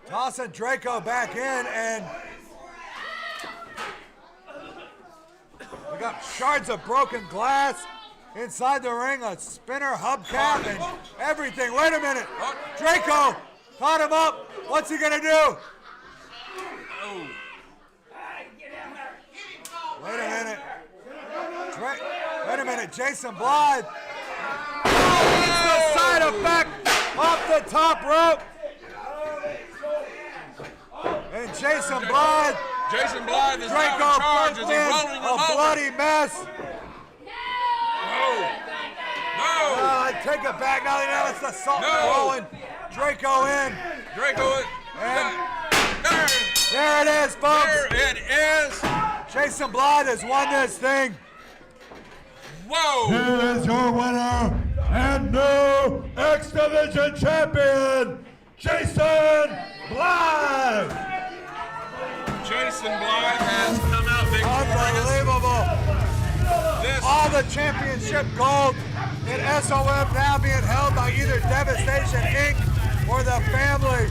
Tossing Draco back in, and we got shards of broken glass inside the ring, a spinner hubcap, and everything. Wait a minute. Draco caught him up. What's he going to do? Oh. Wait a minute. Wait a minute. Jason Blythe. Oh, the side effect off the top rope. And Jason Blythe is Draco now in charge as he's in rolling him a over. bloody mess. No. I take it back now it's the Sultan rolling. Draco in. Draco in. And there it is, folks. There it is. Jason Blythe has won this thing. Whoa. Here is your winner and new X Division champion, Jason Blythe. Jason Blythe has come out victorious. Unbelievable. All the championship gold in SOM now being held by either Devastation Inc. or the family.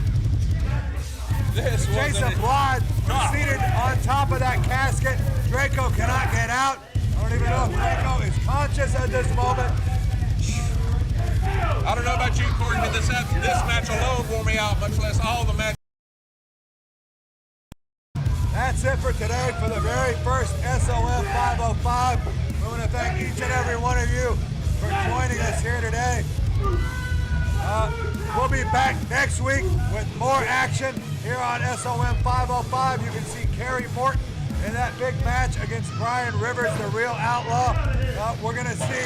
Jason Blythe seated on top of that casket. Draco cannot get out. I don't even know if Draco is conscious at this moment. I don't know about you, Corey, but this match alone wore me out, much less all the matches. That's it for today for the very first SOM 505. We want to thank each and every one of you for joining us here today. We'll be back next week with more action here on SOM 505. You can see Kerry Morton in that big match against Brian Rivers, the real outlaw. We're gonna see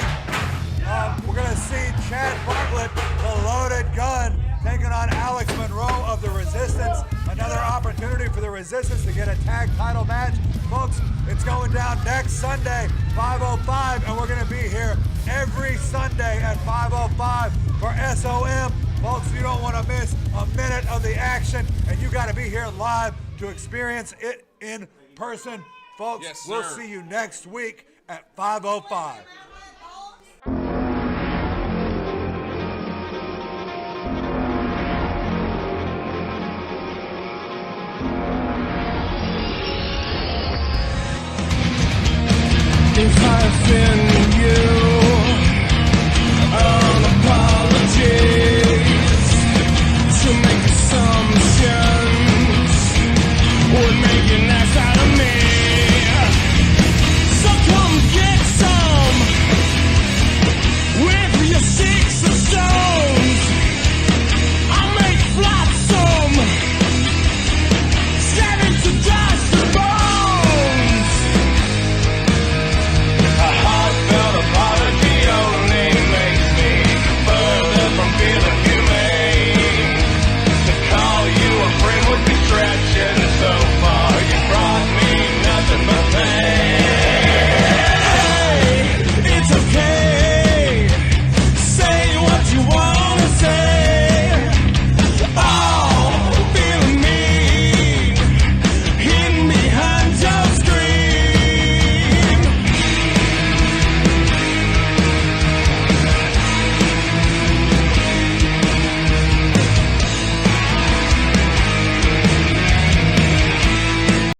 Chad Bartlett, the loaded gun, taking on Alex Monroe of the Resistance. Another opportunity for the Resistance to get a tag title match. Folks, it's going down next Sunday, 5:05, and we're going to be here every Sunday at 5:05 for SOM. Folks, you don't want to miss a minute of the action, and you got to be here live to experience it in person. Folks, Yes, we'll sir. see you next week at 5:05.